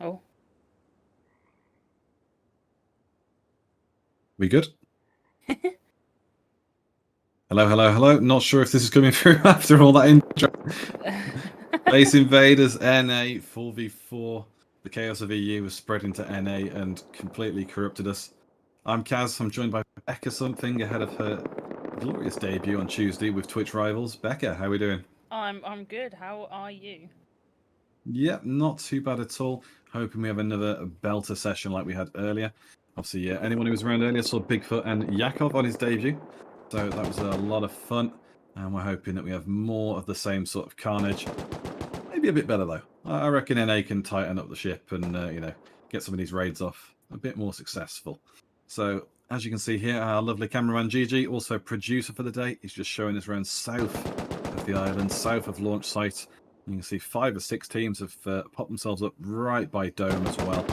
Oh. We good? Hello, hello, hello. Not sure if this is coming through after all that intro. Base Invaders, NA, 4v4. The chaos of EU was spread into NA and completely corrupted us. I'm Kaz. I'm joined by BeccaSomething ahead of her glorious debut on Tuesday with Twitch rivals. Becca, how are we doing? I'm good. How are you? Yeah, not too bad at all. Hoping we have another belter session like we had earlier. Obviously, anyone who was around earlier saw Bigfoot and Yakov on his debut. So that was a lot of fun. And we're hoping that we have more of the same sort of carnage. Maybe a bit better, though. I reckon NA can tighten up the ship and, get some of these raids off a bit more successful. So, as you can see here, our lovely cameraman Gigi, also producer for the day, is just showing us around south of the island, south of launch site. You can see 5 or 6 teams have popped themselves up right by Dome as well.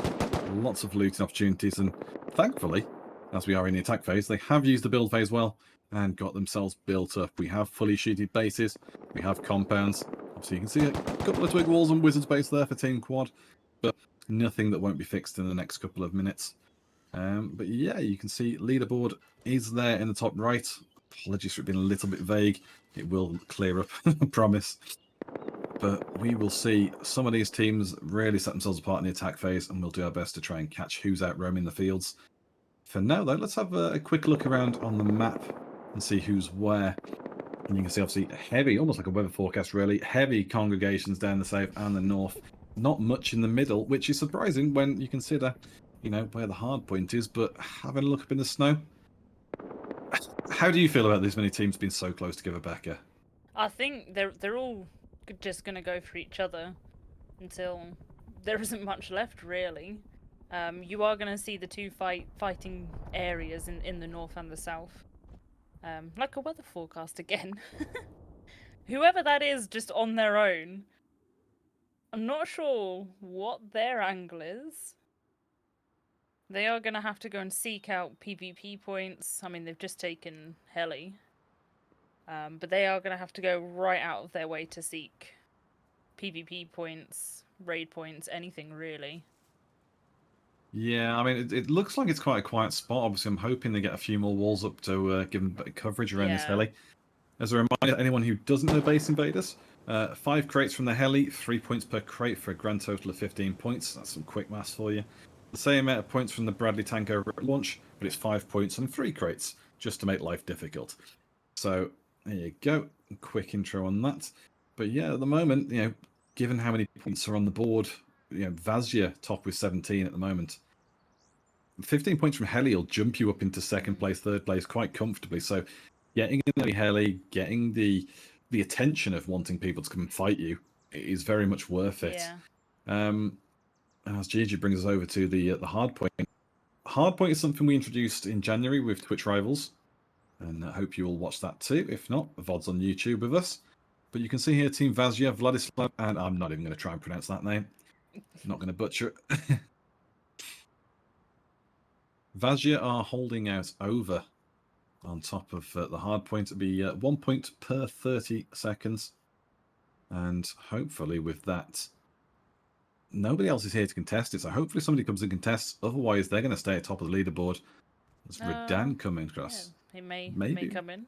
Lots of looting opportunities, and thankfully, as we are in the attack phase, they have used the build phase well and got themselves built up. We have fully sheeted bases, we have compounds. Obviously, you can see a couple of twig walls and wizard's base there for Team Quad, but nothing that won't be fixed in the next couple of minutes. But yeah, you can see leaderboard is there in the top right. Apologies for it being a little bit vague. It will clear up, I promise. But we will see some of these teams really set themselves apart in the attack phase, and we'll do our best to try and catch who's out roaming the fields. For now, though, let's have a quick look around on the map and see who's where. And you can see, obviously, heavy, almost like a weather forecast, really, heavy congregations down the south and the north. Not much in the middle, which is surprising when you consider, where the hard point is. But having a look up in the snow, how do you feel about these many teams being so close together, Becca? I think they're all just gonna go for each other until there isn't much left, really. You are gonna see the two fighting areas in the north and the south. Like a weather forecast again. Whoever that is, just on their own. I'm not sure what their angle is. They are gonna have to go and seek out PvP points. I mean, they've just taken Heli. But they are going to have to go right out of their way to seek PvP points, raid points, anything really. Yeah, I mean, it looks like it's quite a quiet spot. Obviously, I'm hoping they get a few more walls up to give them better coverage around this heli. As a reminder, anyone who doesn't know Base Invaders, 5 crates from the heli, 3 points per crate for a grand total of 15 points. That's some quick maths for you. The same amount of points from the Bradley tank over at launch, but it's 5 points and 3 crates, just to make life difficult. So, there you go. Quick intro on that. But yeah, at the moment, given how many points are on the board, Vazia top with 17 at the moment. 15 points from Heli will jump you up into second place, third place quite comfortably. So getting in the Heli, getting the attention of wanting people to come and fight you is very much worth it. Yeah. And as Gigi brings us over to the hard point. Hard point is something we introduced in January with Twitch Rivals. And I hope you all watch that too. If not, VOD's on YouTube with us. But you can see here Team Vazia, Vladislav, and I'm not even going to try and pronounce that name. Not going to butcher it. Vazia are holding out over on top of the hard point. It'll be 1 point per 30 seconds. And hopefully with that, nobody else is here to contest it. So hopefully somebody comes and contests. Otherwise, they're going to stay at top of the leaderboard. There's Redan coming across. Yeah, he may come in.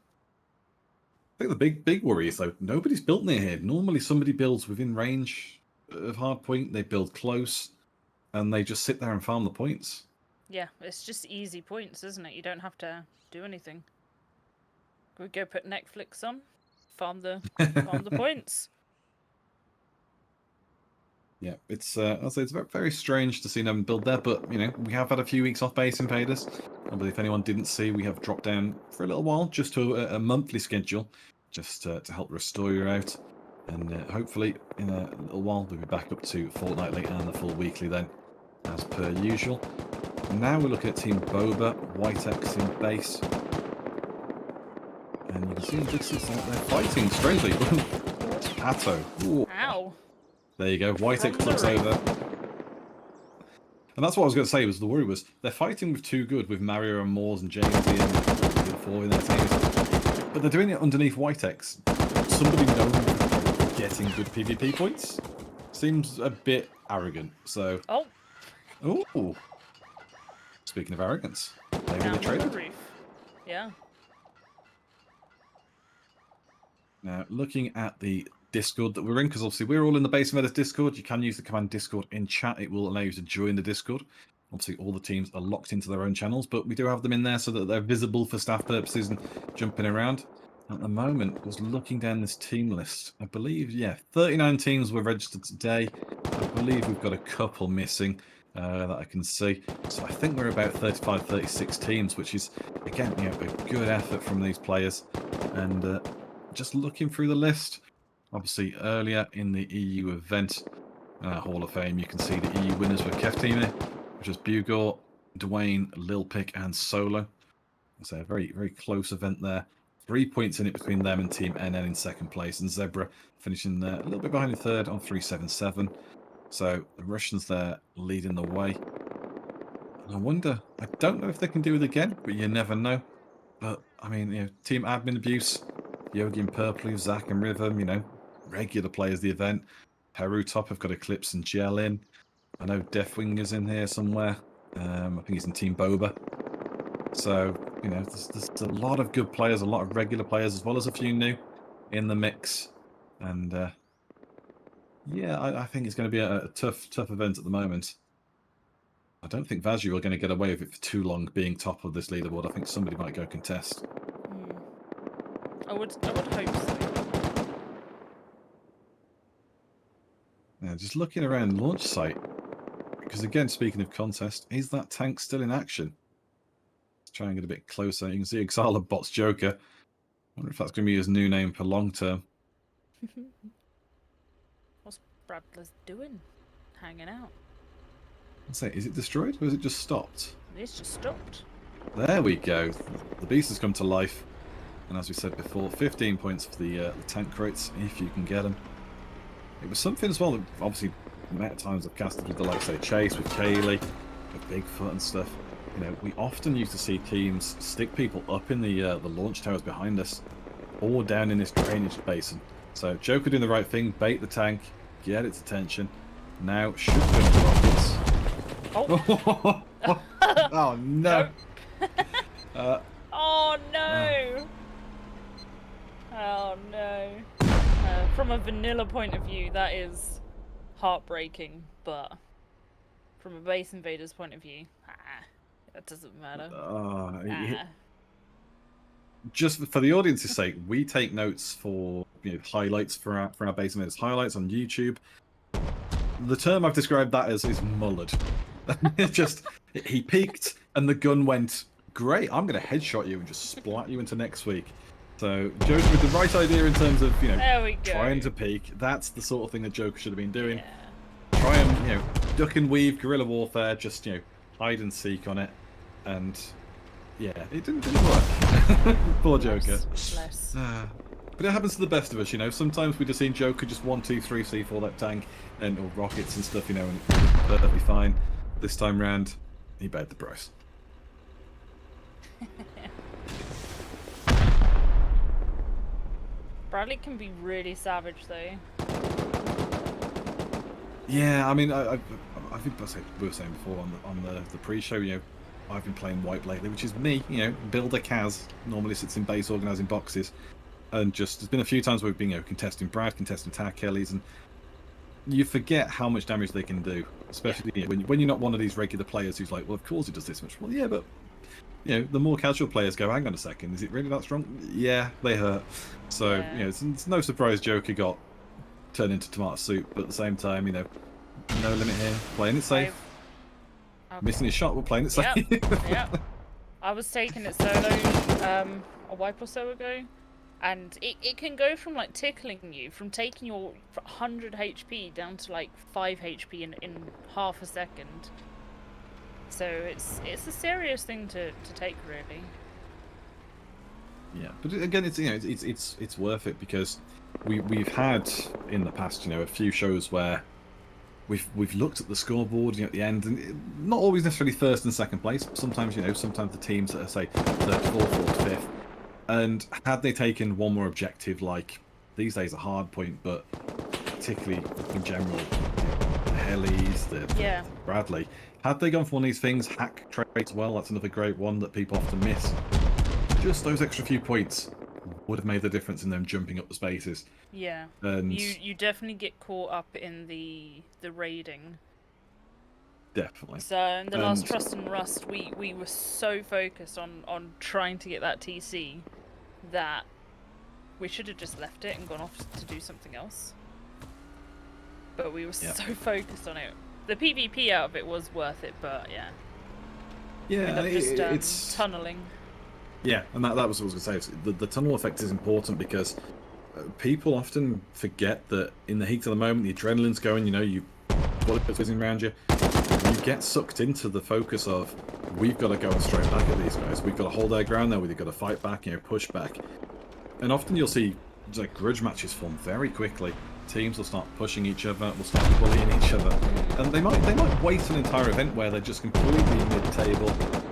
I think the big worry is, though, nobody's built near here. Normally somebody builds within range of hardpoint. They build close. And they just sit there and farm the points. Yeah, it's just easy points, isn't it? You don't have to do anything. We go put Netflix on, farm the points. Yeah, it's I'll say it's very strange to see them build there, but we have had a few weeks off Base Invaders. I believe if anyone didn't see, we have dropped down for a little while just to a monthly schedule, just to help Rustoria out, and hopefully in a little while we'll be back up to fortnightly and the full weekly then, as per usual. Now we're looking at Team Boba, White X in base, and you can see in the distance they're fighting strangely. Pato. Ooh. Ow. There you go. White X looks over. And that's what I was going to say, was the worry was they're fighting with 2 good, with Mario and Moores and James and 4 in their teams. But they're doing it underneath White X. Somebody known for getting good PvP points. seems a bit arrogant. So, Oh, oh, speaking of arrogance, maybe they down on the traded. roof. Yeah. Now, looking at the Discord that we're in, because obviously we're all in the Base Invaders Discord. You can use the command Discord in chat. It will allow you to join the Discord. Obviously, all the teams are locked into their own channels, but we do have them in there so that they're visible for staff purposes and jumping around. At the moment, just looking down this team list, I believe, yeah, 39 teams were registered today. I believe we've got a couple missing that I can see. So I think we're about 35, 36 teams, which is, again, you know, a good effort from these players. And just looking through the list, obviously earlier in the EU event, Hall of Fame, you can see the EU winners were Keftini, which was Bugor, Dwayne, Lilpic, and Solo. So a very, very close event there. 3 points in it between them and Team NN in second place, and Zebra finishing a little bit behind in third on 377. So the Russians there leading the way. And I wonder, I don't know if they can do it again, but you never know. But I mean, you know, Team Admin Abuse, Yogi and Purpley, Zach and Rhythm, you know, regular players of the event. Peru Top have got Eclipse and Gel in. I know Deathwing is in here somewhere. I think he's in Team Boba. So, you know, there's a lot of good players, a lot of regular players, as well as a few new in the mix. And yeah, I think it's going to be a tough event at the moment. I don't think Vazhu are going to get away with it for too long being top of this leaderboard. I think somebody might go contest. I would hope so. Yeah, just looking around launch site, because again, speaking of contest, is that tank still in action? Let's try and get a bit closer. You can see Exala bots Joker. I wonder if that's going to be his new name for long term. What's Bradley's doing? Hanging out. Let's say, is it destroyed or is it just stopped? It's just stopped. There we go. The beast has come to life. And as we said before, 15 points for the tank crates, if you can get them. It was something as well that obviously met times I've casted with the likes of Chase, with Kaylee, with Bigfoot and stuff. You know, we often used to see teams stick people up in the launch towers behind us, or down in this drainage basin. So Joker doing the right thing, bait the tank, get its attention. Now shoot them rockets. Oh, Oh no! Oh no! Oh no. From a vanilla point of view, that is heartbreaking, but from a Base Invaders point of view, that doesn't matter. Just for the audience's sake, we take notes for, you know, highlights for our Base Invaders highlights on YouTube. The term I've described that as is mullered. It's just, he peeked and the gun went, great, I'm going to headshot you and just splat you into next week. So Joker with the right idea in terms of, you know, trying to peek. That's the sort of thing that Joker should have been doing. Yeah. Try and, you know, duck and weave, guerrilla warfare, just, you know, hide and seek on it. And yeah, it didn't work. Poor Joker. Bless. But it happens to the best of us, you know. Sometimes we just see Joker just 1, 2, 3, C4 that tank, and or rockets and stuff, you know, and it's perfectly fine. This time round, he paid the price. Bradley can be really savage, though. Yeah, I mean, I think we were saying before on the pre-show, you know, I've been playing Wipe lately, which is me, you know, Builder Kaz, normally sits in base organising boxes, and just there's been a few times where we've been, you know, contesting Brad, contesting Tar Kellys, and you forget how much damage they can do, especially, you know, when you're not one of these regular players who's like, well, of course it does this much. Well, yeah, but you know, the more casual players go, hang on a second, is it really that strong? Yeah, they hurt. So, Yeah. you know, it's no surprise Joker got turned into tomato soup, but at the same time, you know, no limit here, playing it safe. Missing his shot, we're playing it safe. Yep. I was taking it solo a wipe or so ago, and it can go from like tickling you, from taking your 100 HP down to like 5 HP in half a second. So it's a serious thing to take, really. Yeah, but again, it's, you know, it's worth it, because we've had in the past, you know, a few shows where we've looked at the scoreboard, you know, at the end, and not always necessarily first and second place. Sometimes, you know, sometimes the teams that are, say, third, fourth, fifth, and had they taken one more objective, like these days a hard point, but particularly in general, the Helis, the Bradley. Had they gone for one of these things, hack traits, well, that's another great one that people often miss. Just those extra few points would have made the difference in them jumping up the spaces. Yeah. And you definitely get caught up in the raiding. definitely. So in the last Trust and Rust, we were so focused on trying to get that TC that we should have just left it and gone off to do something else. But we were so focused on it. The PvP out of it was worth it, but yeah. Yeah, it's tunneling. Yeah, and that was what I was going to say. The tunnel effect is important because people often forget that in the heat of the moment, the adrenaline's going, you know, you bullets whizzing around you. You get sucked into the focus of, we've got to go straight back at these guys. We've got to hold our ground there. We've got to fight back, you know, push back. And often you'll see like grudge matches form very quickly. Teams will start pushing each other, will start bullying each other, and they might waste an entire event where they're just completely mid-table,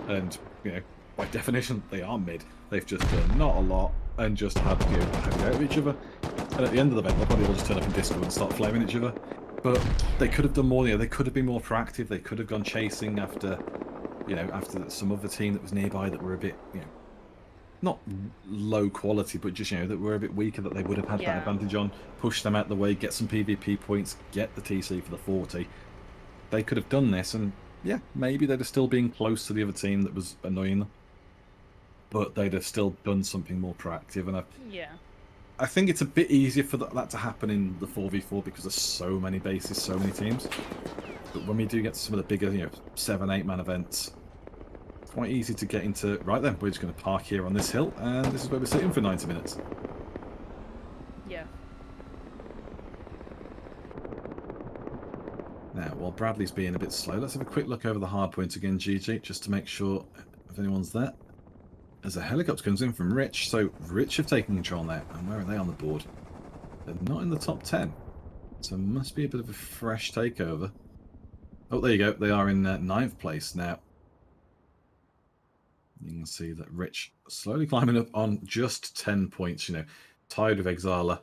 and you know, by definition they are mid. They've just done not a lot and just had to go out of each other. And at the end of the event, they'll probably all just turn up in Discord and start flaming each other. But they could have done more. You know, they could have been more proactive. They could have gone chasing after, you know, after some other team that was nearby that were a bit, you know, not low quality, but just, you know, that were a bit weaker, that they would have had that advantage on, push them out the way, get some PvP points, get the TC for the 40. They could have done this, and yeah, maybe they'd have still been close to the other team that was annoying them, but they'd have still done something more proactive. And I think it's a bit easier for that to happen in the 4v4 because there's so many bases, so many teams. But when we do get to some of the bigger, you know, 7-8 man events, quite easy to get into. Right then, we're just going to park here on this hill, and this is where we're sitting for 90 minutes. Yeah. Now, while Bradley's being a bit slow, let's have a quick look over the hard point again, Gigi, just to make sure if anyone's there. As a helicopter comes in from Rich, so Rich have taken control now, and where are they on the board? They're not in the top 10, so it must be a bit of a fresh takeover. Oh, there you go, they are in 9th place now. You can see that Rich slowly climbing up on just 10 points, you know, tied with Exala.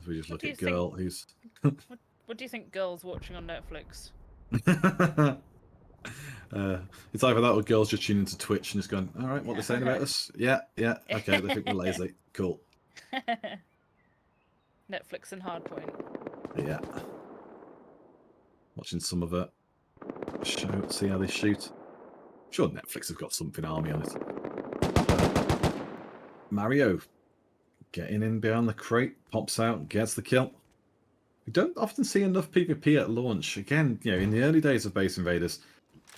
If we just look at Girl, who's... What do you think Girl's watching on Netflix? It's either that or Girl's just tuning into Twitch and just going, all right, what they're saying about us? Yeah, okay, they think we're lazy. Cool. Netflix and Hardpoint. Yeah. Watching some of it. Show, see how they shoot. I'm sure Netflix has got something army on it. Mario getting in behind the crate, pops out, gets the kill. We don't often see enough PvP at launch. Again, you know, in the early days of Base Invaders,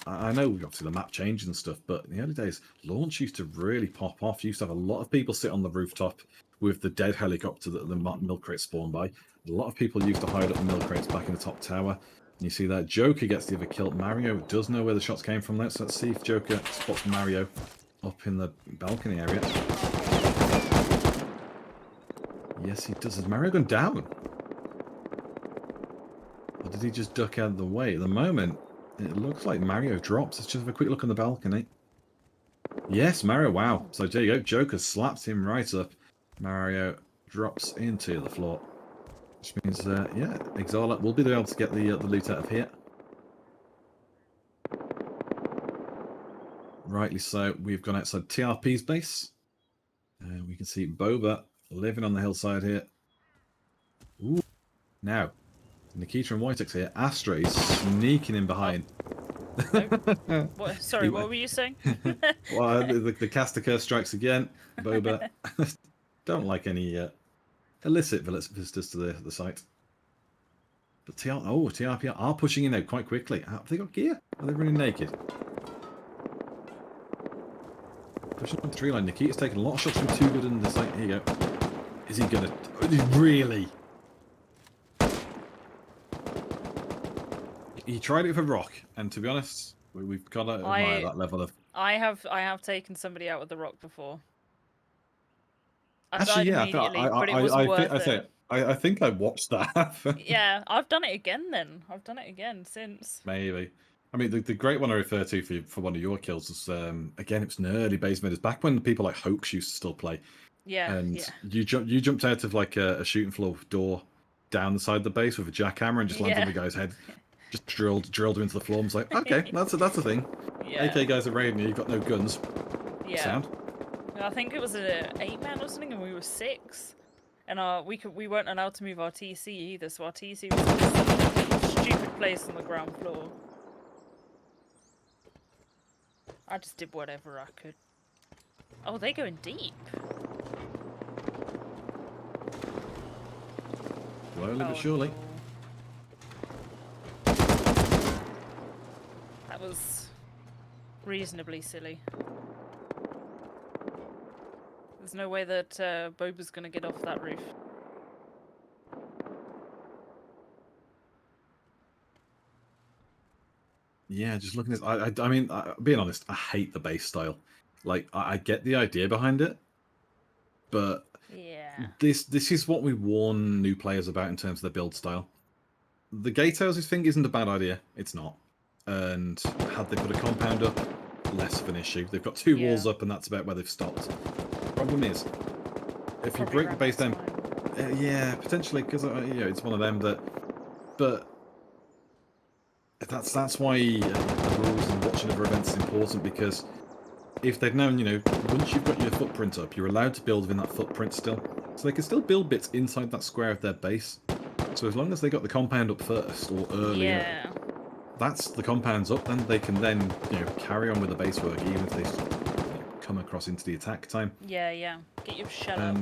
I know obviously the map changed and stuff, but in the early days, launch used to really pop off. You used to have a lot of people sit on the rooftop with the dead helicopter that the milk crate spawned by. A lot of people used to hide up the milk crates back in the top tower. And you see that Joker gets the other kill. Mario does know where the shots came from. Let's see if Joker spots Mario up in the balcony area. Yes, he does. Has Mario gone down? Or did he just duck out of the way? At the moment, it looks like Mario drops. Let's just have a quick look on the balcony. Yes, Mario, wow. So there you go. Joker slaps him right up. Mario drops into the floor. Which means, yeah, Exala will be able to get the loot out of here. Rightly so. We've gone outside TRP's base. And we can see Boba living on the hillside here. Ooh. Now, Nikita and Whitex here. Astra is sneaking in behind. Oh. Sorry, what were you saying? Well, the caster curse strikes again. Boba don't like any illicit visitors to the site. But TRP are pushing in now quite quickly. Have they got gear? Are they running naked? Pushing on the tree line. Nikita's taking a lot of shots from Too Good in the site. Here you go. Is he gonna... Really? He tried it with a rock, and to be honest, we've got to admire that level of... I have taken somebody out with the rock before. I Actually, died immediately, but it was worth it. I think I watched that. Yeah, I've done it again then. I've done it again since. Maybe. I mean, the great one I refer to for one of your kills was, again, it was an early Base Invaders, back when people like Hoax used to still play. Yeah, and yeah. you jumped out of like a shooting floor door, down the side of the base with a jackhammer and just lands on the guy's head. Just drilled him into the floor. And was like, okay, that's a thing. Yeah. AK guys are raiding you. You've got no guns. Yeah. Sound. I think it was a 8-man or something, and we were 6. And we weren't allowed to move our TC either, so our TC was in a stupid place on the ground floor. I just did whatever I could. Oh, they're going deep. Slowly but surely. No. That was reasonably silly. There's no way that Boba's gonna get off that roof. Yeah, just looking at I mean, being honest, I hate the base style. Like, I get the idea behind it, but yeah, this is what we warn new players about in terms of their build style. The gatehouses thing isn't a bad idea. It's not. And had they put a compound up, less of an issue. They've got 2 walls up, and that's about where they've stopped. Problem is, if you break the base down, yeah, potentially, because it's one of them that. But that's why the rules and watching other events is important, because if they'd known, once you've got your footprint up, you're allowed to build within that footprint still. So they can still build bits inside that square of their base. So as long as they got the compound up first or earlier, that's the compound's up, then they can carry on with the base work, even if they come across into the attack time. Yeah. Get your shell up.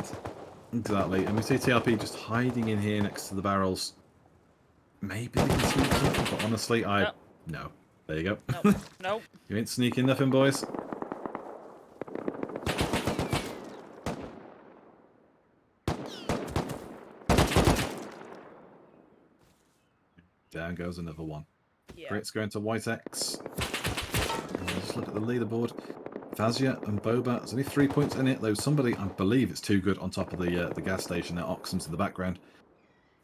Exactly. And we see TRP just hiding in here next to the barrels. Maybe they can sneak in, but honestly, no. There you go. Nope. You ain't sneaking nothing, boys. Down goes another one. Yeah. Crits going to White X. Just look at the leaderboard. Vazia and Boba. There's only 3 points in it, though somebody, I believe it's Too Good, on top of the gas station. There, Oxum's in the background.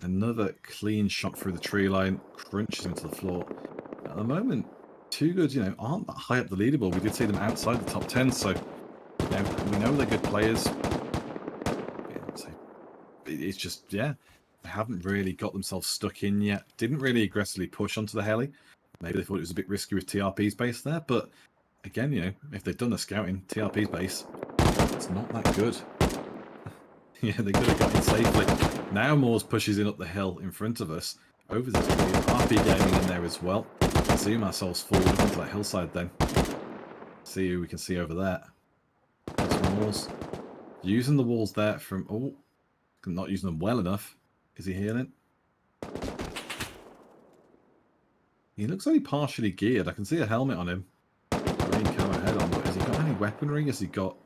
Another clean shot through the tree line. Crunches into the floor. At the moment, Too Good, aren't that high up the leaderboard. We did see them outside the top 10, so we know they're good players. It's just, they haven't really got themselves stuck in yet. Didn't really aggressively push onto the heli. Maybe they thought it was a bit risky with TRP's base there, but again, if they'd done the scouting, TRP's base, it's not that good. Yeah, they could have got in safely. Now Moores pushes in up the hill in front of us. Over this RP Gaming in there as well. Zoom ourselves forward up into that hillside then. See who we can see over there. There's Moores. Using the walls there from... Oh, not using them well enough. Is he healing? He looks only partially geared. I can see a helmet on him. Green camo head on, but has he got any weaponry? Has he got...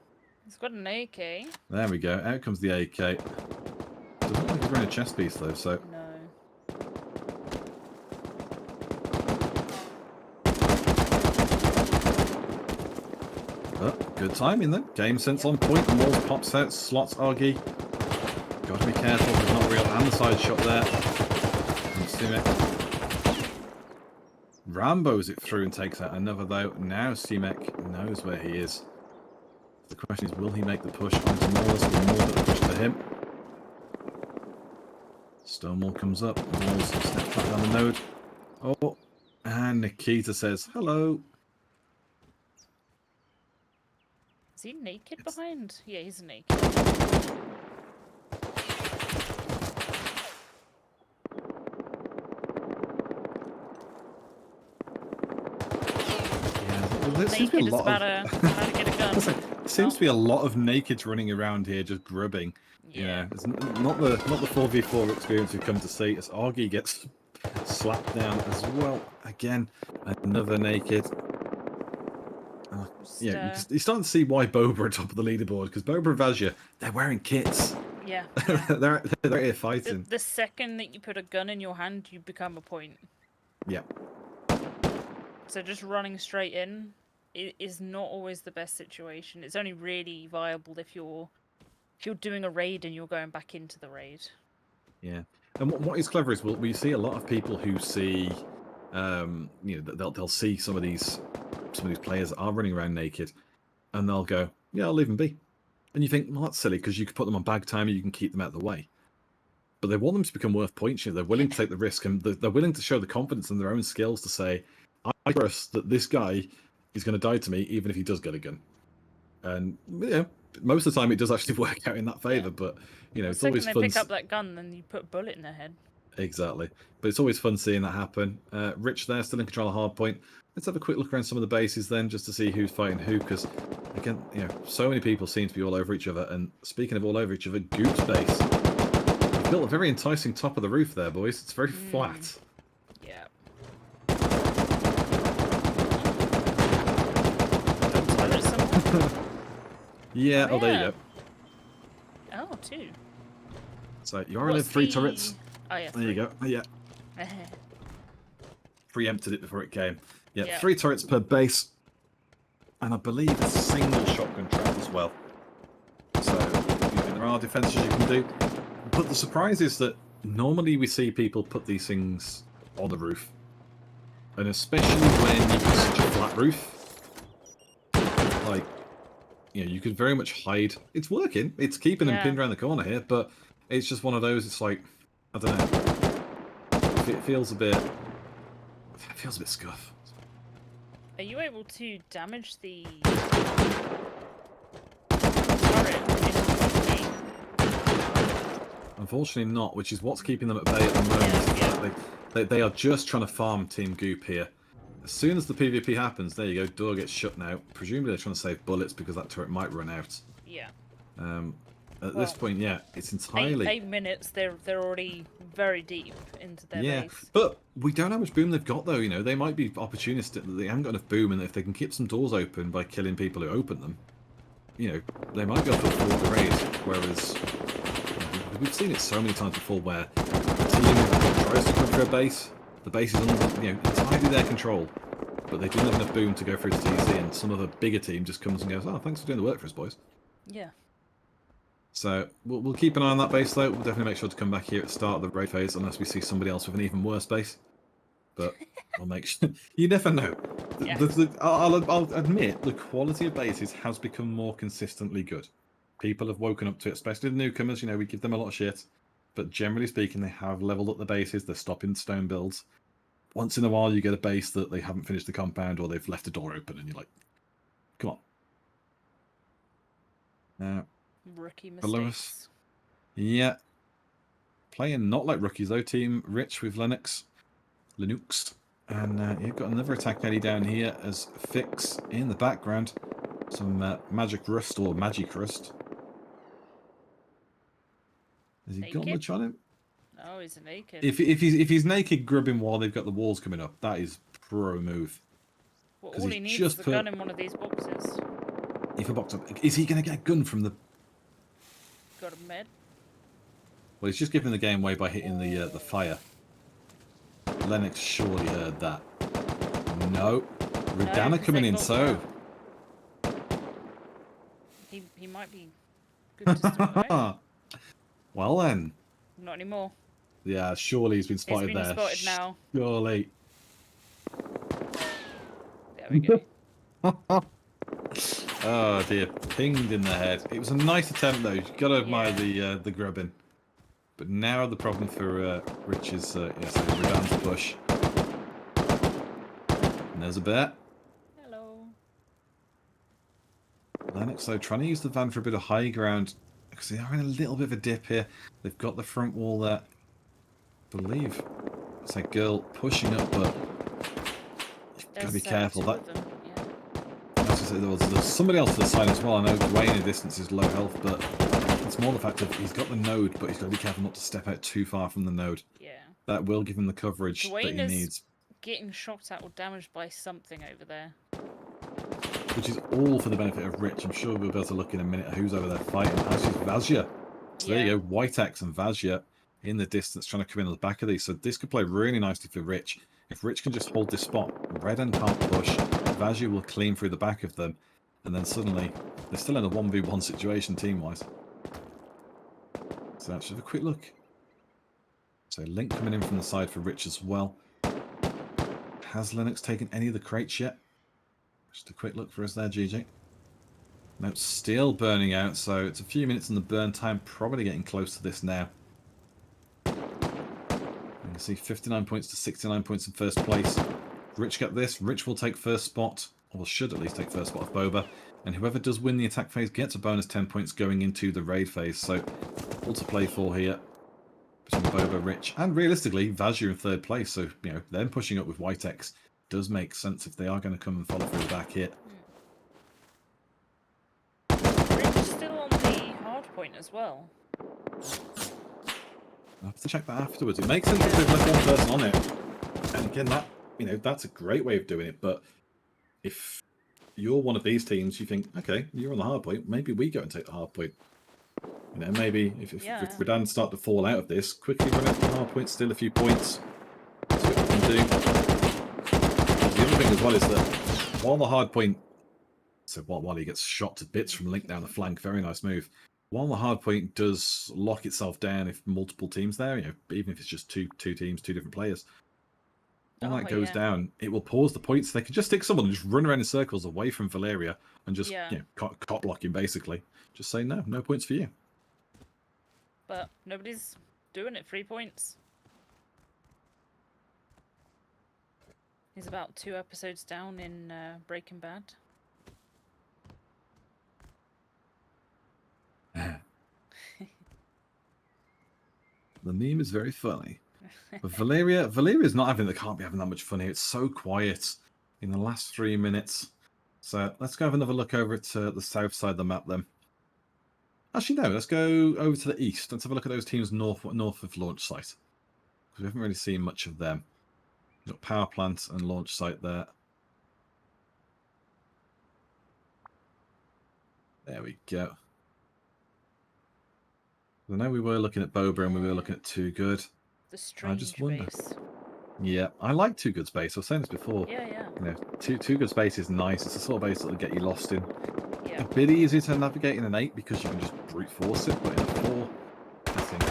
He's got an AK. There we go. Out comes the AK. Doesn't look like he's wearing a chest piece though, so... No. Oh, good timing then. Game sense on point. The Moores pops out. Slots Argy. Got to be careful. It's not real. And the side shot there. And Simek Rambos it through and takes out another though. Now Simek knows where he is. The question is, will he make the push onto Moores? Will Moores make the push to him? Stonewall comes up. Moores steps back down the node. Oh, and Nikita says hello. Is he naked behind? Yeah, he's naked. There seems to be a lot of... get a gun. Seems to be a lot of nakeds running around here just grubbing. Yeah, it's not the 4v4 experience we've come to see, as Argy gets slapped down as well. Again, another naked. You're starting to see why Boba are top of the leaderboard, because Boba and Vazia, they're wearing kits. Yeah. they're here fighting. The second that you put a gun in your hand, you become a point. Yeah. So just running straight in is not always the best situation. It's only really viable if you're doing a raid and you're going back into the raid. Yeah. And what is clever is we see a lot of people who see, they'll see some of these players that are running around naked, and they'll go, yeah, I'll leave them be. And you think, well, that's silly, because you could put them on bag timer, you can keep them out of the way. but they want them to become worth points. You know, they're willing to take the risk, and they're willing to show the confidence in their own skills to say, I trust that this guy is going to die to me, even if he does get a gun. And most of the time it does actually work out in that favour. But it's always fun. The second they pick up that gun, then you put a bullet in their head. Exactly, but it's always fun seeing that happen. Rich there, still in control of hard point. Let's have a quick look around some of the bases then, just to see who's fighting who, because again, so many people seem to be all over each other. And speaking of all over each other, Goop's base. They've built a very enticing top of the roof there, boys. It's very flat. Yeah. Yeah, oh, there you go. Oh, 2. So you already have 3 turrets. Oh, yeah. 3. There you go. Yeah. Preempted it before it came. Yeah, 3 turrets per base. And I believe a single shotgun trap as well. So there are defences you can do. But the surprise is that normally we see people put these things on the roof. And especially when you've got such a flat roof. Like, you could very much hide. It's working. It's keeping them pinned around the corner here, but it's just one of those. It's like, I don't know. It feels a bit scuff. Are you able to damage the turret? Unfortunately not, which is what's keeping them at bay at the moment. Yeah. They are just trying to farm Team Goop here. As soon as the PvP happens, there you go, door gets shut now. Presumably they're trying to save bullets because that turret might run out. Yeah. At this point, it's entirely... 8 minutes, they're already very deep into their base. But we don't know how much boom they've got, though. They might be opportunistic. They haven't got enough boom, and if they can keep some doors open by killing people who open them, they might be able to afford the raid. Whereas, we've seen it so many times before where a team tries to come through a base, the base is under, entirely their control, but they don't have enough boom to go through to TC, and some other bigger team just comes and goes, oh, thanks for doing the work for us, boys. Yeah. So we'll keep an eye on that base, though. We'll definitely make sure to come back here at the start of the raid phase, unless we see somebody else with an even worse base. But we'll make sure. You never know. Yeah. I'll admit the quality of bases has become more consistently good. People have woken up to it, especially the newcomers. We give them a lot of shit, but generally speaking, they have leveled up the bases. They're stopping stone builds. Once in a while, you get a base that they haven't finished the compound, or they've left a door open, and you're like, come on. Now. Rookie mistakes. Below us. Yeah. Playing not like rookies, though. Team Rich with Linux. And you've got another attack heady down here as Fix in the background. Some magic rust or magic rust. Has he got much on him? Oh, he's naked. If he's naked, grab him while they've got the walls coming up. That is pro move. Well, all he needs is a gun in one of these boxes. If a box up, is he going to get a gun from the... Got a med. Well, he's just giving the game away by hitting the fire. Lennox surely heard that. No. Rudana coming in, so... He might be good to start. Well then. Not anymore. Yeah, surely he's been spotted there. He's been spotted now. Surely. There we go. Oh dear, pinged in the head. It was a nice attempt though. You've got to admire the grubbing. But now the problem for Rich is Rudan's push. And there's a bear. Hello. Lennox though trying to use the van for a bit of high ground because they are in a little bit of a dip here. They've got the front wall there. I believe it's a girl pushing up, but you've got to be careful. There's somebody else to the side as well. I know Dwayne in distance is low health, but it's more the fact that he's got the node, but he's got to be careful not to step out too far from the node. Yeah. That will give him the coverage that he needs. Getting shot at or damaged by something over there. Which is all for the benefit of Rich. I'm sure we'll be able to look in a minute at who's over there fighting. Actually, Vazia. So there you go, Whiteaxe and Vazia in the distance trying to come in on the back of these. So this could play really nicely for Rich. If Rich can just hold this spot, Redden can't push. Vazia will clean through the back of them. And then suddenly, they're still in a 1v1 situation team-wise. So let's have a quick look. So Link coming in from the side for Rich as well. Has Linux taken any of the crates yet? Just a quick look for us there, Gigi. No, it's still burning out, so it's a few minutes in the burn time. Probably getting close to this now. see 59 points to 69 points in first place. Rich get this. Rich will take first spot, or should at least take first spot of Boba. And whoever does win the attack phase gets a bonus 10 points going into the raid phase. So, all to play for here between Boba, Rich, and realistically, Vazir in third place. So, you know, them pushing up with Whitex does make sense if they are going to come and follow through the back here. Rich is still on the hard point as well. I'll have to check that afterwards. It makes sense if they've left one person on it. And again, that, you know, that's a great way of doing it. But if you're one of these teams, you think, okay, you're on the hard point, maybe we go and take the hard point. You know, maybe if Redan start to fall out of this, quickly run out to the hard point, steal a few points, see what we can do. The other thing as well is that while the hard point, so while he gets shot to bits from Link down the flank, very nice move. While the hard point does lock itself down if multiple teams there, you know, even if it's just two teams, two different players, when that goes down, it will pause the points. They can just stick someone and just run around in circles away from Valeria and just you know, cop block him basically. Just say no points for you. But nobody's doing it. 3 points. He's about 2 episodes down in Breaking Bad. The meme is very funny. But Valeria's not having, they can't be having that much fun here. It's so quiet in the last 3 minutes. So let's go have another look over at the south side of the map then. Actually, no, let's go over to the east. Let's have a look at those teams north of launch site. Because we haven't really seen much of them. We've got power plant and launch site there. There we go. I know we were looking at Boba and we were looking at Too Good. The strange base. Yeah, I like Too Good space. I was saying this before. Yeah. You know, Too Good space is nice. It's the sort of base that will get you lost in. Yeah. A bit easier to navigate in an 8 because you can just brute force it, but in a 4, I think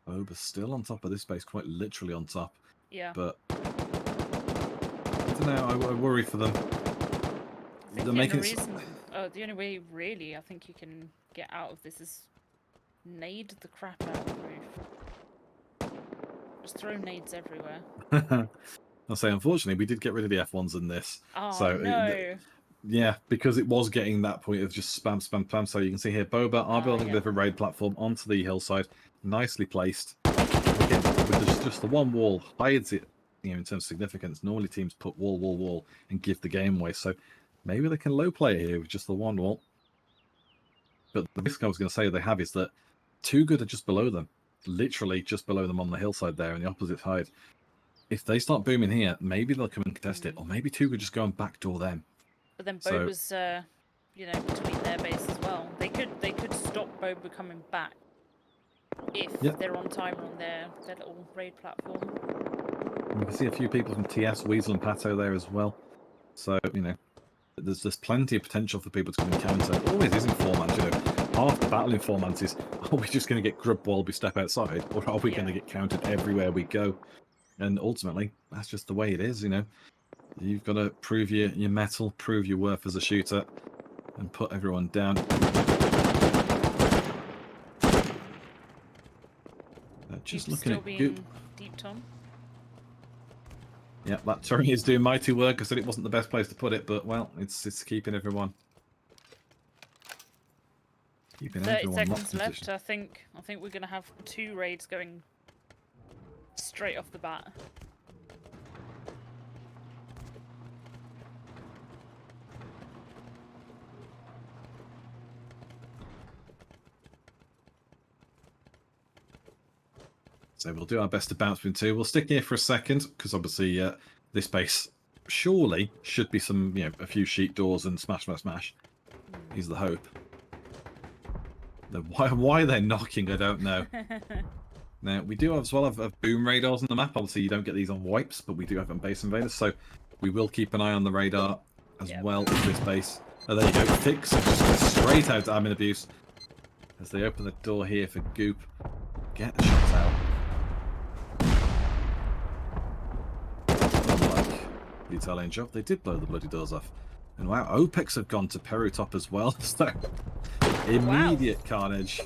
Boba's still on top of this base, quite literally on top. Yeah. But I don't know. I worry for them. They're making the only way really I think you can get out of this is nade the crap out of the roof. Just throw nades everywhere. I'll say, unfortunately, we did get rid of the F1s in this. Oh, so no. Yeah, because it was getting that point of just spam. So you can see here, Boba are building a bit of a raid platform onto the hillside, nicely placed. Again, with just the one wall hides it, you know, in terms of significance. Normally teams put wall, and give the game away. So maybe they can low play here with just the one wall. But the risk I was going to say they have is that Too Good are just below them, literally just below them on the hillside there, on the opposite side. If they start booming here, maybe they'll come and contest it, or maybe Too Good just go and backdoor them. But then Boba's, you know, between their base as well. They could stop Boba coming back if they're on timer on their little raid platform. You can see a few people from TS, Weasel and Pato there as well. So, you know, there's plenty of potential for people to come and counter. It always is in 4-man, you know. Half the battle in 4-man is, are we just going to get grubbed while we step outside, or are we going to get countered everywhere we go? And ultimately, that's just the way it is, you know. You've got to prove your mettle, prove your worth as a shooter, and put everyone down. Just looking at Goop. Deep Tom. Yeah, that turret is doing mighty work. I said it wasn't the best place to put it, but well, it's keeping everyone. 30 seconds left. I think we're gonna have 2 raids going straight off the bat. So we'll do our best to bounce between 2. We'll stick here for a second because obviously this base surely should be some, you know, a few sheet doors and smash. Is the hope. Why they're knocking, I don't know. Now we do as well have boom radars on the map. Obviously you don't get these on wipes, but we do have them base invaders, so we will keep an eye on the radar as well as this base. Oh, there you go. Fix just straight out admin abuse as they open the door here for Goop. Get the shots out. Detailing job. They did blow the bloody doors off. And wow, OPEX have gone to Peru top as well. So immediate carnage.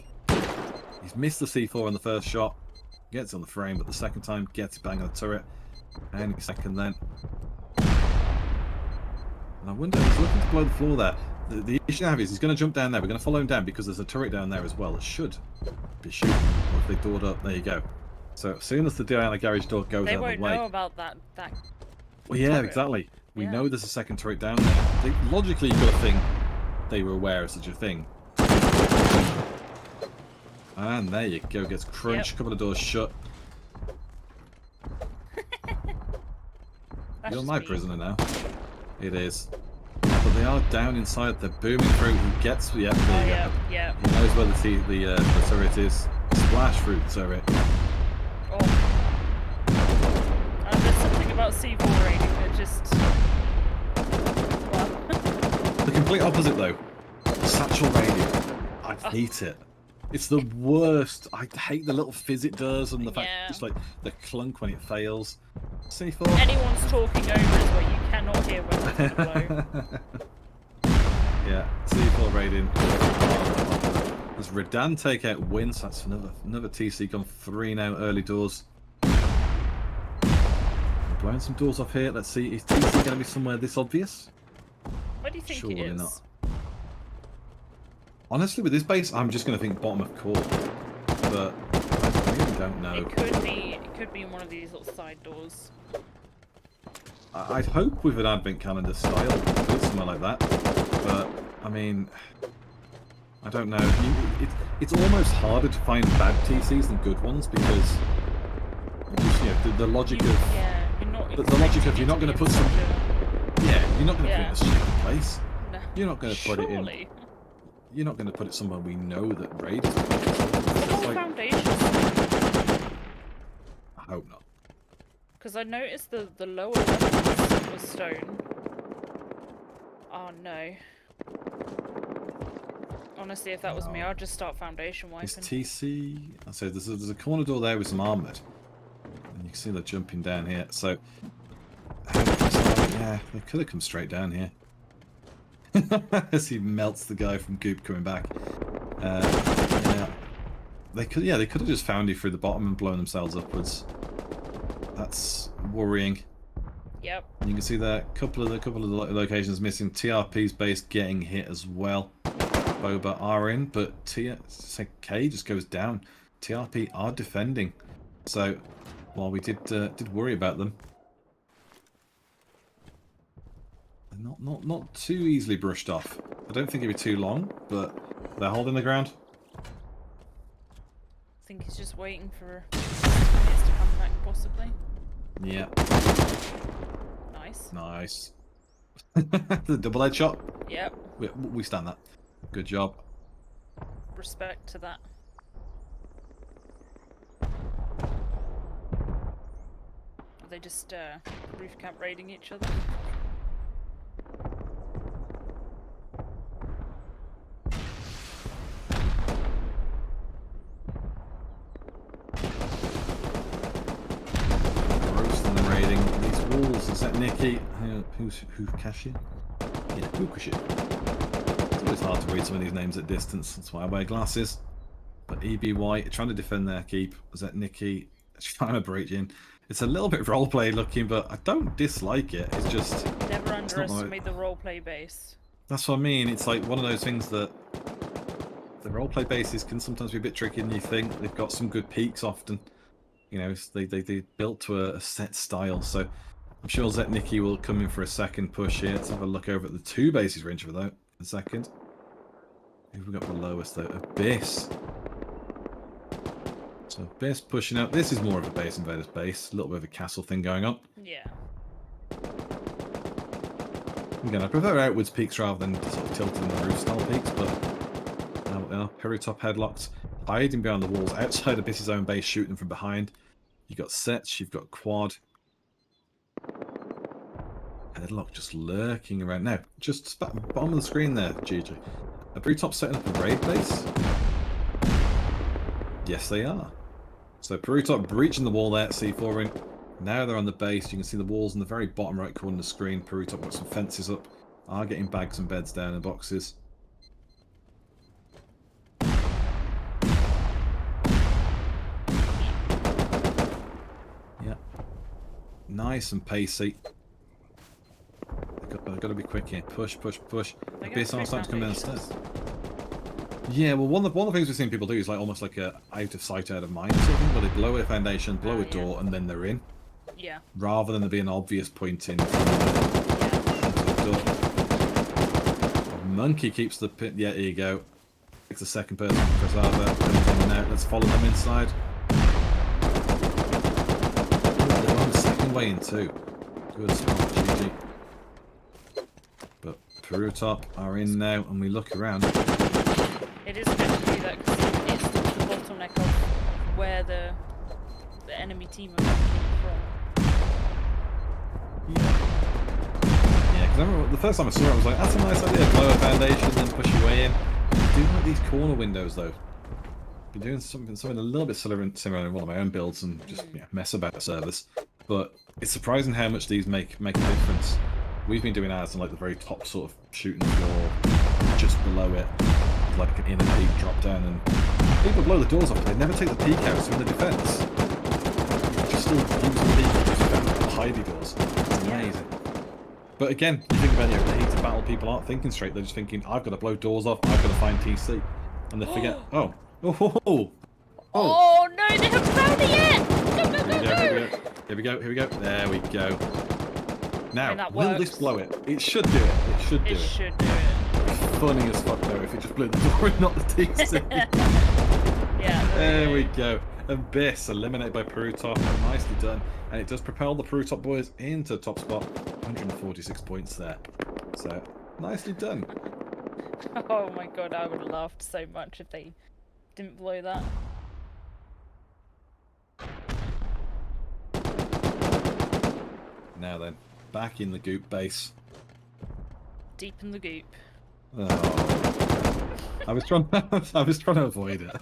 He's missed the C4 on the first shot. Gets on the frame, but the second time gets bang on the turret. Any second then. And I wonder, he's looking to blow the floor there. The issue I have is he's going to jump down there. We're going to follow him down because there's a turret down there as well. It should be shooting. Or if they doored up, there you go. So as soon as the Diana garage door goes out of the way... They won't know about that well, yeah, turret. Exactly. We Yeah. know there's a second turret down there. Logically, you've got to think they were aware of such a thing. And there you go. Gets crunched. Couple of doors shut. You're my prisoner now. It is. But they are down inside. They're booming through. He gets... Yeah, there you go. Yeah. He knows where the turret is. Splash through the turret. Oh. There's something about C4 rating that just... Well. The complete opposite, though. Satchel radio. I hate it. It's the worst. I hate the little fizz it does and the fact it's like the clunk when it fails. C4. Anyone's talking over is what you cannot hear when it's blow. Yeah, C4 rating. As Redan take out wins, that's another TC gone 3 now, early doors. Blowing some doors off here. Let's see, is TC going to be somewhere this obvious? What do you think Surely it is? Not. Honestly, with this base, I'm just going to think bottom of court. But I really don't know. It could be in one of these little side doors. I'd hope with an advent calendar style, somewhere like that. But I mean, I don't know. It's almost harder to find bad TCs than good ones because the logic of the logic of you're not going to put some. Yeah, you're not going to put it in a stupid place. No. You're not going to put it in. You're not going to put it somewhere we know that raid is. The whole foundation. I hope not. Because I noticed the lower levels was stone. Oh no. Honestly, if that was me, I'd just start foundation wiping. Is TC? I say there's a corner door there with some armoured. And you can see they're jumping down here. So, yeah, they could have come straight down here. As he melts the guy from Goop coming back. Yeah, they could have just found you through the bottom and blown themselves upwards. That's worrying. Yep. You can see there a couple of the locations missing. TRP's base getting hit as well. Boba are in, but K just goes down. TRP are defending. So while we did worry about them, they're not too easily brushed off. I don't think it'd be too long, but they're holding the ground. I think he's just waiting for it to come back, possibly. Yeah. Nice. Nice. The double headshot. Yep. We stand that. Good job. Respect to that. Are they just roof camp raiding each other? Is that Nikki? Who's Kashi? Yeah, Hukashi. It's always hard to read some of these names at distance. That's why I wear glasses. But EBY trying to defend their keep. Is that Nikki? Trying to breach in. It's a little bit roleplay looking, but I don't dislike it. It's just never underestimate the roleplay base. That's what I mean. It's like one of those things that the roleplay bases can sometimes be a bit tricky, and you think they've got some good peaks often. You know, they built to a set style, so I'm sure Zetnicki will come in for a second push here. Let's have a look over at the 2 bases range for that a second. Who've we got below us though? Abyss. So Abyss pushing out. This is more of a base invaders base. A little bit of a castle thing going on. Yeah. Again, I prefer outwards peaks rather than sort of tilted in the roof style peaks, but Peritop headlocks, hiding behind the walls outside Abyss's own base, shooting from behind. You've got sets, you've got quad. Headlock just lurking around. Now, just bottom of the screen there, Gigi. Are Peritop setting up a raid base? Yes, they are. So Peritop breaching the wall there, C4ing. Now they're on the base. You can see the walls in the very bottom right corner of the screen. Peritop got some fences up. Are getting bags and beds down in boxes. nice and pacey. I've got to be quick here. Push. Abyss are starting to come down the stairs. Yeah, well, one of the things we've seen people do is like almost like a out of sight, out of mind sort of thing, where they blow a foundation, blow a door, and then they're in. Yeah. Rather than there being an obvious point in. Monkey keeps the pit. Yeah, here you go. Takes the second person. Let's follow them inside. They're on the second way in too. Good spot, Gigi. But Peru top are in now, and we look around. It is good to do that because it's the bottleneck of where the enemy team are coming from. Yeah, because I remember the first time I saw it, I was like, that's a nice idea. Blow a foundation, then push your way in. I do like these corner windows though. Been doing something a little bit similar in one of my own builds and just mess about servers. But it's surprising how much these make a difference. We've been doing ours on like the very top sort of shooting floor, just below it, like an in and peak drop down, and people blow the doors off. They never take the peak out, so in the defence, you just still use the peak, just the hidey doors. It's amazing. But again, you think about the heat of battle, people aren't thinking straight. They're just thinking, I've got to blow doors off, I've got to find TC, and they forget. Oh no, they haven't found it yet. Here we go. There we go. Now, will works. this blow it? It should do it. It should do it. Funny as fuck though if it just blew the door and not the TC. Yeah. There we go. Abyss eliminated by Peru top. Nicely done. And it does propel the Peru top boys into the top spot. 146 points there. So, nicely done. Oh my god, I would have laughed so much if they didn't blow that. Now then, back in the goop base. Deep in the goop. Oh. I was trying to avoid it.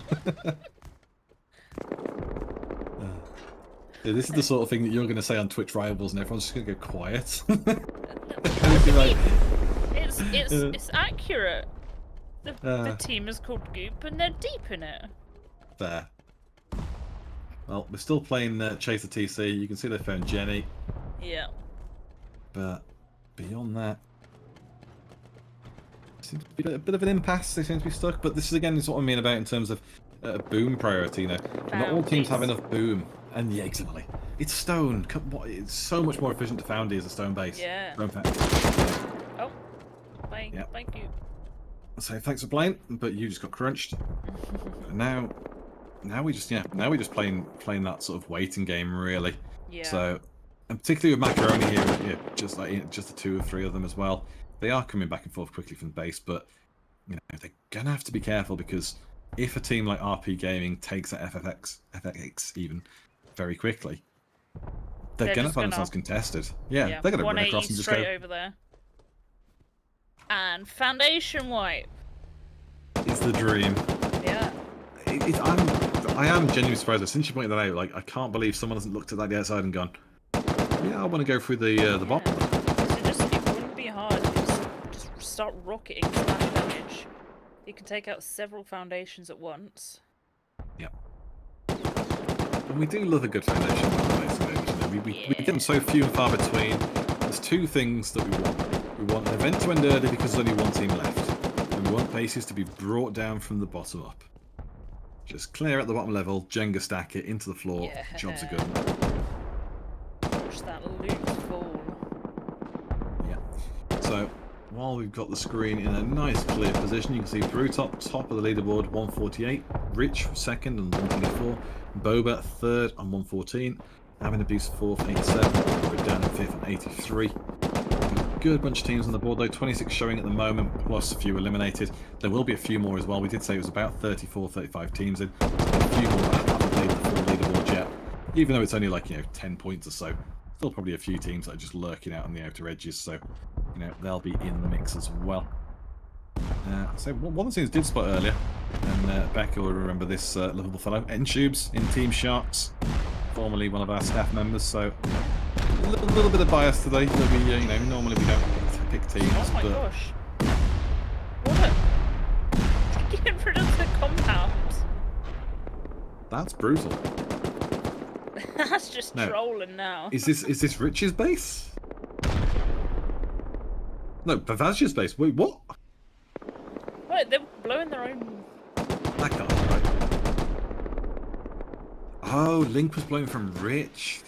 Yeah, this is the sort of thing that you're going to say on Twitch Rivals, and everyone's just going to go quiet. Like, it's accurate. The team is called Goop, and they're deep in it. Fair. Well, we're still playing Chaser TC. You can see they found Jenny. Yeah. But beyond that, seems to be a bit of an impasse. They seem to be stuck. But this is again is what I mean about in terms of boom priority. You know, not all teams have enough boom. And yeah, exactly. It's stone. It's so much more efficient to found as a stone base. Yeah. Oh, thank you. So thanks for playing, but you just got crunched. now we're just playing that sort of waiting game really. Yeah. So, and particularly with Macaroni here, just the 2 or 3 of them as well. They are coming back and forth quickly from base, but you know they're gonna have to be careful because if a team like RP Gaming takes that FFX even very quickly, they're gonna find themselves contested. Yeah, they're gonna run across and just go over there. And foundation wipe. It's the dream. Yeah. I am genuinely surprised that since you pointed that out. Like, I can't believe someone hasn't looked at that the outside and gone, yeah, I want to go through the bottom. So it wouldn't be hard to just start rocketing splash damage. You can take out several foundations at once. Yep. And we do love a good foundation. We get them so few and far between. There's 2 things that we want. We want an event to end early because there's only 1 team left. And we want bases to be brought down from the bottom up. Just clear at the bottom level, Jenga stack it into the floor, jobs are good. Watch that loot fall. Yeah. So, while we've got the screen in a nice clear position, you can see Peru top of the leaderboard, 148. Rich, 2nd on 124. Boba, 3rd on 114. Having Abuse, 4th, 87. We're down in 5th on 83. Good bunch of teams on the board though, 26 showing at the moment, plus a few eliminated. There will be a few more as well. We did say it was about 34, 35 teams in. So a few more that haven't played the full leaderboard yet. Even though it's only like, 10 points or so. Still probably a few teams that are just lurking out on the outer edges, so, they'll be in the mix as well. So one of the teams did spot earlier, and Becca will remember this lovable fellow, Nshoobs in Team Sharks, formerly one of our staff members, so a little bit of bias today. Normally we don't pick teams. Oh my gosh! What? Get rid of the compound. That's brutal. That's just No. trolling now. Is this Rich's base? No, Bavazja's base. Wait, what? Wait, they're blowing their own. That can't be right. Oh, Link was blowing from Rich.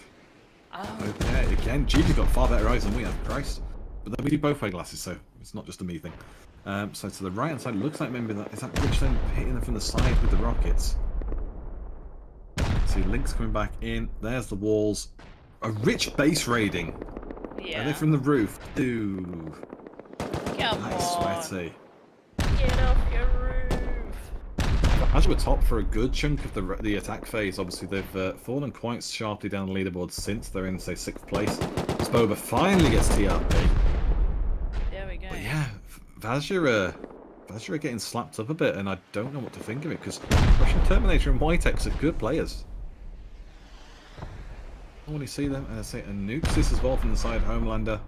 Oh. Okay, again, Gigi's got far better eyes than we have, Christ. But then we do both wear glasses, so it's not just a me thing. So to the right hand side, it looks like maybe that is that Rich then hitting them from the side with the rockets. See, Link's coming back in. There's the walls. A Rich base raiding. Yeah. Are they from the roof? Ooh. Come Nice, on. sweaty. Get off your roof. As we're top for a good chunk of the attack phase, obviously they've fallen quite sharply down the leaderboard since they're in, say, 6th place. Spoba finally gets TRP. There we go. But yeah, Vazja are getting slapped up a bit, and I don't know what to think of it, because Russian Terminator and Whitex are good players. I want to see them, and I say, and Nukes this as well from the side, Homelander.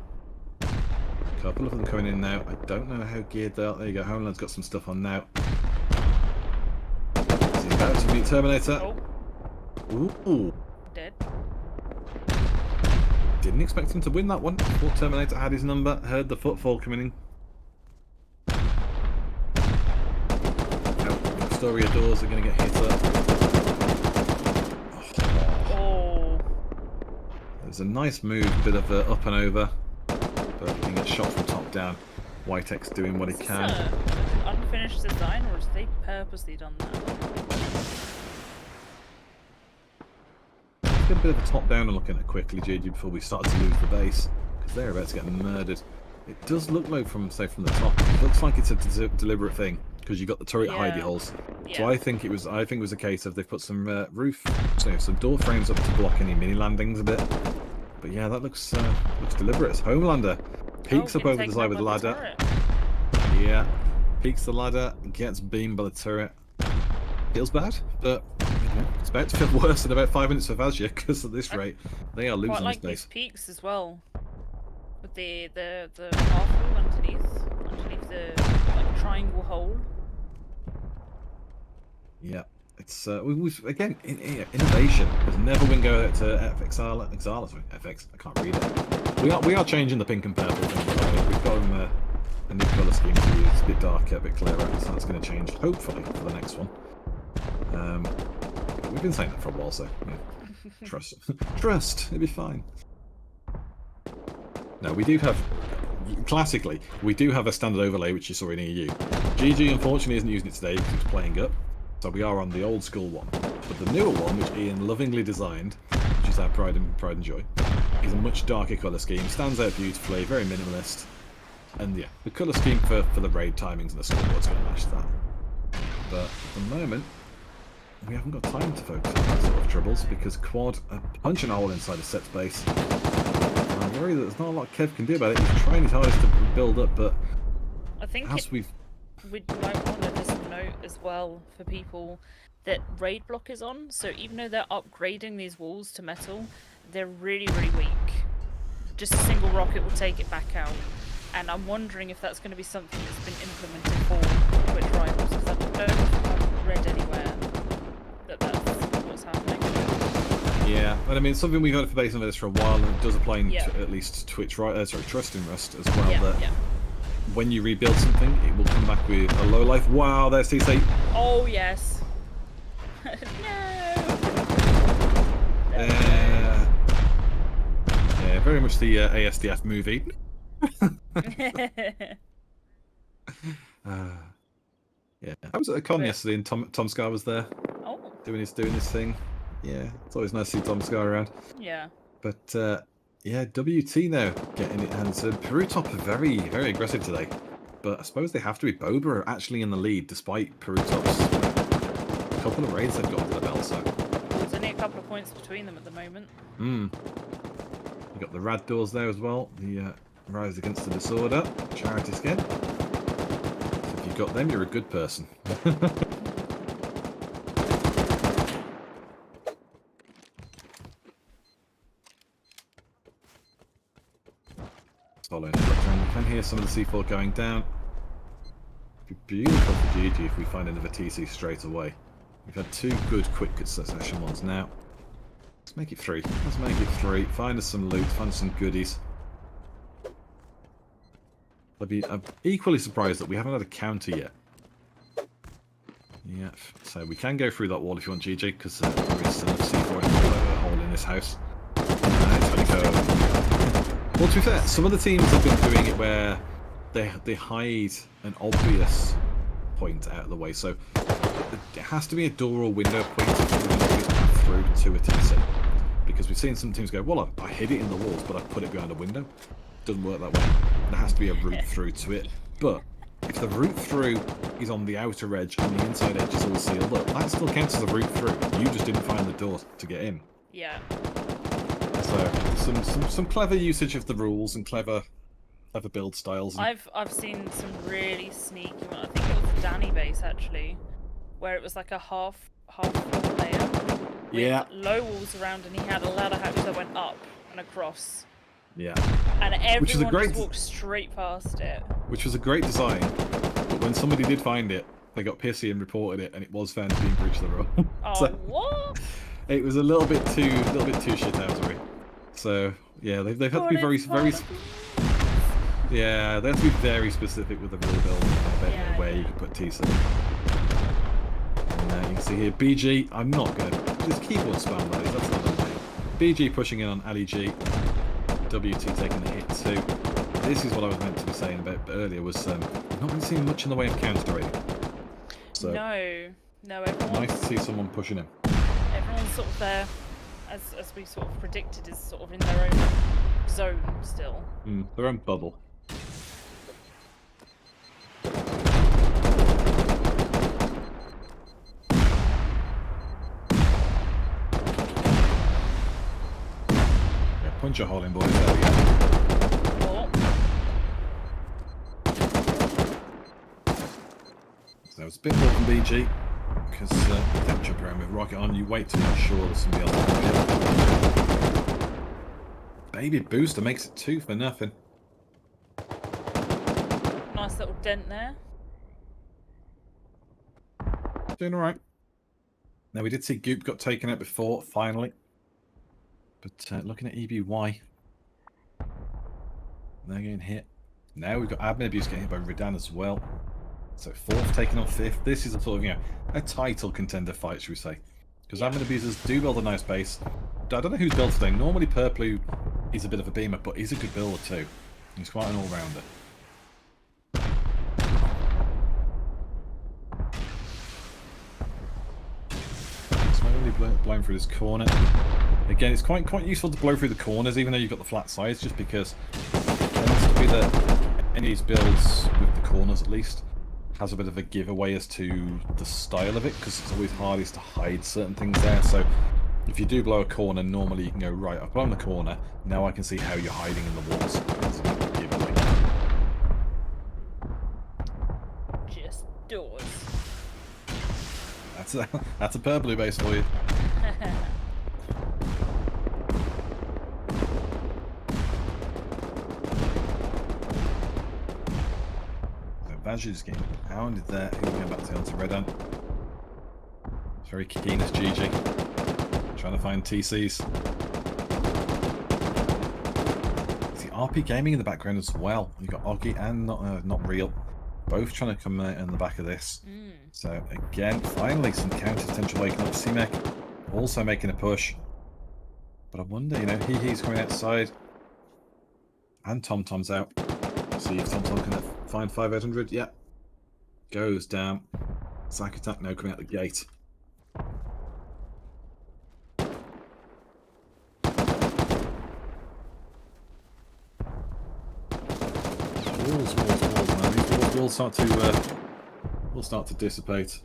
A couple of them coming in now. I don't know how geared they are. There you go, Homeland's got some stuff on now. He's about to meet Terminator. Oh. Ooh. Dead. Didn't expect him to win that one. Thought Terminator had his number, heard the footfall coming in. Rustoria doors are going to get hit up. Oh. There's a nice move, bit of up and over. But he gets shot from top down. Whitex doing what he can. Is this an unfinished design, or have they purposely done that? Let's get a bit of a top down and look at it quickly, Gigi, before we started to lose the base. Because they're about to get murdered. It does look like from, say, from the top. It looks like it's a deliberate thing. Because you got the turret hidey holes. Yeah. So I think it was a case of they've put some some door frames up to block any mini landings a bit. But yeah, that looks deliberate. It's Homelander peeks up over the side with the ladder. Yeah, peeks the ladder, gets beamed by the turret. Feels bad, but you know, it's about to feel worse in about 5 minutes for Vazja, because at this rate they are losing Quite like this base. these peaks as well, with the half wall underneath the like triangle hole. Yeah, it's we've again innovation. There's never been go out to FX. Sorry, FX. I can't read it. We are changing the pink and purple thing. We've got them a new colour scheme to use. It's a bit darker, a bit clearer. So that's going to change hopefully for the next one. We've been saying that for a while, so yeah. Trust. It'll be fine. No, we do have. Classically, we do have a standard overlay which you saw in EU. Gigi unfortunately isn't using it today because it's playing up. So we are on the old school one, but the newer one, which Ian lovingly designed, which is our pride and joy, is a much darker colour scheme, stands out beautifully, very minimalist, and yeah, the colour scheme for the raid timings and the scoreboard's going to match that. But at the moment, we haven't got time to focus on that sort of troubles because Quad are punching a hole inside a set base. I'm worried that there's not a lot Kev can do about it. He's trying his hardest to build up, but I think we might want to just note as well for people that raid block is on, so even though they're upgrading these walls to metal, they're really, really weak. Just a single rocket will take it back out. And I'm wondering if that's going to be something that's been implemented for Twitch Rivals, because I don't know if I've read anywhere that that's what's happening. Yeah, but I mean, it's something we've had for base on this for a while, and it does apply in at least Twitch, Trust in Rust as well. Yeah. When you rebuild something, it will come back with a low life. Wow, there's TC. Oh, yes. No! Yeah, very much the ASDF movie. Yeah, I was at a con yesterday, and Tom Scar was there. Oh. Doing his thing. Yeah, it's always nice to see Tom Scar around. Yeah. But yeah, WT now getting it, and Peru top are very, very aggressive today. But I suppose they have to be. Boba are actually in the lead despite Peru top's couple of raids they've got under the belt. So there's only a couple of points between them at the moment. You got the rad doors there as well. The Rise Against the Disorder charity skin. So if you've got them, you're a good person. Following it, you can hear some of the C4 going down. It'd be beautiful for Gigi if we find another TC straight away. We've had two good quick succession ones now. Let's make it 3. Let's make it 3. Find us some loot. Find us some goodies. I'd be equally surprised that we haven't had a counter yet. Yeah, so we can go through that wall if you want, Gigi, because there is still a C4 hole in this house. Well, to be fair, some of the teams have been doing it where they hide an obvious point out of the way. So it has to be a door or window point through to a TC. Because we've seen some teams go, well, I hid it in the walls, but I put it behind a window. Doesn't work that way. There has to be a route through to it. But if the route through is on the outer edge and the inside edge is all sealed up, that still counts as a route through. You just didn't find the door to get in. Yeah. So some clever usage of the rules and clever build styles. And... I've seen some really sneaky one. I think it was the Danny base actually, where it was like a half floor layer with low walls around, and he had a ladder house that went up and across. Yeah. And everyone just walked straight past it. Which was a great design, but when somebody did find it, they got pissy and reported it, and it was found to be in breach of the rule. Oh, so, what? It was a little bit too shithousery. So yeah, they've had to be very. Yeah, they have to be very specific with the rule build where you can put TC. And you can see here, BG. I'm not gonna just keyboard spam those. That's not the way. BG pushing in on Ali G. WT taking the hit too. This is what I was meant to be saying about earlier. Was not really seeing much in the way of counter raiding. So no, everyone. Nice to see someone pushing him. Everyone's sort of there, as we sort of predicted, is sort of in their own zone still. Their own bubble. Yeah, punch a hole in, boys. There we go. So it's a bit more than BG. Because you don't jump around with rocket on, you wait to make sure there's somebody else. Baby booster makes it 2 for nothing. Nice little dent there. Doing alright. Now we did see Goop got taken out before, finally. But looking at EBY. They're getting hit. Now we've got admin abuse getting hit by Redan as well. So 4th taking on 5th. This is a sort of, a title contender fight, should we say. Because admin abusers do build a nice base. I don't know who's built today. Normally Purpley is a bit of a beamer, but he's a good builder too. He's quite an all-rounder. Slowly blowing through this corner. Again, it's quite useful to blow through the corners, even though you've got the flat sides, just because it tends to be that any of these builds, with the corners at least, has a bit of a giveaway as to the style of it, because it's always hardest to hide certain things there. So if you do blow a corner, normally you can go, right, I've blown the corner, now I can see how you're hiding in the walls. It's a bit of a giveaway. Just doors. That's a purple base for you. Badger's getting pounded there. He'll go back onto Redan. Very keen as Gigi. Trying to find TCs. See RP Gaming in the background as well. You've got Oggy and not Real. Both trying to come out in the back of this. So again, finally some counter potential waking up. C-Mech also making a push. But I wonder, he's coming outside. And TomTom's out. See if TomTom can find 5800. Yeah. Goes down. Psych attack now coming out the gate. Walls, man. These walls will start to dissipate.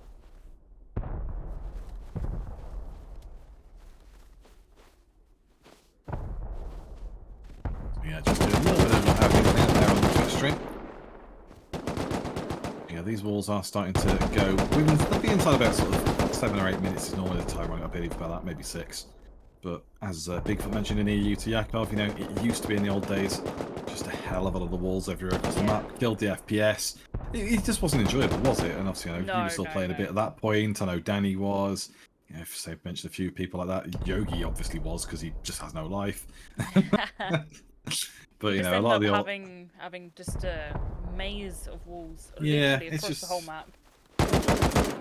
Yeah, just do a little bit of happening there on the Twitch stream. Yeah, these walls are starting to go. They'll be inside about sort of 7 or 8 minutes is normally the time running. I believe about that, maybe 6. But as Bigfoot mentioned in EU to Yakov, it used to be in the old days just a hell of a lot of the walls everywhere across the map. Killed the FPS. It just wasn't enjoyable, was it? And obviously, he was still playing a bit at that point. I know Danny was. You know, if say mentioned a few people like that. Yogi obviously was because he just has no life. But You you just know, a end lot up of the old... having just a maze of walls Yeah, literally it's across the whole just map.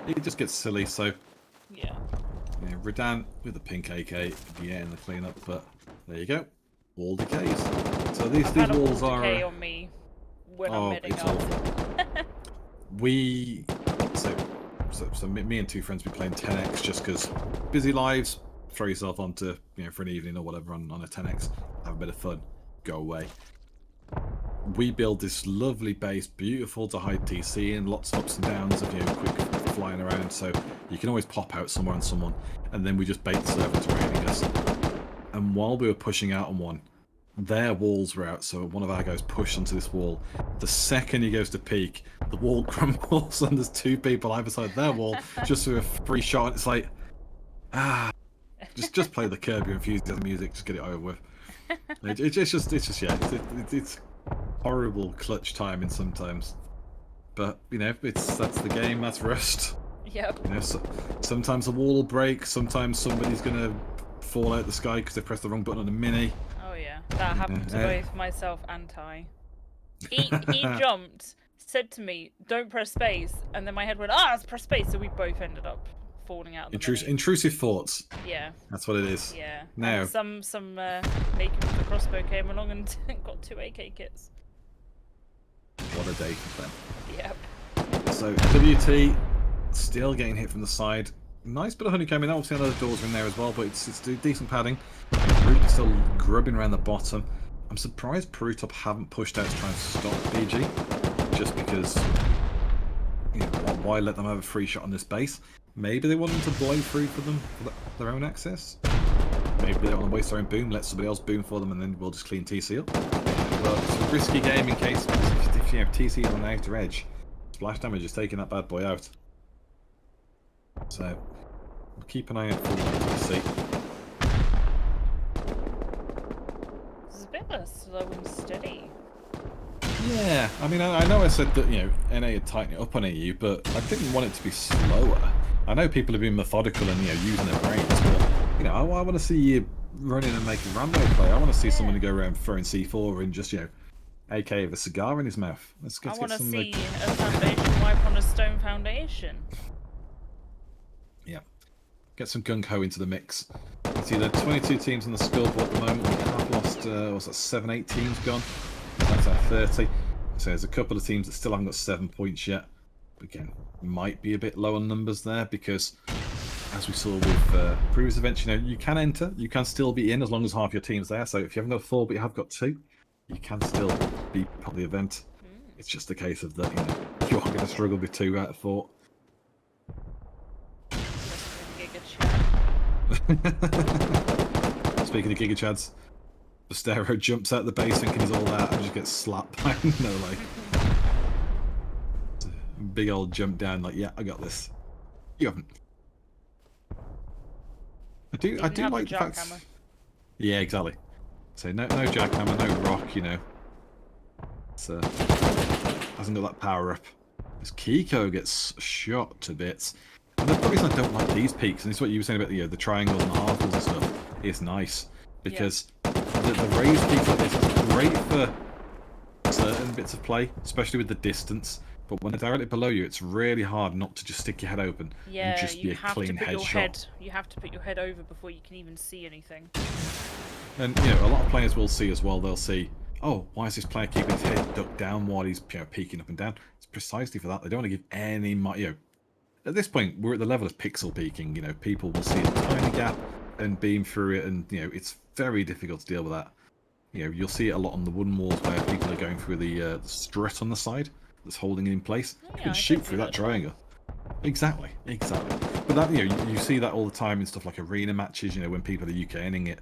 it just gets silly. So Yeah. you know, Radan with the pink AK, yeah, in the cleanup. But there you go, wall decays. So these I've had a wall walls are decay on me when I'm oh, medding it's up. awful. We so me and two friends be playing 10x just because busy lives. Throw yourself onto for an evening or whatever on a 10x, have a bit of fun, go away. We build this lovely base, beautiful to hide TC and lots of ups and downs of quick flying around, so you can always pop out somewhere on someone, and then we just bait the server to raiding us. And while we were pushing out on one, their walls were out, so one of our guys pushed onto this wall. The second he goes to peek, the wall crumbles and there's two people either side of their wall just with a free shot. It's like, just play the Curb Your Enthusiasm music, just get it over with. It's just yeah, it's horrible clutch timing sometimes, but that's the game. That's Rust. Yep. So, sometimes a wall will break. Sometimes somebody's gonna fall out the sky because they pressed the wrong button on a mini. Oh yeah, that happened to both myself and Ty. He jumped, said to me, "Don't press space," and then my head went, let's press space. So we both ended up falling out of the mini. Intrusive thoughts. Yeah. That's what it is. Yeah. Now, and some naked with a crossbow came along and got 2 AK kits. what a day for them. Yep. So WT still getting hit from the side. Nice bit of honeycomb in. Obviously, another doors are in there as well, but it's decent padding. Root is still grubbing around the bottom. I'm surprised Perutop haven't pushed out to try and stop BG, just because. Why let them have a free shot on this base? Maybe they want them to blow through for them for their own access. Maybe they don't want to waste their own boom. Let somebody else boom for them, and then we'll just clean TC up. But it's a risky game in case if TC is on the outer edge, splash damage is taking that bad boy out. So keep an eye out for TC. This is a bit less slow and steady. Yeah, I mean, I know I said that NA had tightened it up on EU, but I didn't want it to be slower. I know people have been methodical and using their brains, but I want to see you running and making rando play. I want to see someone go around throwing C4 and just AK with a cigar in his mouth. Let's I want to some, see a foundation wipe on a stone foundation. Yeah, get some gung ho into the mix. You see, there are 22 teams on the scoreboard at the moment. We have lost, what's that, 7-8 teams gone. That's our 30. So there's a couple of teams that still haven't got 7 points yet. Again, might be a bit low on numbers there because, as we saw with previous events, you can enter, you can still be in as long as half your team's there. So if you haven't got 4 but you have got 2, you can still be part of the event. It's just a case of that you are going to struggle with 2 out of 4. Speaking of Giga Chads, Bastero jumps out the base thinking he's all out and just gets slapped by big old jump down like, yeah, I got this. You haven't. I do like the fact. Yeah, exactly. So no jackhammer, no rock, It's hasn't got that power up. As Kiko gets shot to bits. And the reason I don't like these peaks, and this is what you were saying about the triangles and the half and stuff, is nice. Because the raised peaks like this is great for certain bits of play, especially with the distance. But when they're directly below you, it's really hard not to just stick your head open and just be a clean headshot. You have to put your head over before you can even see anything. And a lot of players will see as well. They'll see, oh, why is this player keeping his head ducked down while he's peeking up and down? It's precisely for that. They don't want to give any At this point, we're at the level of pixel peeking. People will see a tiny gap and beam through it, and it's very difficult to deal with that. You'll see it a lot on the wooden walls where people are going through the strut on the side that's holding it in place. You can shoot through that triangle. Exactly. But that you see that all the time in stuff like arena matches. When people are UKing it,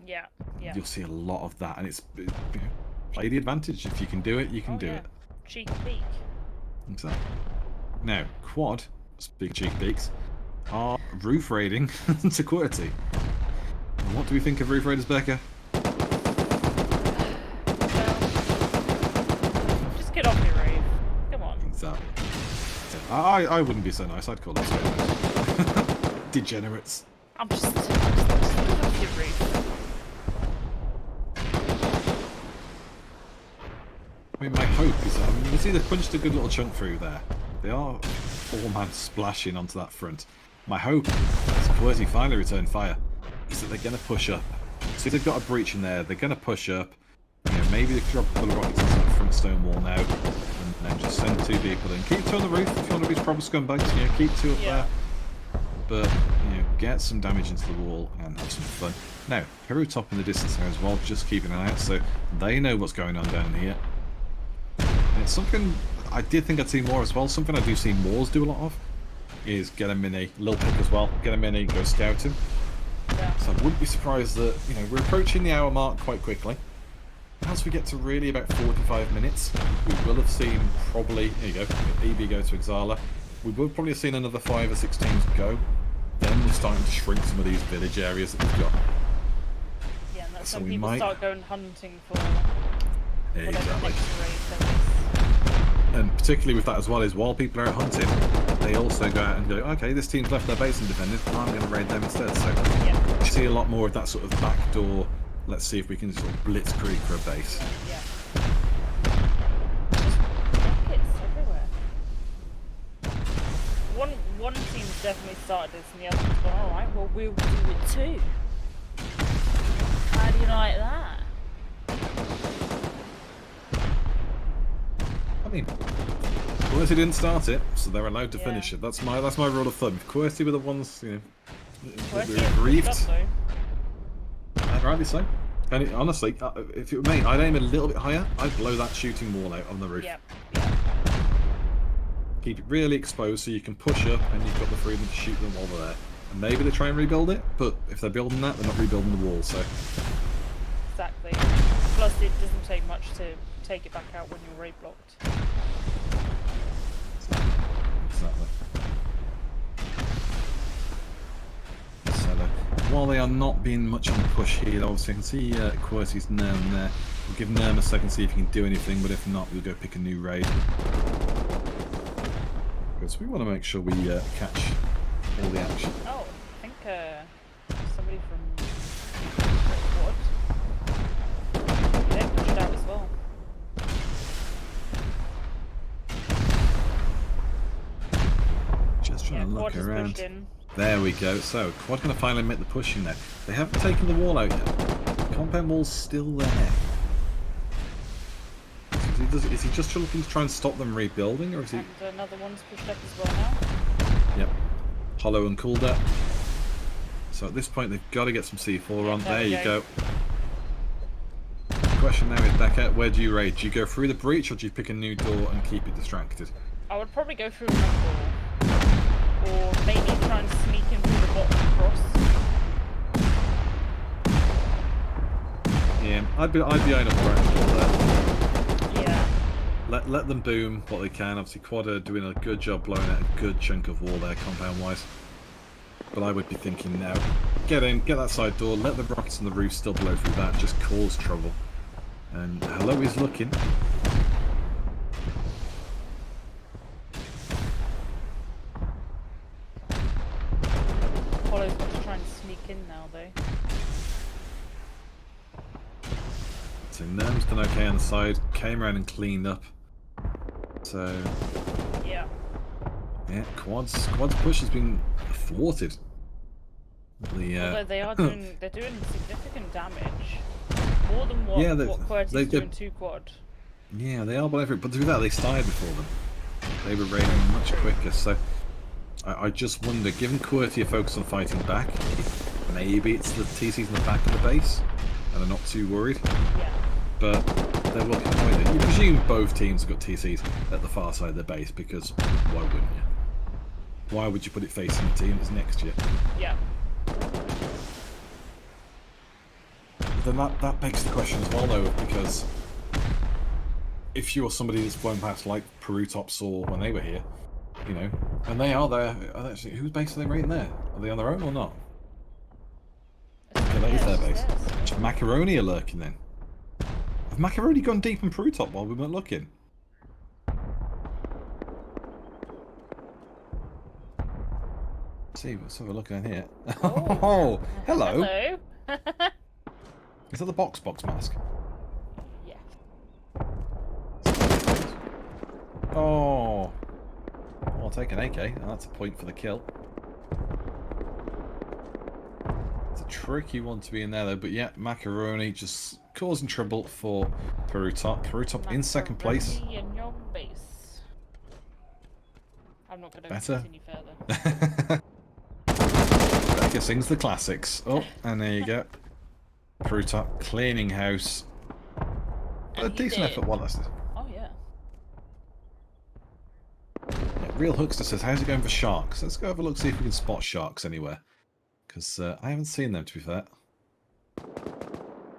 Yeah. you'll see a lot of that, and it's play the advantage. If you can do it, you can do it. Cheek peek. Exactly. Now, quad, speaking cheek peeks, are roof raiding to quality. And what do we think of roof raiders, Becca? Just get off your roof. Come on. Exactly. I wouldn't be so nice. I'd call it straight. Degenerates. I'm just off your roof. I mean, my hope is, you see they've punched a good little chunk through there. They are 4-man splashing onto that front. My hope, as QWERTY finally return fire, is that they're going to push up. So if they've got a breach in there, they're going to push up. You know, maybe they could drop a couple of rockets into that front stone wall now, and then just send 2 people in. Keep 2 on the roof if you want to be proper scumbags. You know, keep 2 up there. But you know, get some damage into the wall and have some fun. Now, Peru top in the distance there as well. Just keep an eye out so they know what's going on down here. And it's something I did think I'd see more as well. Something I do see Moors do a lot of is get a mini, Lil Pick as well. Get a mini, go scouting. Yeah. So I wouldn't be surprised that, you know, we're approaching the hour mark quite quickly. As we get to really about 45 minutes, we will have seen probably, here you go, EB go to Exala. We will probably have seen another 5 or 6 teams go. Then we're starting to shrink some of these village areas that we've got. Yeah, and that's So when we people might... start going hunting for whatever Exactly. next raid there is. And particularly with that as well is while people are out hunting, they also go out and go, okay, this team's left their base undefended, I'm going to raid them instead. So Yeah. you see a lot more of that sort of backdoor, let's see if we can sort of blitzkrieg for a base. Yeah. Rockets everywhere. One team's definitely started this and the other one's gone, alright, well we'll do it too. How do you like that? I mean, QWERTY didn't start it, so they're allowed to finish it. That's my rule of thumb. If QWERTY were the ones, you know, that were aggrieved, and rightly so. And honestly, if it were me, I'd aim a little bit higher. I'd blow that shooting wall out on the roof. Yep. Keep it really exposed so you can push up and you've got the freedom to shoot them while they're there. And maybe they try and rebuild it, but if they're building that, they're not rebuilding the wall, so... Exactly. Plus, it doesn't take much to take it back out when you're raid blocked. Exactly. So, while they are not being much on the push here, obviously I can see QWERTY's Nerm there. We'll give Nerm a second, see if he can do anything, but if not, we'll go pick a new raid. Because we want to make sure we catch all the action. Oh, I think somebody from Quad. They pushed out as well. Just trying to look Quad around. Pushed in. There we go. So, Quad going to finally make the push in there. They haven't taken the wall out yet. The compound wall's still there. Is he just looking to try and stop them rebuilding, or is he... And another one's pushed up as well now. Yep. Hollow and Coolder. So at this point they've got to get some C4 on. There you go. The question now is, Becca, where do you raid? Do you go through the breach or do you pick a new door and keep it distracted? I would probably go through another door. Or maybe try and sneak in through the bottom cross. Yeah, I'd be eyeing up around the door there. Yeah. Let them boom what they can. Obviously, Quad are doing a good job blowing out a good chunk of wall there, compound-wise. But I would be thinking now, get in, get that side door, let the rockets on the roof still blow through that, just cause trouble. And hello is looking. Hollow's got to try and sneak in now, though. So Nerm's done okay on the side, came around and cleaned up. So Yeah. yeah, Quad's push has been thwarted. Although they are doing, they're doing significant damage, more than what QWERTY's doing to Quad. Yeah, they are whatever. But to do that, they started before them. They were raiding much quicker. So I just wonder, given QWERTY are focused on fighting back, maybe it's the TCs in the back of the base, and they're not too worried. Yeah. But they're working point. You presume both teams have got TCs at the far side of the base, because why wouldn't you? Why would you put it facing the team that's next to you? Yeah. Then that begs the question as well, though, because if you're somebody that's blown past like Peru Top saw when they were here, you know, and they are there, actually, whose base are they raiding there? Are they on their own or not? Okay, that is their base. Macaroni are lurking then. Have Macaroni gone deep in Peru Top while we weren't looking? see, let's have a look in here. Oh, Oh, hello. Hello. Is that the box mask? Yes. Oh. Well, I'll take an AK. That's a point for the kill. It's a tricky one to be in there, though. But yeah, Macaroni just causing trouble for Peru Top. Peru Top in second place. Macaroni in your base. I'm not going to Better. continue further. Becca sings the classics. Oh, and there you go. Peru Top cleaning house. And A decent effort while that's. Oh, yeah. Yeah, Real Hookster says, how's it going for sharks? Let's go have a look, see if we can spot sharks anywhere. Because I haven't seen them, to be fair.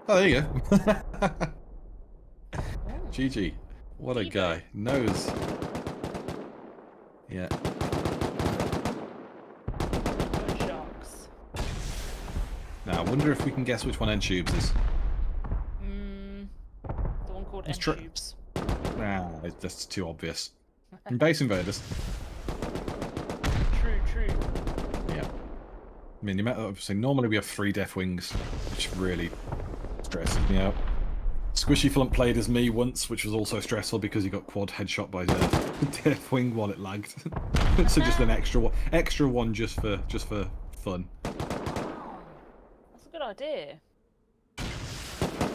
Oh, there you go. Gigi. What a guy. Knows. Yeah. Sharks. Now, I wonder if we can guess which one Nshoobs is. The one called Nshoobs. Nah, that's too obvious. In Base Invaders. True. Yeah. I mean, obviously, normally we have 3 Death Wings, which really stresses me out. Squishy Flump played as me once, which was also stressful because he got quad headshot by the Death Wing while it lagged. So just an extra one just for fun. That's a good idea.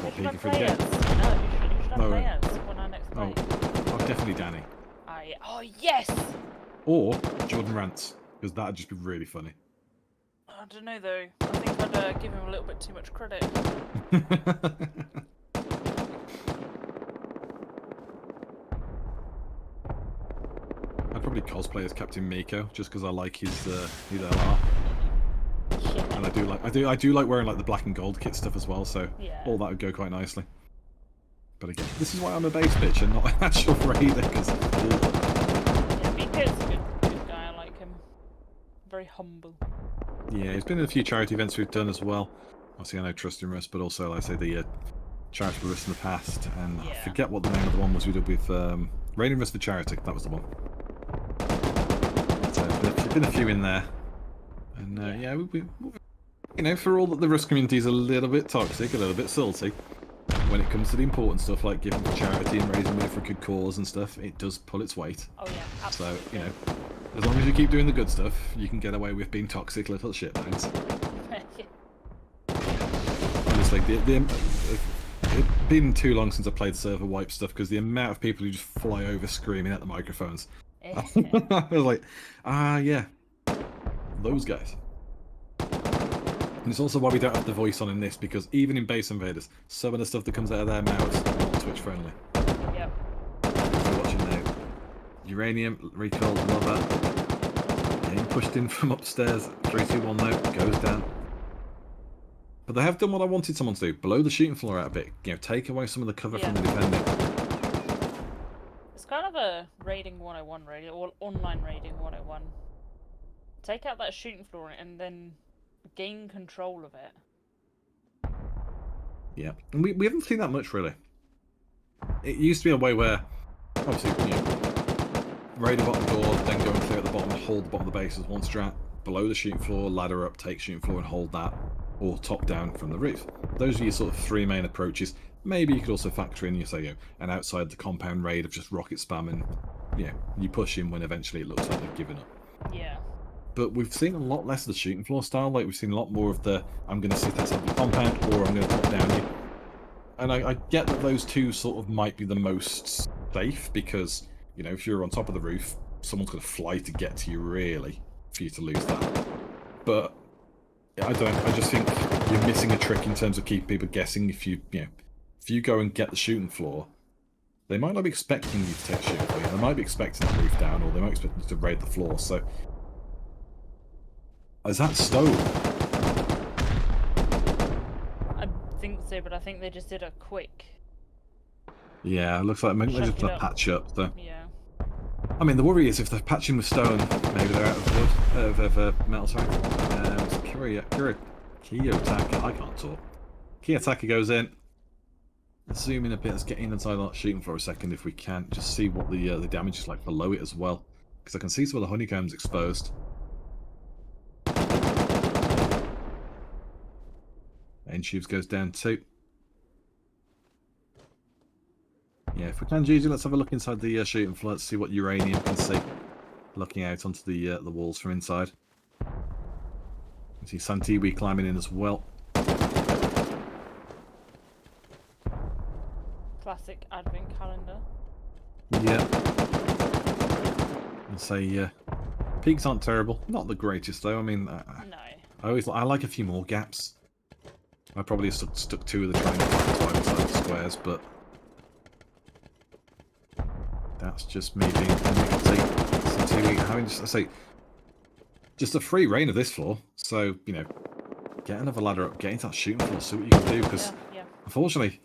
What, Should I peeking through play the it? gate? No, should I No. play it when I next play? Oh, definitely Danny. Oh, yes! Or Jordan Rants, because that'd just be really funny. I don't know, though. I think I'd give him a little bit too much credit. I'd probably cosplay as Captain Miko just because I like his LR, Yeah. and I do like wearing like the black and gold kit stuff as well. So Yeah. all that would go quite nicely. But again, this is why I'm a base bitch and not an actual raider. Because Yeah, Miko's a good guy. I like him. Very humble. yeah, he's been in a few charity events we've done as well. Obviously, I know Trusting Rust, but also like I say the charitable Rust in the past, and I forget what the name of the one was we did with Raining Rust for Charity. That was the one. There's been a few in there, and yeah, we you know, for all that the Rust community is a little bit toxic, a little bit salty, when it comes to the important stuff like giving for charity and raising money for a good cause and stuff, it does pull its weight. Oh yeah, absolutely. So, you know, as long as you keep doing the good stuff, you can get away with being toxic little shitbags. Honestly, it's been too long since I played server wipe stuff because the amount of people who just fly over screaming at the microphones. I was like, yeah, those guys. And it's also why we don't have the voice on in this, because even in Base Invaders, some of the stuff that comes out of their mouths is not Twitch friendly. Yep. So you're watching now. Uranium, Recall, Lover. Getting pushed in from upstairs. 3, 2, 1 now. Goes down. But they have done what I wanted someone to do. Blow the shooting floor out a bit. You know, take away some of the cover from the defending. It's kind of a raiding 101 raid, or online raiding 101. Take out that shooting floor and then gain control of it. Yeah, and we haven't seen that much really. It used to be a way where, obviously, you know, raid the bottom door, then go and clear at the bottom and hold the bottom of the base as one strat. Below the shooting floor, ladder up, take shooting floor and hold that, or top down from the roof. Those are your sort of 3 main approaches. Maybe you could also factor in, you say, you know, an outside the compound raid of just rocket spam and, you know, you push in when eventually it looks like they've given up. Yeah. But we've seen a lot less of the shooting floor style. Like, we've seen a lot more of the, I'm going to sit outside the compound, or I'm going to top down you. And I get that those two sort of might be the most safe, because, you know, if you're on top of the roof, someone's going to fly to get to you, really, for you to lose that. But I just think you're missing a trick in terms of keeping people guessing. If you go and get the shooting floor, they might not be expecting you to take shooting floor. They might be expecting the roof down, or they might expect you to raid the floor. So, is that stone? I think so, but I think they just did a quick. Yeah, it looks like maybe they just put a patch up. So. Yeah. I mean, the worry is if they're patching with stone, maybe they're out of wood, of metal, sorry. Kiyotaka, I can't talk. Kiyotaka goes in. Let's zoom in a bit, let's get inside that shooting for a second if we can. Just see what the damage is like below it as well. Because I can see some of the honeycombs exposed. Nshoobs goes down 2. Yeah, if we can, Gigi, let's have a look inside the shooting floor. Let's see what uranium can see. Looking out onto the walls from inside. You see Santiwi climbing in as well. Classic advent calendar. Yeah. I'd say peaks aren't terrible. Not the greatest though. I mean, No. I like a few more gaps. I probably stuck 2 of the triangles inside the squares, but that's just me being having just a free reign of this floor. So get another ladder up, get into that shooting floor, see what you can do. Because unfortunately,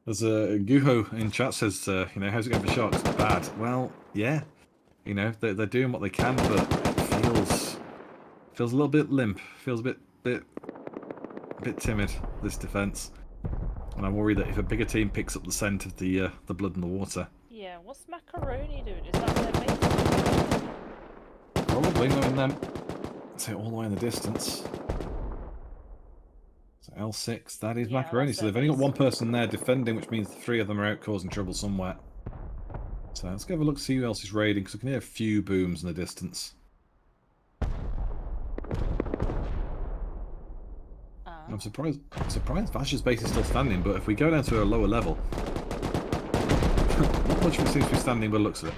as Guho in chat says, how's it going for Sharks? Bad. Well, yeah, they're doing what they can, but it feels a little bit limp. Feels a bit timid, this defense. And I'm worried that if a bigger team picks up the scent of the blood and the water. Yeah, what's Macaroni doing? Is that their mate? Probably knowing them. So all the way in the distance. So L6, that is Macaroni. So they've only got 1 person there defending, which means the 3 of them are out causing trouble somewhere. So let's go have a look, see who else is raiding, because we can hear a few booms in the distance. I'm surprised Vash's base is still standing, but if we go down to a lower level, not much of it seems to be standing by the looks of it.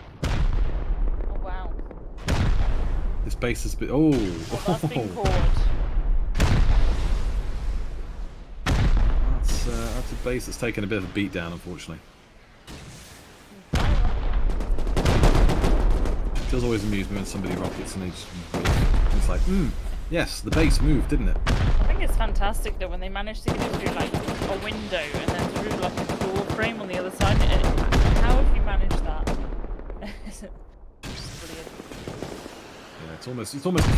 Oh wow. This base has been... That's been caught. That's a base that's taken a bit of a beat down, unfortunately. It does always amuse me when somebody rockets and it's like, yes, the base moved, didn't it? I think it's fantastic though when they manage to get it through like a window and then through like a door frame on the other side. How have you managed that? It's brilliant. Yeah, it's almost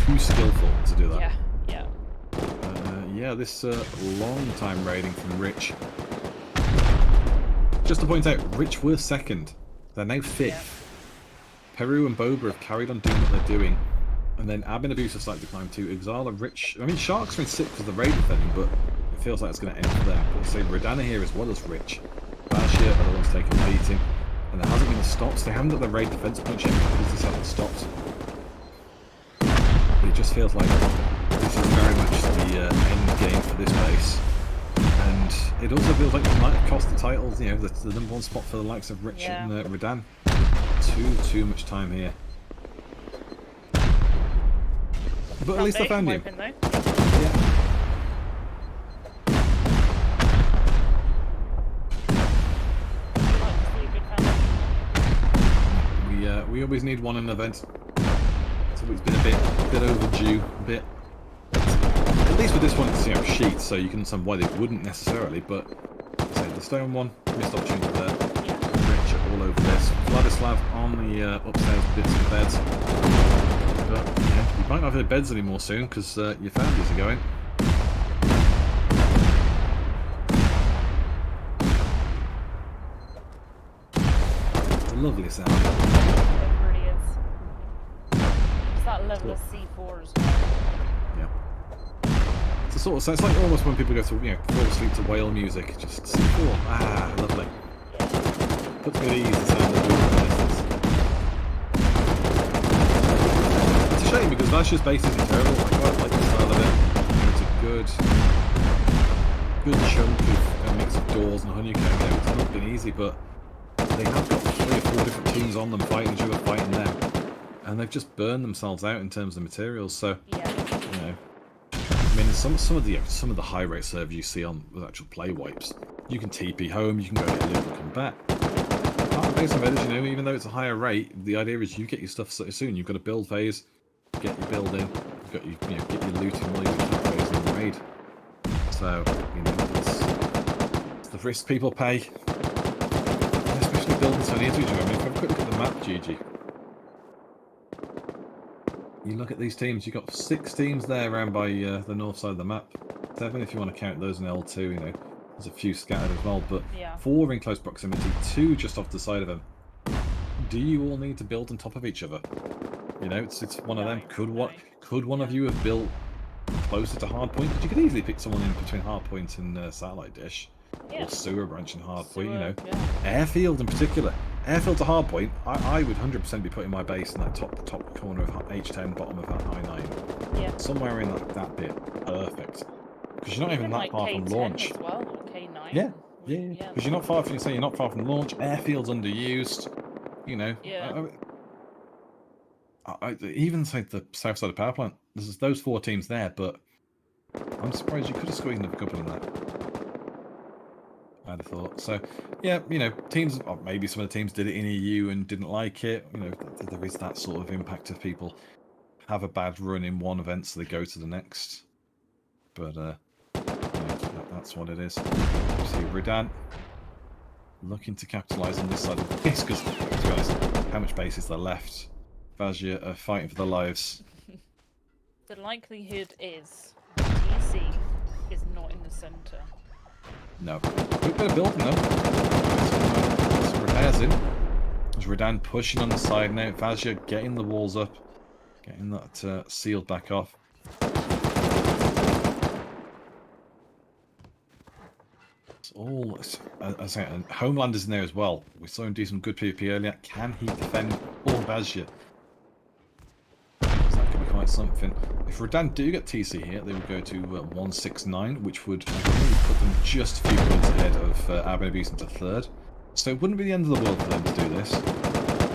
too skillful to do that. Yeah. Yeah, this long time raiding from Rich. Just to point out, Rich were 2nd. They're now 5th. Yeah. Peru and Boba have carried on doing what they're doing. And then Ab and Abuse have started to climb too. Exala, Rich... I mean, Sharks are in 6th for the raid defending, but it feels like it's going to end for them. But say Redana here as well as Rich. Bashir are the ones taking the beating. And there hasn't been a stop, so they haven't got the raid defense punch yet because this hasn't stopped. But it just feels like this is very much the end game for this base. And it also feels like it might have cost the titles, the number 1 spot for the likes of Rich and Redan. Too much time here. But at least I found him. Yeah. We always need one in an event. It's always been a bit overdue, at least with this one it's sheets, so you can understand why they wouldn't necessarily, but say the stone one, missed opportunity there. Rich all over this. Vladislav on the upstairs bits of beds. But you might not have the beds anymore soon because your foundries are going. It's a lovely sound. It really is. It's that level of C4 as well. Yeah. So it's like almost when people go to fall asleep to whale music. Just C4. Ah, lovely. Puts me at ease the sound of the distance. It's a shame because Vash's base isn't terrible. I quite like the style of it. It's a good chunk of a mix of doors and honeycomb there. It's not been easy, but they have got 3 or 4 different teams on them fighting each other, fighting them, and they've just burned themselves out in terms of materials. So I mean, some of the high rate servers you see on with actual play wipes, you can TP home, you can go get loot and come back. Part of base Invaders, even though it's a higher rate, the idea is you get your stuff so soon. You've got a build phase, get your build in, you've got your get your looting while you're in that phase in the raid. So it's the risk people pay, especially building so near to each other. I mean, if I have a quick look at the map, Gigi. You look at these teams, you've got 6 teams there around by the north side of the map. 7 if you want to count those in L2, there's a few scattered as well, but 4 in close proximity, 2 just off the side of them. Do you all need to build on top of each other? It's one of them. Could one of you have built closer to hardpoint, because you could easily pick someone in between hardpoint and satellite dish. Yeah. Or sewer branch and hardpoint, you Sewer, know. yeah. Airfield in particular. Airfield to hardpoint, I would 100% be putting my base in that top corner of H10, bottom of I9. Yeah. Somewhere in that bit. Perfect. Because you're not even that like far from K10 launch. as well, or K9. Yeah. Because you're not far from, you're not far from launch. Airfield's underused. You know. Yeah. Even say the south side of power plant. There's those 4 teams there, but I'm surprised you could have squeezed another couple in there. I'd have thought. So, yeah, you know, teams, or maybe some of the teams did it in EU and didn't like it. You know, there is that sort of impact of people have a bad run in one event, so they go to the next. But, you know, that's what it is. See, Redan looking to capitalise on this side of the base, because, to be honest, how much base is there left? Vazia are fighting for their lives. The likelihood is TC is not in the centre. No. We've got a building though. Some repairs in. There's Redan pushing on the side now. Vazia getting the walls up. Getting that sealed back off. It's all... As I say, and Homelander's in there as well. We saw him do some good PvP earlier. Can he defend all Vazia? That could be quite something. If Redan do get TC here, they would go to 169, which would really put them just a few points ahead of Abernabuse into 3rd. So it wouldn't be the end of the world for them to do this.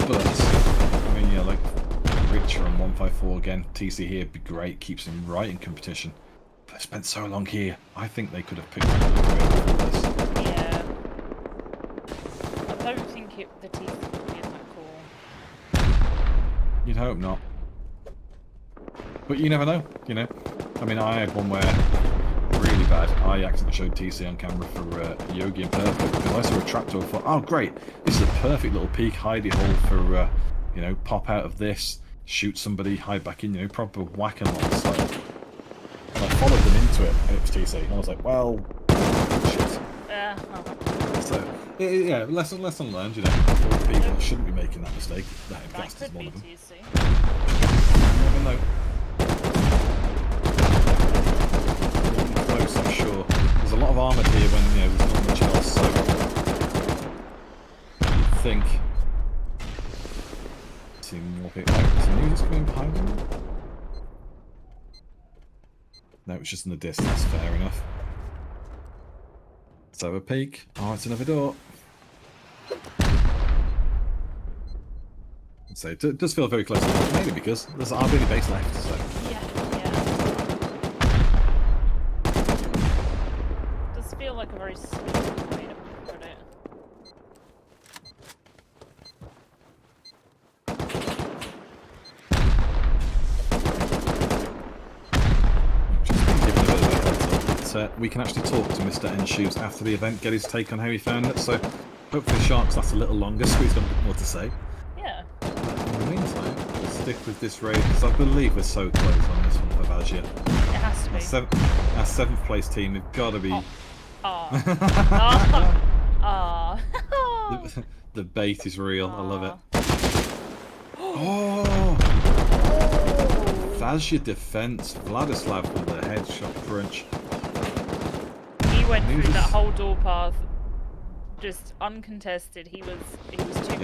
But, I mean, yeah, like, Richer on 154 again, TC here would be great, keeps him right in competition. But they spent so long here, I think they could have picked up a bit for this. Yeah. I don't think the TC would be in that call. You'd hope not. But you never know, you know. I mean, I had one where, really bad, I accidentally showed TC on camera for Yogi and Perfect, because I saw a trapdoor and thought, oh great, this is a perfect little peek hidey hole for, you know, pop out of this, shoot somebody, hide back in, you know, proper whack-a-mole style. And I followed them into it, and it was TC, and I was like, well, shit. So, yeah, lesson learned, you know. All the people shouldn't be making that mistake. That is one of them. TC. Never know. Close, I'm sure. There's a lot of armoured here when, you know, there's not much else, so you'd think. See more people. Is the news coming behind them? No, it's just in the distance, fair enough. Let's have a peek. Oh, it's another door. So it does feel very close, mainly because there's hardly any base left, so. Does feel like a very smooth way to put it. Just been given a bit of a heads up that we can actually talk to Mr. Nshoobs after the event, get his take on how he found it, so hopefully the Sharks last a little longer, so he's got a bit more to say. Yeah. In the meantime, we'll stick with this raid, because I believe we're so close on this one for Vazia. It has to be. Our 7th place team have got to be... The bait is real, I love it. Oh! Vazia defense, Vladislav with the headshot crunch. He went through that whole door path just uncontested. He was too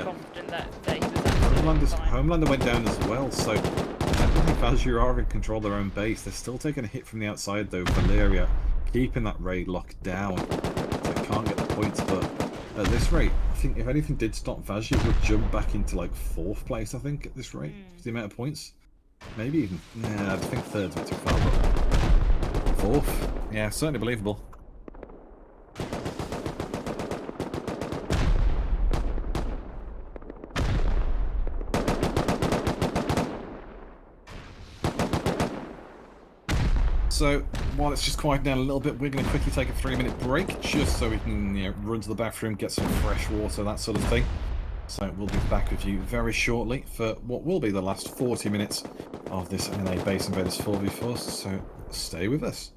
confident that he was absolutely fine. Homelander went down as well, so I think Vazia are in control of their own base. They're still taking a hit from the outside though. Valeria keeping that raid locked down. They can't get the points, but at this rate, I think if anything did stop Vazia, it would jump back into like 4th place, I think, at this rate. The amount of points. Maybe even, yeah, I think 3rd's a bit too far, but 4th? Yeah, certainly believable. So, while it's just quieting down a little bit, we're going to quickly take a 3-minute break, just so we can, you know, run to the bathroom, get some fresh water, that sort of thing. So we'll be back with you very shortly for what will be the last 40 minutes of this NA Base Invaders 4v4, so stay with us.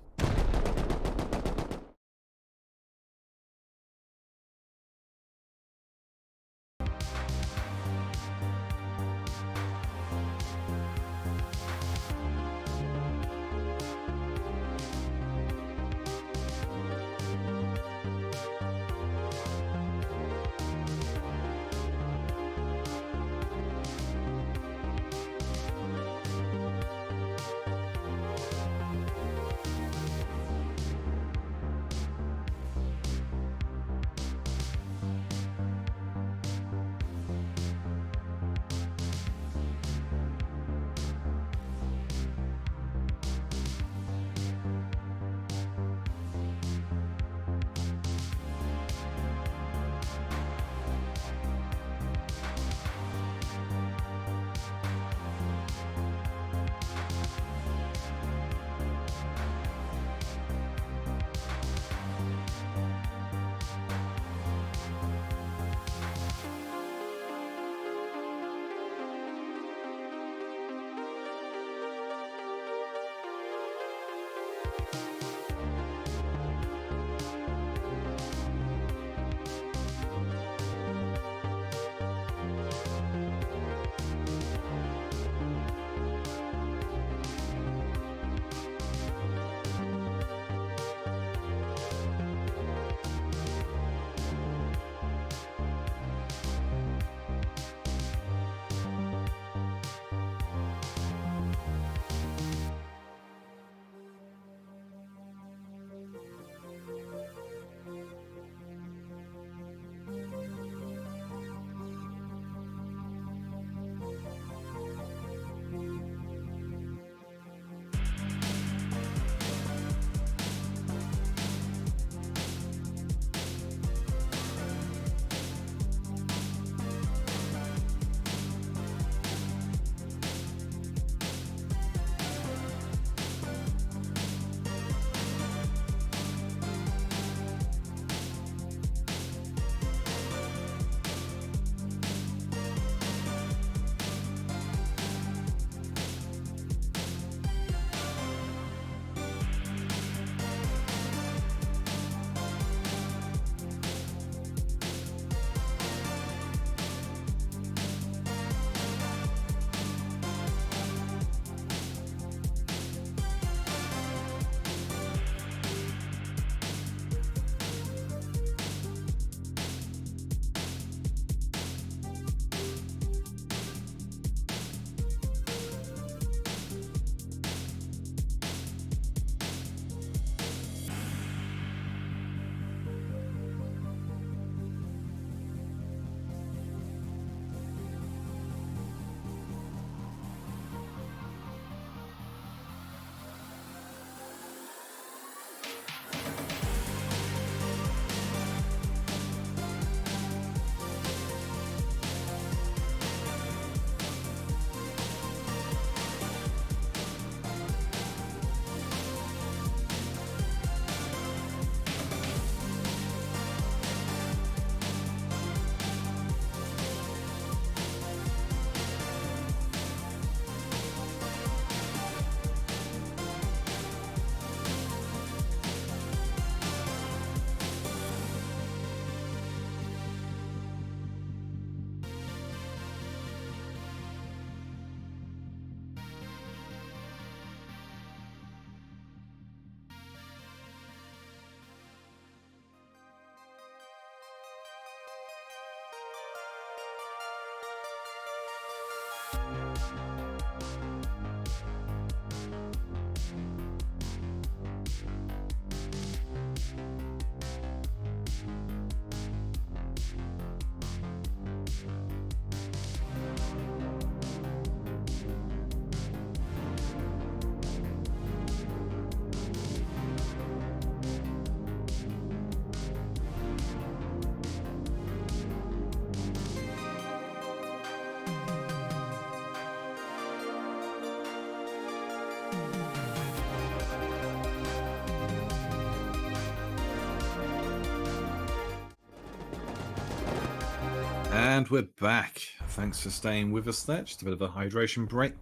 And we're back. Thanks for staying with us there. Just a bit of a hydration break.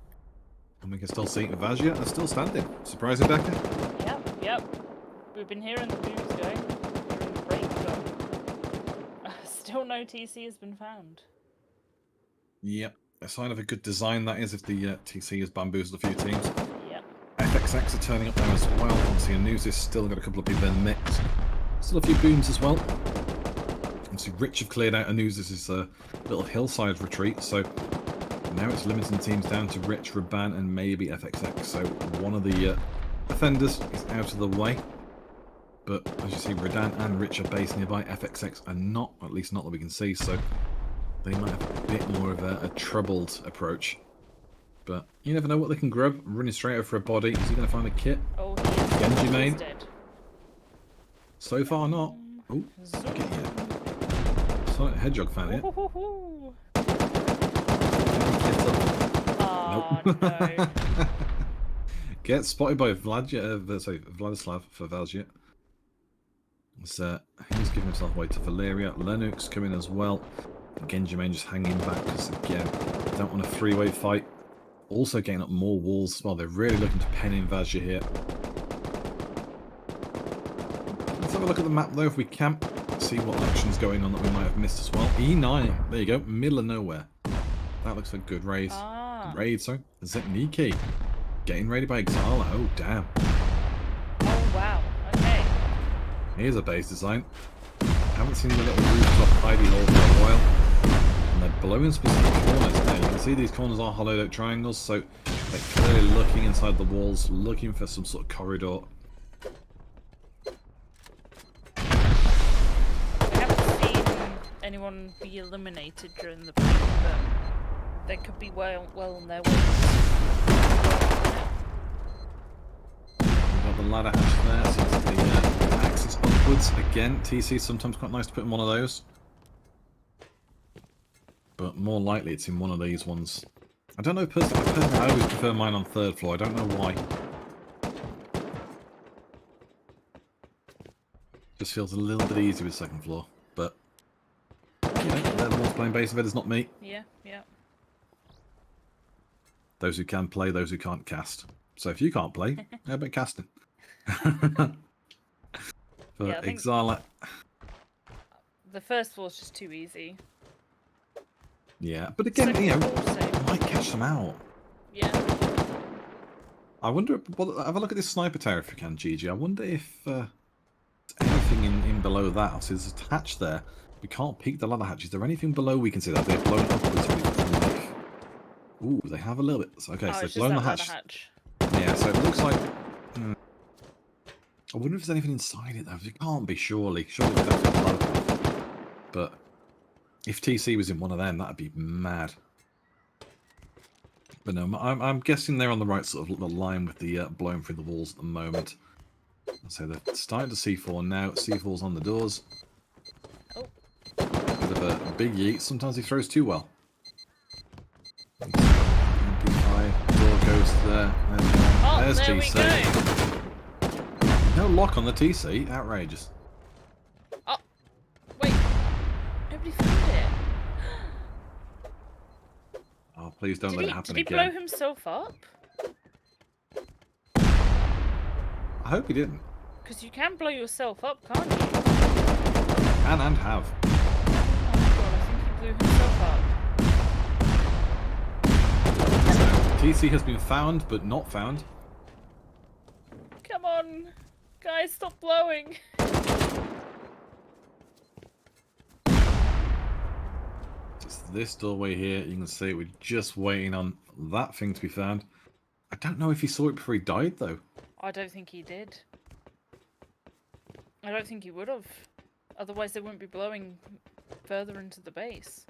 And we can still see Vazia are still standing. Surprising, Becca? Yep. We've been hearing the booms going during the break, but still no TC has been found. Yep. A sign of a good design, that is, if the TC has bamboozled a few teams. Yep. FXX are turning up there as well. Obviously, Nshoobs still got a couple of people in the mix. Still a few booms as well. Obviously, Rich have cleared out Nshoobs' little hillside retreat, so now it's limiting teams down to Rich, Raban, and maybe FXX. So one of the offenders is out of the way. But as you see, Radan and Rich are based nearby. FXX are not, at least not that we can see, so they might have a bit more of a troubled approach. But you never know what they can grab. Running straight over for a body. Is he going to find a kit? Oh, he is. Genji main. He's dead. So far, not. Oh, okay, yeah. Sonic the Hedgehog found it. Oh, no. Get spotted by Vladislav for Valgia. He's giving himself away to Valeria. Lennox coming as well. Genji main just hanging back because, again, they don't want a three-way fight. Also getting up more walls as well. They're really looking to pen in Vazia here. Let's have a look at the map, though, if we can. See what action's going on that we might have missed as well. E9. There you go. Middle of nowhere. That looks like a good raid. Raid, sorry. Zetniki. Getting raided by Exala. Oh, damn. Oh, wow. Okay. Here's a base design. Haven't seen the little rooftop hidey hole for a while. And they're blowing specific corners now. You can see these corners are hollowed out triangles, so they're clearly looking inside the walls, looking for some sort of corridor. We haven't seen anyone be eliminated during the break, but they could be well on their way. We've got the ladder hatch there, so it's the axis upwards. Again, TC sometimes quite nice to put in one of those. But more likely it's in one of these ones. I don't know personally, I always prefer mine on third floor, I don't know why. Just feels a little bit easier with second floor, but you know, they're the ones playing base Invaders, not me. Yeah. Those who can play, those who can't cast. So if you can't play, how about casting? But Yeah, I think Exala... the first floor's just too easy. Yeah, but again, Second you know, floor, same. might catch them out. Yeah. I wonder, well, have a look at this sniper tower if you can, Gigi. I wonder if there's anything in below that. Obviously, there's a hatch there. We can't peek the ladder hatch. Is there anything below we can see that? They're blown upwards. Ooh, they have a little bit. Okay, so they've blown the hatch. Yeah, so it looks like... I wonder if there's anything inside it, though. It can't be, surely. Surely it's definitely below. But if TC was in one of them, that'd be mad. But no, I'm guessing they're on the right sort of line with the blowing through the walls at the moment. So they're starting to C4 now. C4's on the doors. Oh. Bit of a big yeet. Sometimes he throws too well. MP5 door goes there. There's there TC. We go. No lock on the TC. Outrageous. Oh, wait. Nobody found it. Oh, please don't let it happen again. Did he blow himself up? I hope he didn't. Because you can blow yourself up, can't you? And have. Oh my god, I think he blew himself up. So, TC has been found, but not found. Come on. Guys, stop blowing. Just this doorway here, you can see we're just waiting on that thing to be found. I don't know if he saw it before he died, though. I don't think he did. I don't think he would have. Otherwise they wouldn't be blowing further into the base.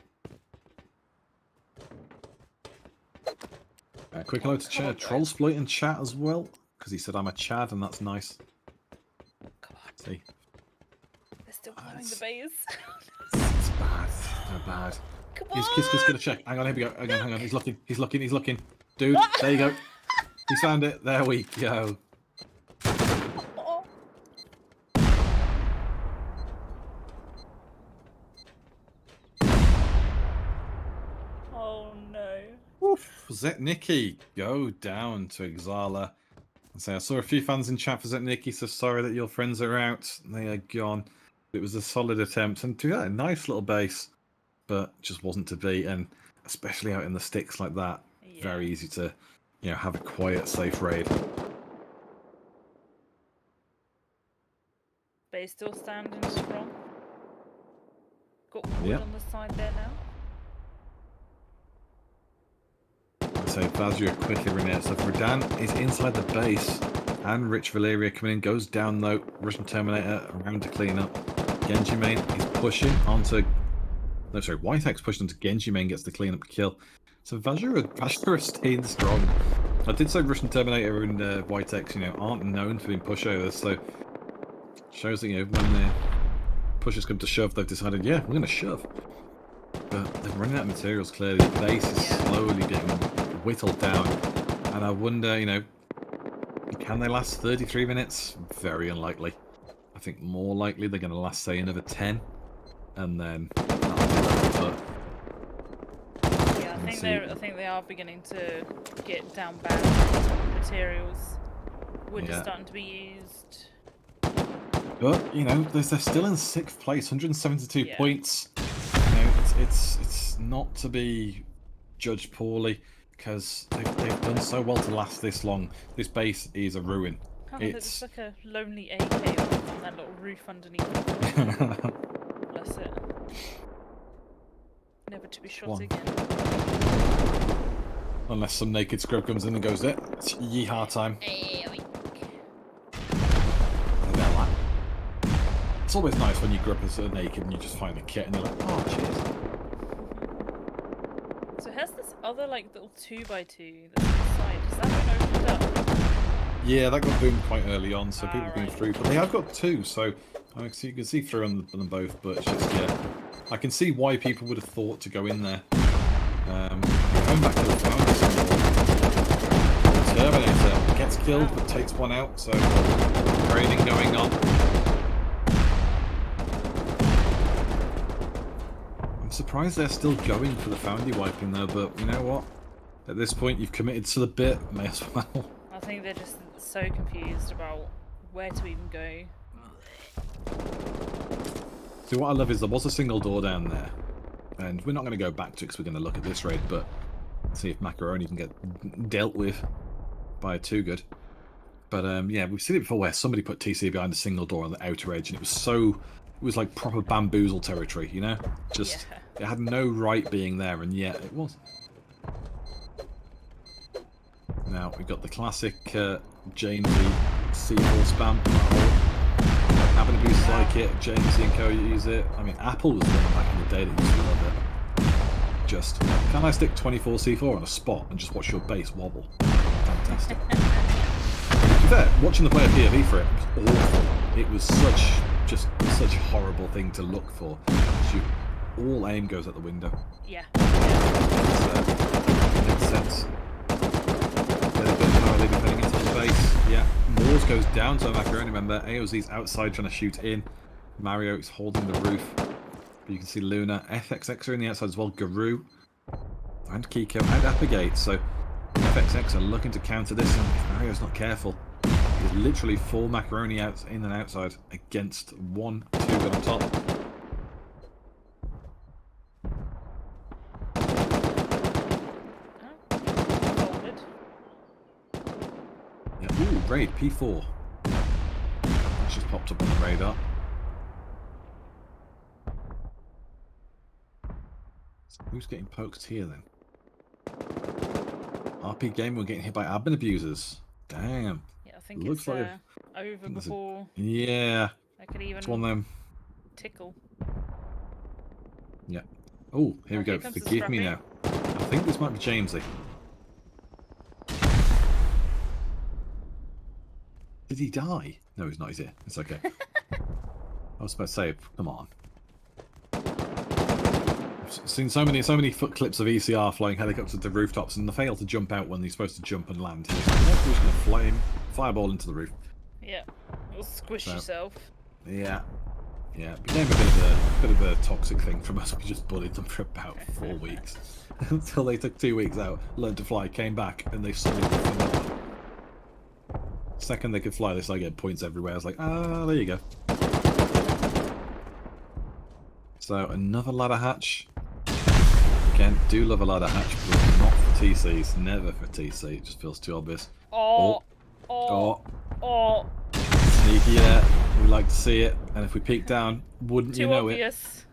Quick hello to Chad. Trollsploit in chat as well, because he said I'm a Chad, and that's nice. Come on. See? They're still blowing the base. It's bad. They're bad. Come on! He's gonna check. Hang on, here we go. Hang on. He's looking. Dude, there you go. He's found it. There we go. Zetnicki, go down to Exala. And say, I saw a few fans in chat for Zetnicki, so sorry that your friends are out. They are gone. It was a solid attempt, and to a nice little base, but just wasn't to be. And especially out in the sticks like that, very easy to, have a quiet, safe raid. Base still standing strong. Got wood on the side there now. So Vazir quickly reneges. So Verdan is inside the base, and Rich Valeria coming in, goes down though. Russian Terminator around to clean up. Genji main is pushing onto. No, sorry, Whitex pushing onto Genji main, gets the clean up kill. So Vazir is staying strong. I did say Russian Terminator and Whitex, aren't known for being pushovers, so shows that when the pushers come to shove, they've decided, yeah, we're going to shove. But they're running out of materials. Clearly, the base is slowly being whittled down, and I wonder, can they last 33 minutes? Very unlikely. I think more likely they're going to last, say, another 10, and then that'll be yeah, I think they are beginning to get down bad materials. Wood is starting to be used. But they're still in 6th place, 172 points. It's not to be judged poorly, because they've done so well to last this long. This base is a ruin. Oh, it's like a lonely AK on that little roof underneath. Bless it. Never to be shot again. Unless some naked scrub comes in and goes, it's yeehaw time. It's always nice when you grow up as a naked and you just find a kit and you're like, oh, cheers. So has this other little 2x2 that's inside, has that been opened up? Yeah, that got boomed quite early on, so people are going through. But they have got 2, so you can see through on them both. But it's just, I can see why people would have thought to go in there. Going back to the founders symbol. Terminator gets killed but takes one out, so raiding going on. I'm surprised they're still going for the foundry wiping though, but you know what? At this point, you've committed to the bit, may as well. I think they're just so confused about where to even go. See, what I love is there was a single door down there, and we're not going to go back to it because we're going to look at this raid, but see if Macaroni can get dealt with by Too Good. But yeah, we've seen it before where somebody put TC behind a single door on the outer edge, and it was like proper bamboozle territory, Just, it had no right being there, and yet it was. Now, we've got the classic Jamesy C4 spam. Having abuse like it, Jamesy and Co use it. I mean, Apple was the one back in the day that used to love it. Just, can I stick 24 C4 on a spot and just watch your base wobble? Fantastic. To be fair, watching the player POV for it was awful. It was such a horrible thing to look for. All aim goes out the window. Yeah. Makes sense. Defending into the base. Yeah, Moors goes down to Macaroni. Remember, AOZ's outside trying to shoot in. Mario is holding the roof. But you can see Luna, FXX are in the outside as well. Guru and Kiko and Applegate. So FXX are looking to counter this, and if Mario's not careful, he's literally full Macaroni out in and outside against 1, 2 good on top. Ooh, raid P4. That's just popped up on the radar. So who's getting poked here then? RP Game, we're getting hit by admin abusers. Damn. Yeah, I think looks it's like over before. Yeah. I could even. It's one of them. Tickle. Yeah. Oh, here we go. Forgive me now. I think this might be Jamesy. Did he die? No, he's not. He's here. It's okay. I was about to say, come on. I've seen so many foot clips of ECR flying helicopters to the rooftops, and they fail to jump out when they're supposed to jump and land. He's like, nope, we're just going to fireball into the roof. Yeah, you'll squish yourself. Yeah. Yeah, it became a bit of a toxic thing from us. We just bullied them for about 4 weeks. Until they took 2 weeks out, learned to fly, came back, and they suddenly flew up. Second they could fly, they started getting points everywhere. I was like, ah, there you go. So, another ladder hatch. Again, do love a ladder hatch, but not for TCs. Never for TC. It just feels too obvious. Oh. Sneaky, yeah. We like to see it. And if we peek down, wouldn't you know obvious.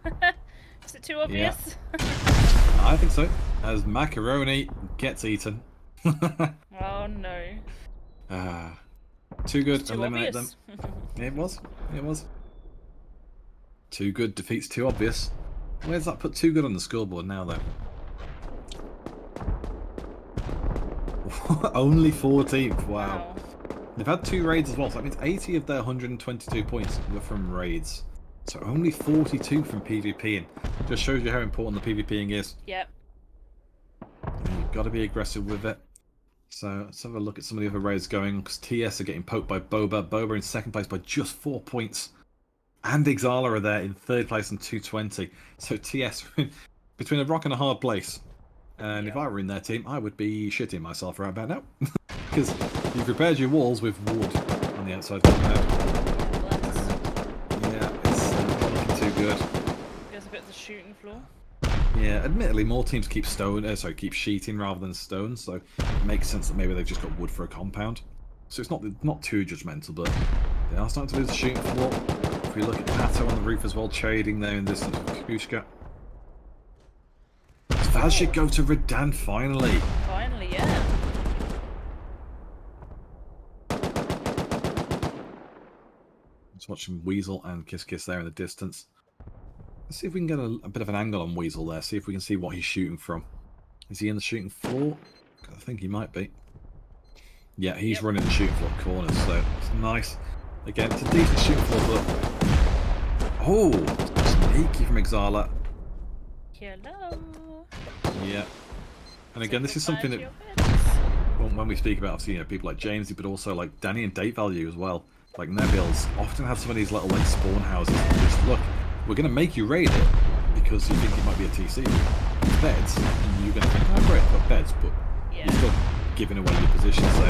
Is it too obvious? Yeah. I think so. As macaroni gets eaten. Oh no. Too good. Too Eliminate obvious. them. It was. It was. Too good defeats too obvious. Where's that put too good on the scoreboard now, though? Only 14th. Wow. They've had 2 raids as well, so that means 80 of their 122 points were from raids. So only 42 from PvPing. Just shows you how important the PvPing is. Yep. You've got to be aggressive with it. So let's have a look at some of the other raids going, because TS are getting poked by Boba. Boba in 2nd place by just 4 points. And Ixala are there in 3rd place on 220. So TS between a rock and a hard place. And if I were in their team, I would be shitting myself right about now. Because you've prepared your walls with wood on the outside. Yeah, it's not looking too good. There's a bit of the shooting floor. Yeah, admittedly, more teams keep keep sheeting rather than stone, so it makes sense that maybe they've just got wood for a compound. So it's not too judgmental, but they are starting to lose the shooting floor. If we look at Pato on the roof as well, trading there in distance with Kushka. That should go to Redan finally. Finally, yeah. Just watching Weasel and Kiss Kiss there in the distance. Let's see if we can get a bit of an angle on Weasel there. See if we can see what he's shooting from. Is he in the shooting floor? I think he might be. Yeah, he's running the shooting floor corners, so it's nice. Again, it's a decent shooting floor, but... Oh! Sneaky from Ixala. Hello. Yeah. And again, this is something that... When we speak about, obviously, people like Jamesy, but also like Danny and Date Value as well. Like their builds often have some of these little like spawn houses. Just look, we're going to make you raid it because you think it might be a TC. It's beds, and you're going to think, oh great, I've got beds, but you're still giving away your position. So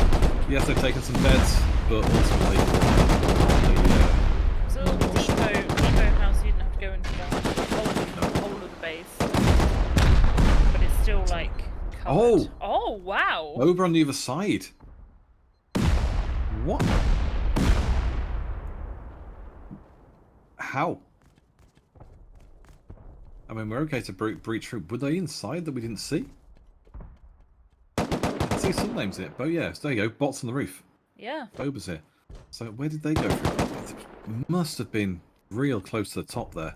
yes, they've taken some beds, but ultimately, it's a little depot house. You didn't have to go into the whole of the base, but it's still like covered. Oh wow! Over on the other side. What? How? I mean, we're okay to breach through. Were they inside that we didn't see? I can see some names in it. But yeah, so there you go. Bots on the roof. Yeah. Boba's here. So where did they go through? It must have been real close to the top there.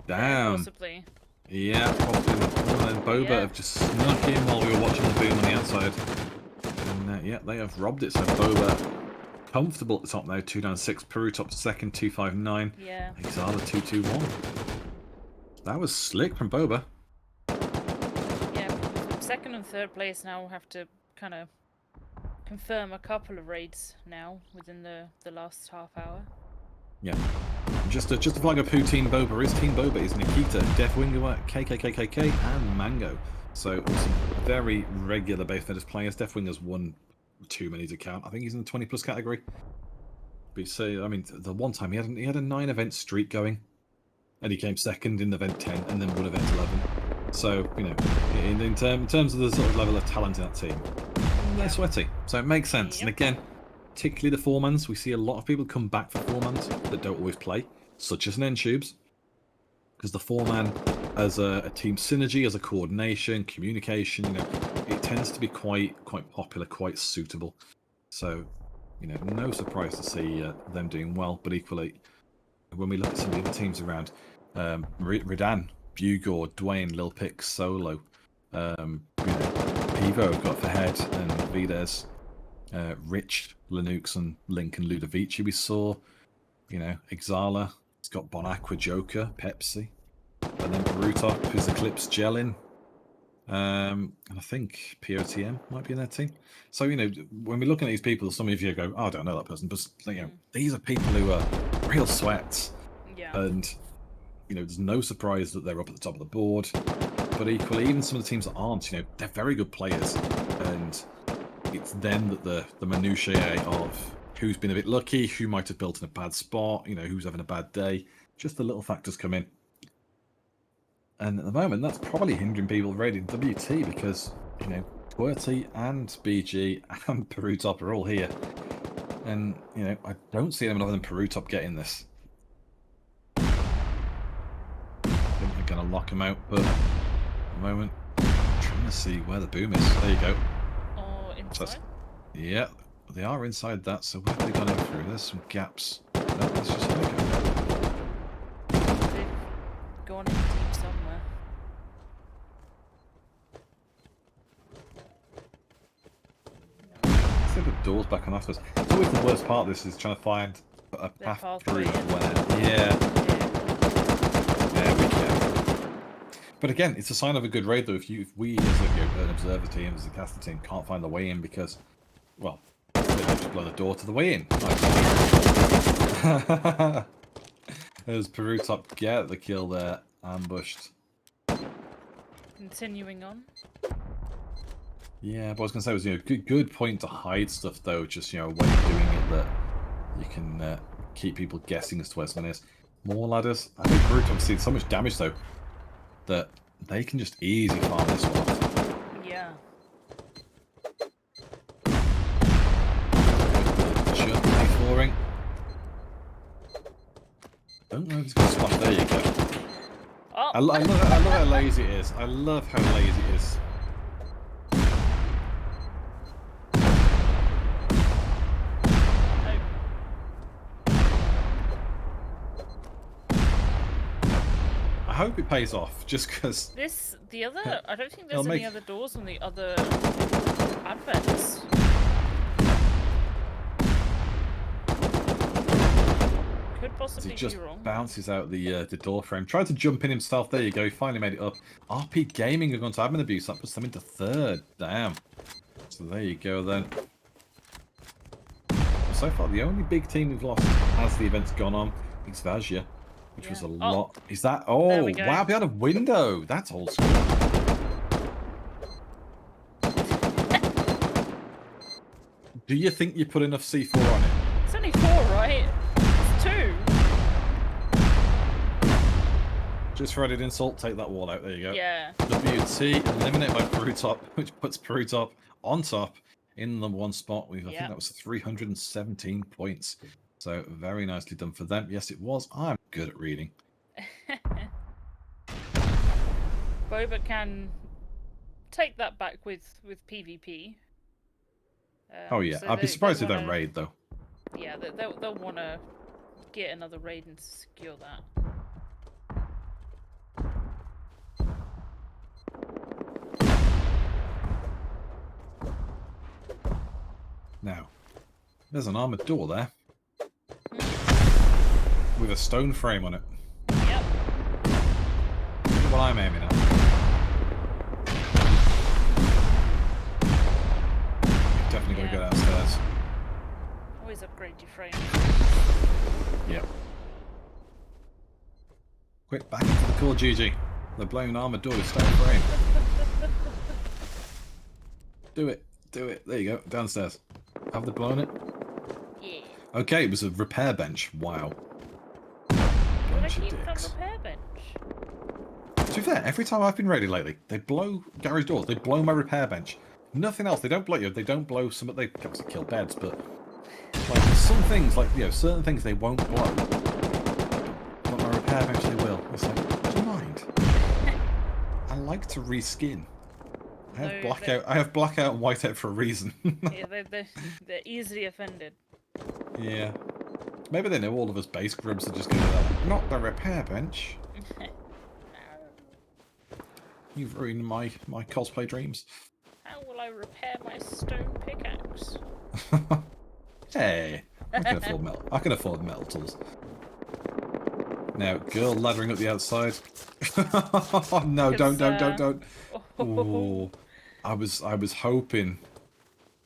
Damn. Possibly. Yeah, and Boba have just snuck in while we were watching the boom on the outside. And yeah, they have robbed it. So Boba comfortable at the top now, 296. Peru top to second, 259. Yeah. Ixala 221. That was slick from Boba. Yeah, 2nd and 3rd place now have to kind of confirm a couple of raids now within the last half hour. Yeah. Just to flag up who Team Boba is. Team Boba is Nikita, Def Wingowa, KKKKK, and Mango. So some very regular base Invaders players. Def Winger's won too many to count. I think he's in the 20+ category. But so I mean, the one time he had a 9-event streak going, and he came second in event 10 and then won event 11. So you know, in terms of the sort of level of talent in that team, they're sweaty. So it makes sense. And again, particularly the 4-mans, we see a lot of people come back for 4-mans that don't always play, such as an Nshoobs, because the 4-man as a team synergy, as a coordination, communication, you know, it tends to be quite popular, quite suitable. So, you know, no surprise to see them doing well. But equally, when we look at some of the other teams around, Redan, Bugor, Dwayne, Lil Pix, Solo, you know, Pivo have got for head, and Invaders, Rich, Linux, and Link and Ludovici we saw. You know, Ixala, it's got Bon Aqua, Joker, Pepsi. And then Peru top is Eclipse Gelin. And I think POTM might be in their team. So, you know, when we're looking at these people, some of you go, oh, I don't know that person. But, you know, these are people who are real sweats. Yeah. And, you know, there's no surprise that they're up at the top of the board. But equally, even some of the teams that aren't, you know, they're very good players. And it's then that the minutiae of who's been a bit lucky, who might have built in a bad spot, you know, who's having a bad day, just the little factors come in. And at the moment, that's probably hindering people raiding WT because, you know, QWERTY and BG and Perutop are all here. And, you know, I don't see anyone other than Perutop getting this. I think they're going to lock him out, but at the moment, I'm trying to see where the boom is. There you go. Oh, inside? So yeah, they are inside that, so where have they gone in through? There's some gaps. No, let's just look at them. They've gone in deep somewhere. Let's see the doors back on afterwards. It's always the worst part of this is trying to find a path through where. Yeah. There we go. But again, it's a sign of a good raid though if we as an observer team, as a caster team, can't find the way in because, well, they just blow the door to the way in. As Perutop get the kill there, ambushed. Continuing on. Yeah, but I was going to say it was, you know, good point to hide stuff though, just, you know, when you're doing it that you can keep people guessing as to where someone is. More ladders. I think Perutop's seen so much damage though that they can just easily farm this one off. Yeah. Just flooring. Don't know if it's going to splash. There you go. Oh. I love how lazy it is. I love how lazy it is. I hope it pays off, just because... I don't think there's any other doors on the other adverts. Could possibly he just be wrong. Bounces out the door frame. Tried to jump in himself. There you go. He finally made it up. RP Gaming have gone to admin abuse. That puts them into third. Damn. So there you go then. So far, the only big team we've lost as the event's gone on is Vajia, which was a lot. Is that? Oh, wow! Behind a window. That's old school. Do you think you put enough C4 on it? It's only 4, right? It's 2. Just for added insult, take that wall out. There you go. Yeah. WT eliminated by Perutop, which puts Perutop on top in the one spot. I think that was 317 points. So very nicely done for them. Yes, it was. I'm good at reading. Boba can take that back with PvP. Oh yeah, so I'd be surprised if they don't raid though. Yeah, they'll want to get another raid and secure that. Now, there's an armored door there with a stone frame on it. Yep. Look what I'm aiming at. You've definitely got to go downstairs. Always upgrade your frame. Yep. Quick, back into the core, Gigi. The blown armored door with stone frame. Do it. Do it. There you go. Downstairs. Have they blown it? Yeah. Okay, it was a repair bench. Wow. Bunch of dicks. Repair bench? To be fair, every time I've been raided lately, they blow garage doors. They blow my repair bench. Nothing else. They don't blow you. They don't blow some. They obviously kill beds, but like some things, like certain things they won't blow. But my repair bench they will. It's like, do you mind? I like to reskin. I have blackout and whiteout for a reason. Yeah, they're easily offended. Yeah. Maybe they know all of us base grubs are just going to be like, not the repair bench. You've ruined my cosplay dreams. How will I repair my stone pickaxe? Hey, I can afford metal. I can afford metal tools. Now, girl laddering up the outside. Oh, no, don't. Oh, I was hoping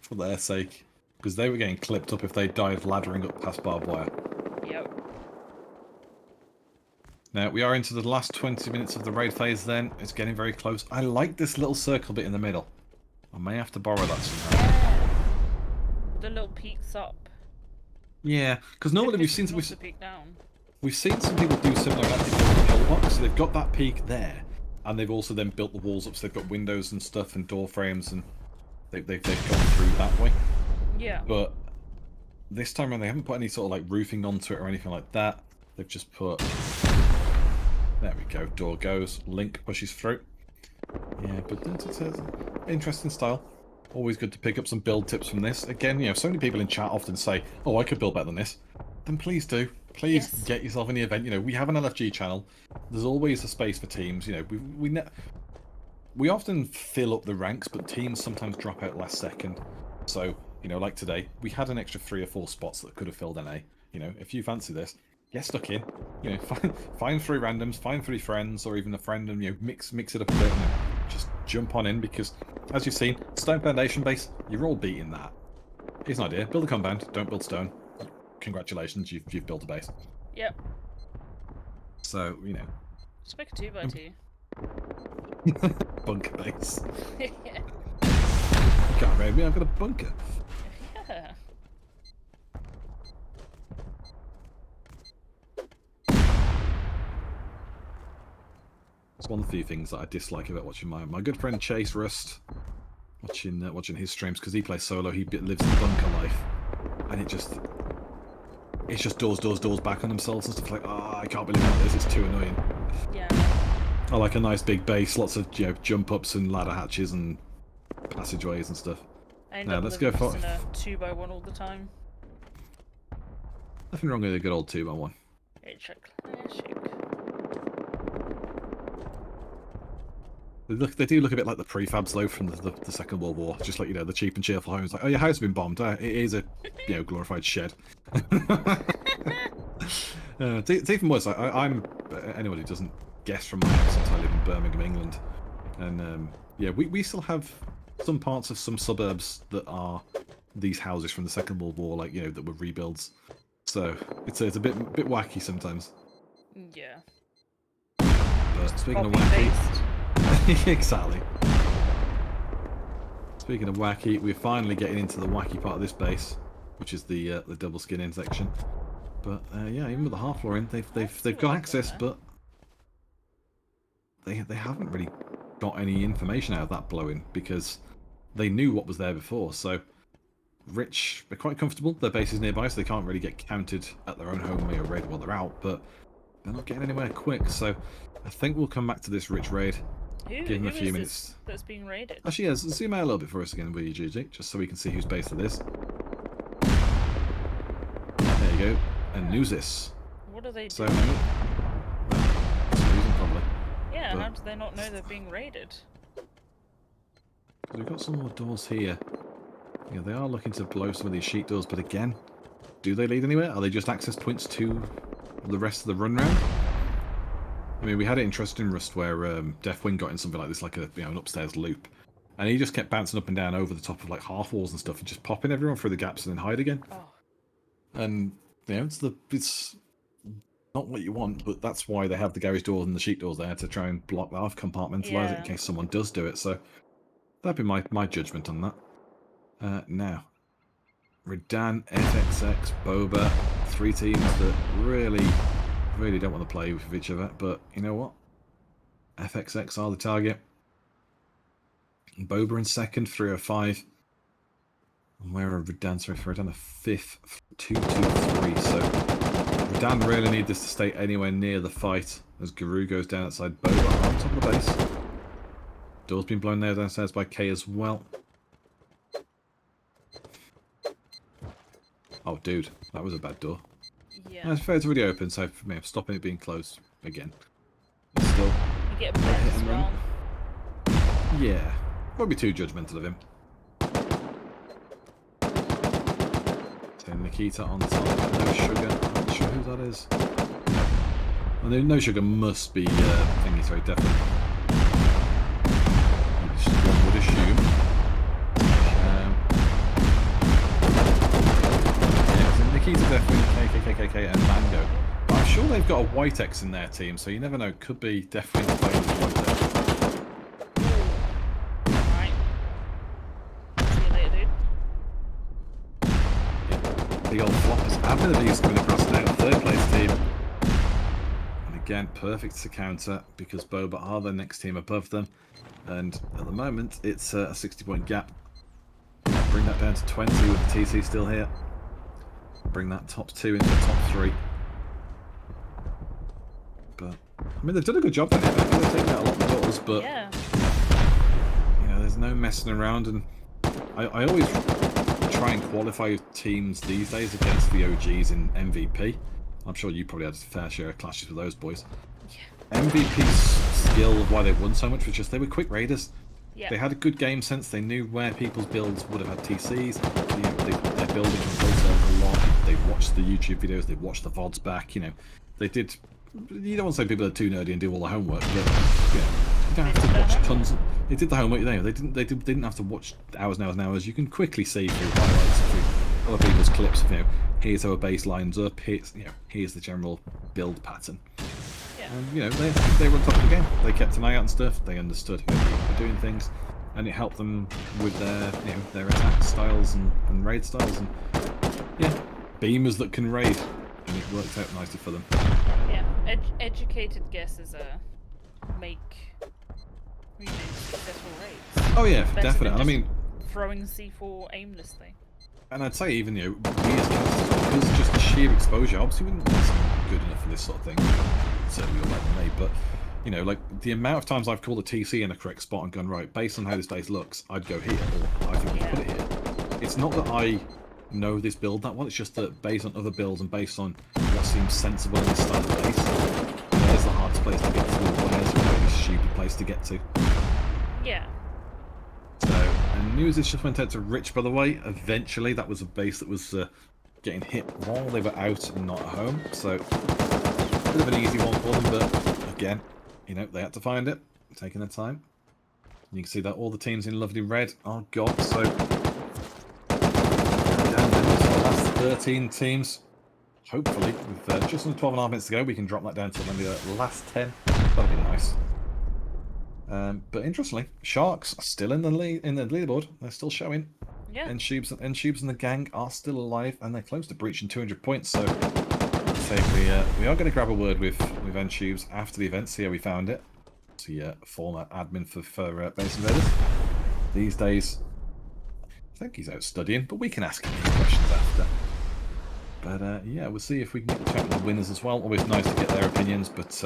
for their sake, because they were getting clipped up if they died laddering up past barbed wire. Yep. Now, we are into the last 20 minutes of the raid phase then. It's getting very close. I like this little circle bit in the middle. I may have to borrow that somehow. Yeah. The little peaks up. Yeah, because normally we've seen the peak down. We've seen some people do similar like they built the pillbox, so they've got that peak there, and they've also then built the walls up, so they've got windows and stuff and door frames, and they've gone through that way. Yeah. But this time around, they haven't put any sort of like roofing onto it or anything like that. They've just put... There we go, door goes, link pushes through. Yeah, but it's an interesting style. Always good to pick up some build tips from this. Again, you know, so many people in chat often say, oh, I could build better than this. Then please do. Please get yourself in the event. You know, we have an LFG channel. There's always a space for teams. You know, we often fill up the ranks, but teams sometimes drop out last second. So, you know, like today, we had an extra 3 or 4 spots that could have filled NA. You know, if you fancy this, get stuck in. You know, find 3 randoms, find 3 friends, or even a friend, and you know, mix it up a bit, and just jump on in, because as you've seen, stone foundation base, you're all beating that. Here's an idea: build a compound, don't build stone. Congratulations, you've built a base. Yep. So, you know. Just make a 2x2. Bunker base. Yeah. You can't raid me, I've got a bunker. Yeah. It's one of the few things that I dislike about watching my good friend Chase Rust, watching his streams, because he plays solo, he lives the bunker life, and it's just doors back on themselves and stuff like, I can't believe this, it's too annoying. Yeah. I like a nice big base, lots of, you know, jump ups and ladder hatches and passageways and stuff. Now let's go for in a 2x1 all the time. Nothing wrong with a good old 2x1. It's a classic. They do look a bit like the prefabs though from the Second World War, just like, you know, the cheap and cheerful homes. Like, oh, your house has been bombed. It is a, you know, glorified shed. It's even worse. I'm anyone who doesn't guess from my accent, I live in Birmingham, England, and yeah, we still have some parts of some suburbs that are these houses from the Second World War, like, you know, that were rebuilds. So it's a bit wacky sometimes. Yeah. But speaking of wacky. Exactly. Speaking of wacky, we're finally getting into the wacky part of this base, which is the double skin in section. But yeah, even with the half floor in, they've got access, but they haven't really got any information out of that blow-in, because they knew what was there before. So Rich, they're quite comfortable. Their base is nearby, so they can't really get counted at their own home or raid while they're out. But they're not getting anywhere quick. So I think we'll come back to this Rich raid. Give him a few minutes. That's being raided. Actually, yeah, zoom out a little bit for us again, will you, Gigi? Just so we can see whose base it is. There you go. And Newsis. What are they so, doing? Probably. Yeah, but how do they not know they're being raided? We've got some more doors here. Yeah, they are looking to blow some of these sheet doors, but again, do they lead anywhere? Are they just access points to the rest of the run round? I mean, we had it in Trust in Rust where Deathwing got in something like this, like a, you know, an upstairs loop, and he just kept bouncing up and down over the top of like half walls and stuff, and just popping everyone through the gaps and then hide again. Oh. And you know, it's not what you want, but that's why they have the garage doors and the sheet doors there, to try and block that off, compartmentalize it in case someone does do it. So that'd be my judgment on that. Now, Redan, FXX, Boba, 3 teams that really don't want to play with each other, but you know what? FXX are the target. Boba in second, 305. And where are Redan? Sorry, for Redan, a 5th, 223. So Redan really need this to stay anywhere near the fight as Guru goes down outside Boba on top of the base. Door's been blown there downstairs by K as well. Oh, dude, that was a bad door. Yeah. It's fair, it's already open, so I'm stopping it being closed again. But still. You get a bet as well. Yeah. Won't be too judgmental of him. So Nikita on top. No Sugar. I'm not sure who that is. Oh, no Sugar must be thingy, sorry, definitely. definitely KKKK and Mango. But I'm sure they've got a White X in their team, so you never know. Could be definitely playing as White X. Alright. See you later, dude. Yeah. The old floppers. Abernathy's coming across now, third place team. And again, perfect to counter because Boba are the next team above them. And at the moment, it's a 60-point gap. Bring that down to 20 with the TC still here. Bring that top 2 into the top 3. But, I mean, they've done a good job on it. They've taken out a lot of goals, but, yeah. you know, there's no messing around. And I always try and qualify teams these days against the OGs in MVP. I'm sure you probably had a fair share of clashes with those boys. Yeah. MVP's skill of why they won so much was just they were quick raiders. Yeah. They had a good game sense. They knew where people's builds would have had TCs. You know, they're building from a lot. They watched the YouTube videos. They watched the VODs back. You know, they did. You don't want to say people are too nerdy and do all the homework, but you know, you don't have to watch tons. They did the homework. You know, they didn't have to watch hours and hours and hours. You can quickly see through highlights, through other people's clips. You know, here's how a base lines up. Here's the general build pattern. And, you know, they were on top of the game. They kept an eye out and stuff. They understood how people were doing things, and it helped them with their, you know, their attack styles and raid styles. And yeah, beamers that can raid, and it worked out nicely for them. Yeah, educated guesses make really successful raids. Oh yeah, definitely. I mean, throwing C4 aimlessly. And I'd say even, you know, we as casters, because just the sheer exposure, obviously we wouldn't be good enough for this sort of thing. Certainly all like me, but you know, like the amount of times I've called a TC in a correct spot and gone, right, based on how this base looks, I'd go here, or I think we put it here. It's not that I know this build that well, it's just that based on other builds and based on what seems sensible in this style of base, where's the hardest place to get to, where's the really stupid place to get to. Yeah. So, and news just went out to Rich, by the way. Eventually, that was a base that was getting hit while they were out and not at home. So, a bit of an easy one for them, but again, you know, they had to find it, taking their time. You can see that all the teams in lovely red are gone. So, down to the last 13 teams. Hopefully, with just under 12.5 minutes to go, we can drop that down to only the last 10. That'd be nice. But interestingly, Sharks are still in the leaderboard. They're still showing. Yeah. Nshoobs and the gang are still alive, and they're close to breaching 200 points. So, I'd say we are going to grab a word with Nshoobs after the event, see how we found it. The former admin for Base Invaders. These days, I think he's out studying, but we can ask him these questions after. But yeah, we'll see if we can get chat with the winners as well. Always nice to get their opinions, but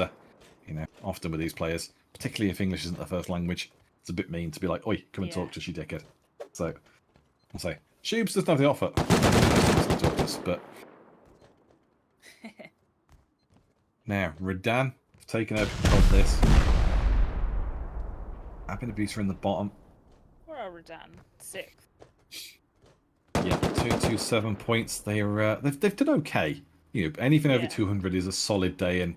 you know, often with these players, particularly if English isn't their first language, it's a bit mean to be like, oi, come and talk to us, you dickhead. So, I'll say, Nshoobs doesn't have the offer. Talk to us, but... Now, Redan have taken over control of this. Abinabuser in the bottom. Where are Redan? 6th. Yeah, 227 points. They've done okay. You know, anything over 200 is a solid day, and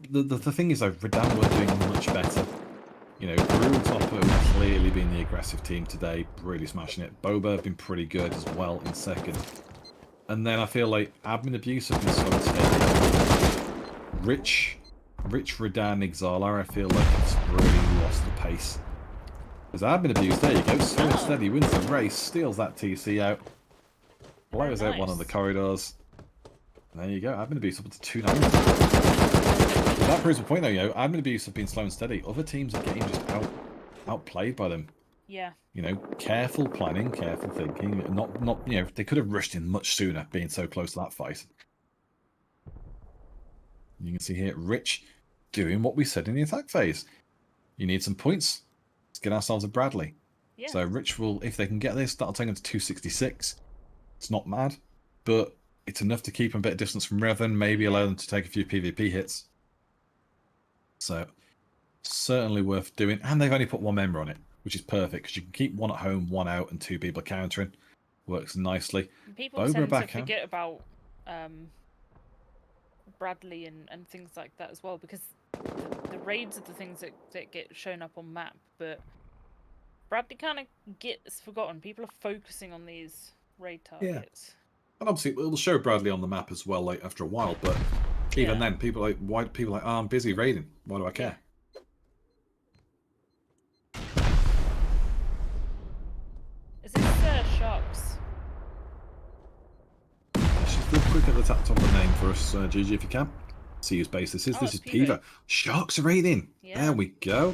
the thing is, though, Redan were doing much better. You know, Brew and Topper have clearly been the aggressive team today, really smashing it. Boba have been pretty good as well in second. And then I feel like Admin Abuse have been so steady. Rich Redan Exala, I feel like it's really lost the pace. Because Admin Abuse, there you go, so steady, wins the race, steals that TC out, blows out one of the corridors. There you go, Admin Abuse up to 290. That proves the point, though. You know, Admin Abuse have been slow and steady. Other teams are getting just outplayed by them. Yeah. You know, careful planning, careful thinking. Not. You know, they could have rushed in much sooner, being so close to that fight. You can see here, Rich doing what we said in the attack phase. You need some points. Let's get ourselves a Bradley. Yeah. So Rich will, if they can get this, that'll take them to 266. It's not mad, but it's enough to keep them a bit of distance from Revan. Maybe allow them to take a few PvP hits. So, certainly worth doing. And they've only put one member on it, which is perfect, because you can keep one at home, one out, and 2 people countering. Works nicely. People tend to forget about Bradley and things like that as well, because the raids are the things that get shown up on map, but Bradley kind of gets forgotten. People are focusing on these raid targets. And obviously, it'll show Bradley on the map as well, like after a while. But even then, people are like, why? People are like, oh, I'm busy raiding. Why do I care? Is this Sharks? Just look quick at the top of the name for us, Gigi, if you can. See whose base this is. Oh, This is it's Pivo. Pivo. Sharks are raiding. Yeah. There we go.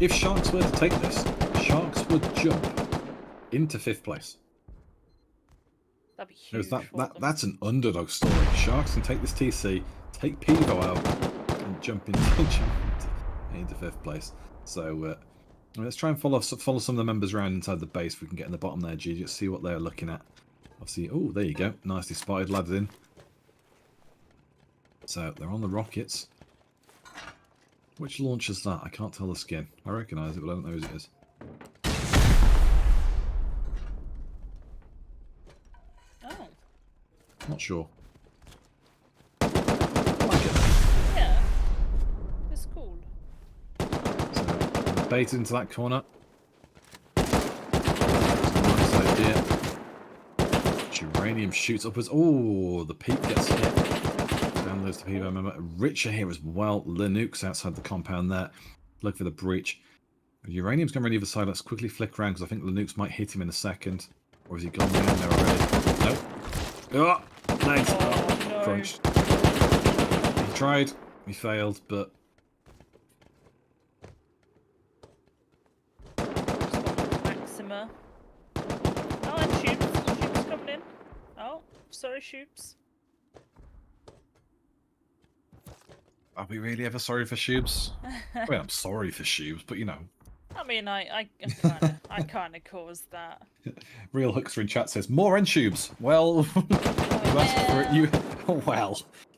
If Sharks were to take this, Sharks would jump into 5th place. That'd be huge. That's an underdog story. Sharks can take this TC, take Pivo out, and jump into 5th place. So let's try and follow some of the members around inside the base. If we can get in the bottom there, Gigi. Let's see what they're looking at. Obviously, oh, there you go. Nicely spotted, lads in. So they're on the rockets. Which launch is that? I can't tell the skin. I recognise it, but I don't know whose it is. Oh. Not sure. Yeah. It's cool. So, bait into that corner. Nice idea. Uranium shoots upwards. Oh, the peak gets hit. Down goes the Pivo member. Richer here as well. Linux outside the compound there. Look for the breach. Uranium's going to run either side. Let's quickly flick around because I think Linux might hit him in a second. Or has he gone down there already? Nope. Oh, nice. Oh, no. Crunched. He tried. He failed, but... Maxima. Oh, and Nshoobs. Nshoobs coming in. Oh, sorry, Nshoobs. Are we really ever sorry for Nshoobs? I mean, I'm sorry for Nshoobs, but you know. I mean, I kind of caused that. Real Hookster in chat says, more Nshoobs. Well, you asked for it.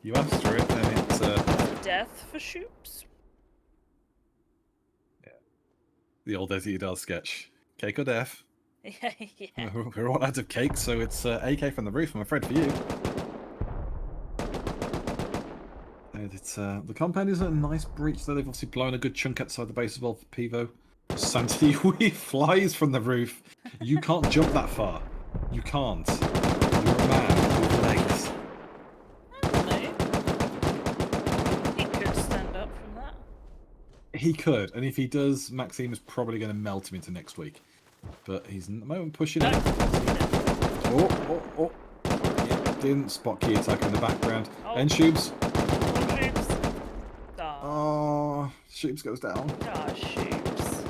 You asked for it, and it's... Death for Nshoobs? Yeah. The old Ezzy Dal sketch. Cake or death? Yeah. We're all out of cake, so it's AK from the roof, I'm afraid for you. And it's the compound is a nice breach there. They've obviously blown a good chunk outside the base as well for Pivo. Santi Wee flies from the roof. You can't jump that far. You can't. You're a man with legs. I don't know. He could stand up from that. He could, and if he does, Maxime is probably going to melt him into next week. But he's at the moment pushing it. Oh. Yeah, didn't spot key attack in the background. Oh. And Nshoobs. Nshoobs. Oh, Nshoobs goes down. Ah, Nshoobs.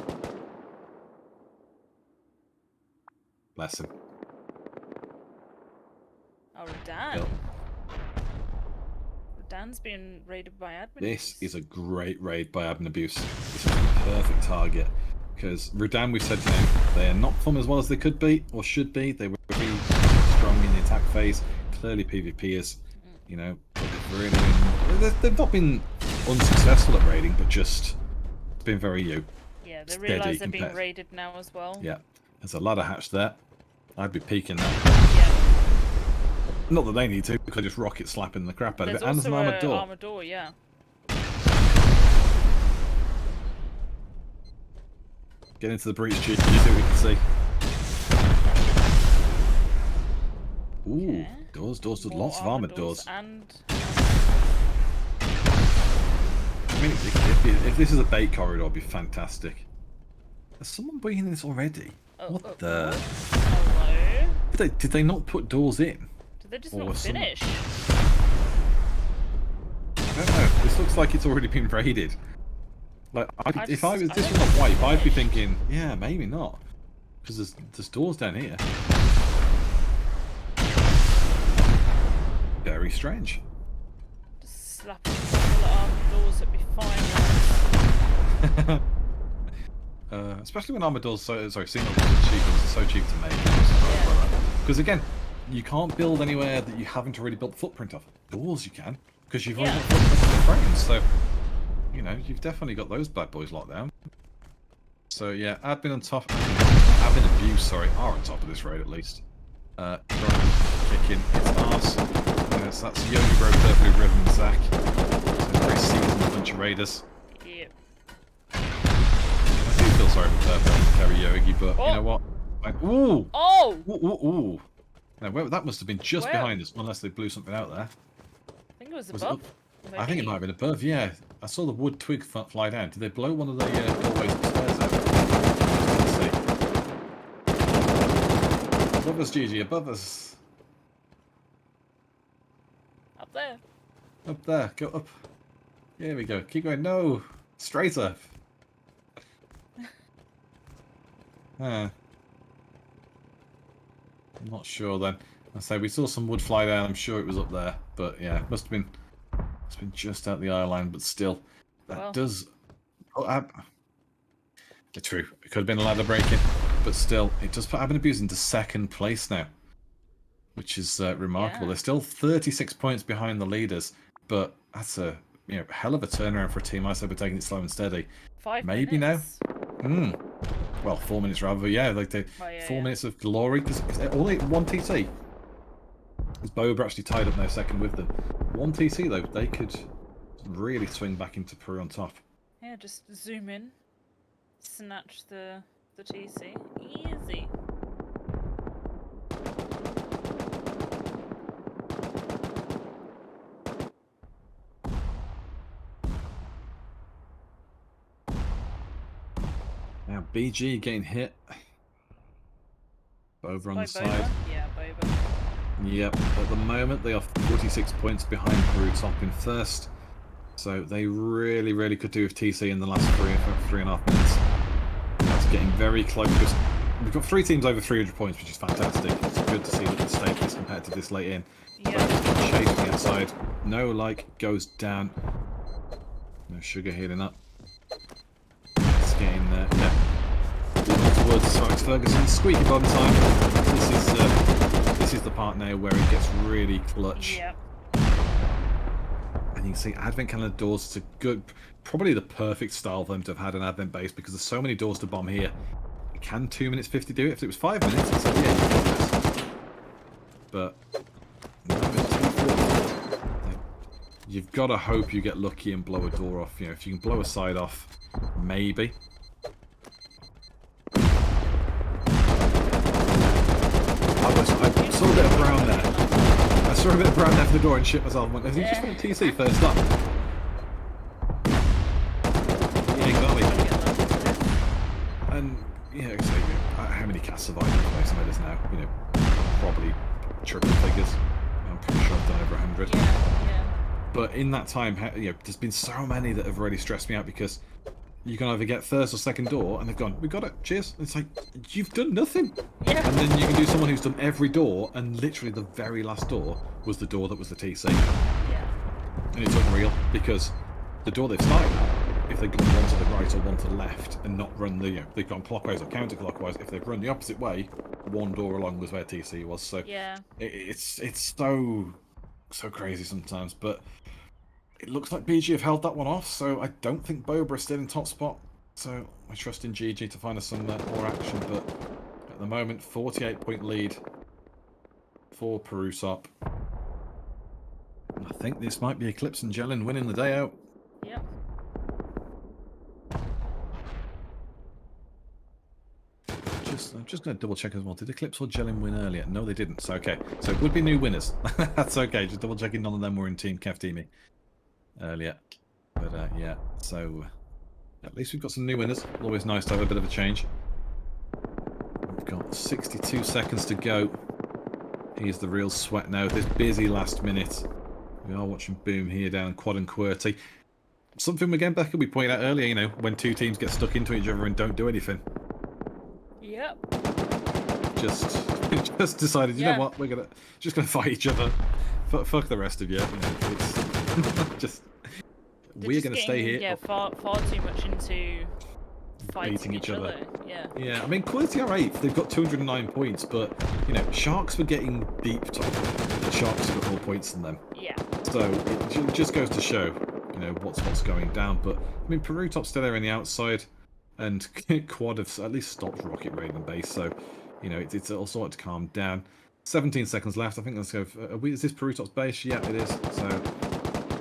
Bless him. Oh, Radan. Yep. Radan's being raided by admin. This is a great raid by admin abuse. This is a perfect target. Because Rudan, we've said to him, they are not performing as well as they could be, or should be. They were really strong in the attack phase. Clearly PvPers, you know, they've not been unsuccessful at raiding, but just been very Yeah, they realise they're being compared. raided now as well. Yeah, there's a ladder hatch there. I'd be peeking that. Yeah. Not that they need to, because just rocket slapping the crap out of it. And there's an also armored door. armored door, yeah. Get into the breach, Gigi, see what we can see. Ooh, Okay. doors, More lots of armored doors. And... I mean, if this is a bait corridor, it'd be fantastic. Has someone been in this already? What the? Hello? Did they not put doors in? Did they just Or not was someone- finish? I don't know. This looks like it's already been raided. Like, if this was a wipe, I'd be thinking, yeah, maybe not, because there's doors down here. Very strange. Just slap a couple of armored doors, it'd be fine. Especially when armored doors, single doors are cheap. It's so cheap to make. Because again, you can't build anywhere that you haven't already built the footprint of. Doors you can, because you've already got footprint of the frames. So, you know, you've definitely got those bad boys locked down. So yeah, admin on top, admin abuse, sorry, are on top of this raid at least. Kicking its arse. Yes, that's Yogi Bro, Purple Ribbon, Zach. So very seasoned bunch of raiders. Yep. I do feel sorry for Purple and carry Yogi, but you know what? Ooh! Oh! Ooh! Now, that must have been just Where? behind us, unless they blew something out there. I think it was Was it above. up? I think it might have been above, yeah. I saw the wood twig fly down. Did they blow one of the doorways upstairs out? Let's see. Above us, Gigi, above us. Up there. Up there, go up. Here we go. Keep going. No! Straight up. I'm not sure then. I say we saw some wood fly down. I'm sure it was up there, but yeah, it must have been just out the eye line. But still, that does. Oh, true. It could have been a ladder breaking, but still, it does put Abuse into second place now, which is remarkable. Yeah. They're still 36 points behind the leaders, but that's a hell of a turnaround for a team. I said we're taking it slow and steady. 5 Maybe minutes. now. Well, 4 minutes rather, but yeah, like 4 minutes of glory. Because only 1 TC. Because Boba actually tied up now second with them. 1 TC though, they could really swing back into Peru on top. Yeah, just zoom in, snatch the TC, easy. Now BG getting hit. Boba on the side. Yeah, Boba. Yep, at the moment they are 46 points behind Peru top in first. So they really, really could do with TC in the last 3.5 minutes. That's getting very close. We've got 3 teams over 300 points, which is fantastic. It's good to see that the stake is competitive this late in. Yeah. Chase from the outside. No like goes down. No sugar healing up. It's getting there. Yeah. Towards Sykes Ferguson. Squeaky bottom time. This is the part now where it gets really clutch. Yep. And you can see Advent calendar doors. It's a good, probably the perfect style for them to have had an Advent base because there's so many doors to bomb here. Can 2 minutes 50 do it? If it was 5 minutes, it's like, yeah, you got this. But you've got to hope you get lucky and blow a door off. If you can blow a side off, maybe. I saw a bit of brown there. I saw a bit of brown there for the door and shit myself. Has he just went TC first up? Yeah, exactly. And yeah, so, how many cats survive in place Invaders now? Probably triple figures. I'm pretty sure I've done over 100. Yeah. But in that time, there's been so many that have really stressed me out because you can either get first or second door, and they've gone, we got it, cheers. And it's like, you've done nothing. Yeah. And then you can do someone who's done every door, and literally the very last door was the door that was the TC. Yeah. And it's unreal, because the door they've started at, if they've gone one to the right or one to the left, and not run the, they've gone clockwise or counterclockwise, if they've run the opposite way, one door along was where TC was. So yeah. It's so crazy sometimes, but it looks like BG have held that one off, so I don't think Boba is still in top spot. So I trust in Gigi to find us some more action, but at the moment, 48-point lead for Peru top. I think this might be Eclipse and Jellin winning the day out. Yep. I'm just going to double check as well. Did Eclipse or Jellin win earlier? No, they didn't. So okay, so it would be new winners. That's okay. Just double checking none of them were in Team Kev Teamy earlier. But yeah, so at least we've got some new winners. Always nice to have a bit of a change. We've got 62 seconds to go. Here's the real sweat now. This busy last minute. We are watching Boom here down Quad and QWERTY. Something again, Becca, we pointed out earlier, when two teams get stuck into each other and don't do anything. Yep. Just decided, you know what, we're just gonna fight each other. Fuck the rest of you. It's we're gonna stay here. Yeah, far too much into fighting each other. Yeah. Yeah, I mean, QWERTY are 8th. They've got 209 points, but Sharks were getting deep top. The Sharks have got more points than them. Yeah. So it just goes to show, what's going down. But I mean, Peru top's still there on the outside, and Quad have at least stopped rocket raiding base. So it's all started to calm down. 17 seconds left. I think let's go. Is this Peru top's base? Yeah, it is. So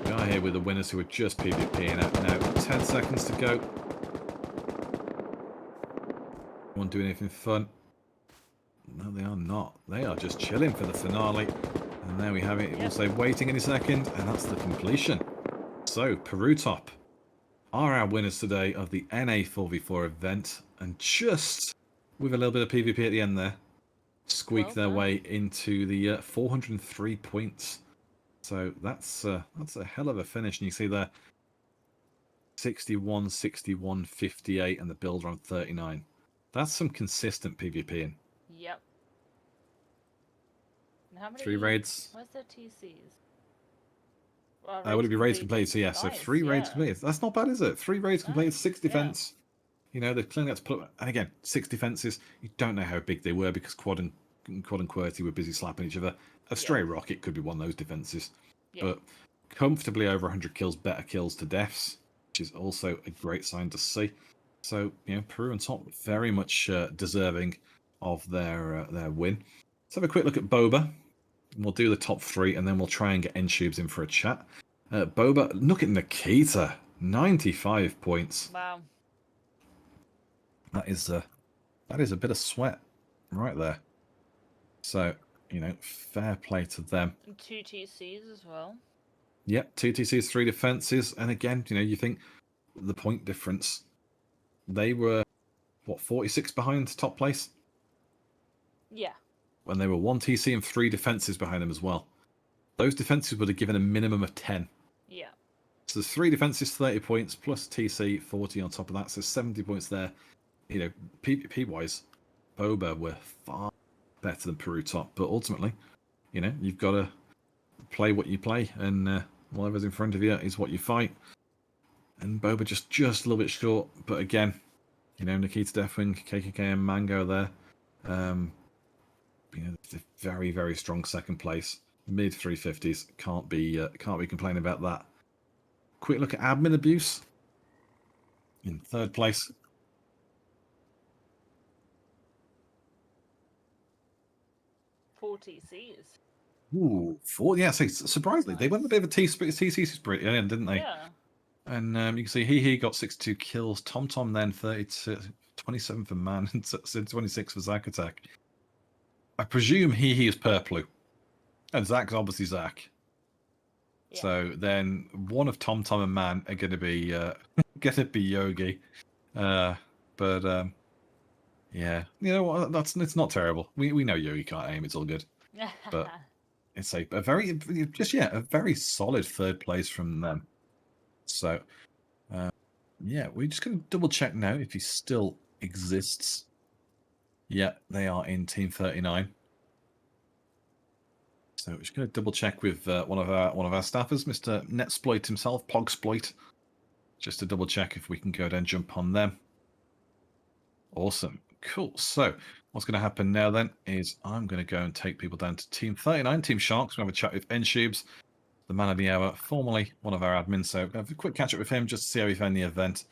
we are here with the winners who are just PvPing out now. 10 seconds to go. Want to do anything fun? No, they are not. They are just chilling for the finale. And there we have it. It will say waiting any second, and that's the completion. So, Peru Top are our winners today of the NA 4v4 event. And just with a little bit of PvP at the end there, squeak their way into the 403 points. So that's a hell of a finish. And you see there, 61, 61, 58, and the builder on 39. That's some consistent PvP in. Yep. And how many? 3 raids. Where's their TCs? Would it be raids completed? So yeah, Nice, so 3 raids completed. That's not bad, is it? 3 raids completed, 6 defense. Yeah. You know, they've clearly had to put up, and again, 6 defenses. You don't know how big they were because Quad and QWERTY were busy slapping each other. A stray rocket could be one of those defenses. Yeah. But comfortably over 100 kills, better kills to deaths, which is also a great sign to see. So, you know, Peru and Top very much deserving of their win. Let's have a quick look at Boba. We'll do the top 3, and then we'll try and get Nshoobs in for a chat. Boba, look at Nikita, 95 points. Wow. That is a bit of sweat right there. So, you know, fair play to them. And 2 TCs as well. Yep, 2 TCs, 3 defenses. And again, you know, you think the point difference. They were, what, 46 behind top place? Yeah. When they were 1 TC and 3 defenses behind them as well. Those defenses would have given a minimum of 10. Yeah. So there's 3 defenses, 30 points, plus TC, 40 on top of that. So 70 points there. You know, PvP-wise, Boba were far better than Peru Top. But ultimately, you know, you've got to play what you play. And whatever's in front of you is what you fight. And Boba just a little bit short. But again, you know, Nikita Deathwing, KKK and Mango there. You know, very, very strong second place. Mid 350s. Can't be complaining about that. Quick look at admin abuse. In third place. TCs. Ooh, 4. Yeah, so surprisingly, nice. They went a bit of a TC sprint, didn't they? Yeah. And you can see he got 62 kills. TomTom then 32, 27 for Man, and 26 for Zack Attack. I presume he is Purplu, and Zack's obviously Zack. Yeah. So then one of TomTom and Man are going to be Yogi, but yeah, you know what? It's not terrible. We know Yogi can't aim. It's all good. But it's a very solid third place from them. So yeah, we're just going to double check now if he still exists. Yeah, they are in Team 39. So we're just going to double check with one of our staffers, Mr. Netsploit himself, Pogsploit, just to double check if we can go down and jump on them. Awesome. Cool. So what's going to happen now then is I'm going to go and take people down to Team 39, Team Sharks. We're going to have a chat with Nshoobs, the man of the hour, formerly one of our admins. So have a quick catch up with him just to see how he found the event.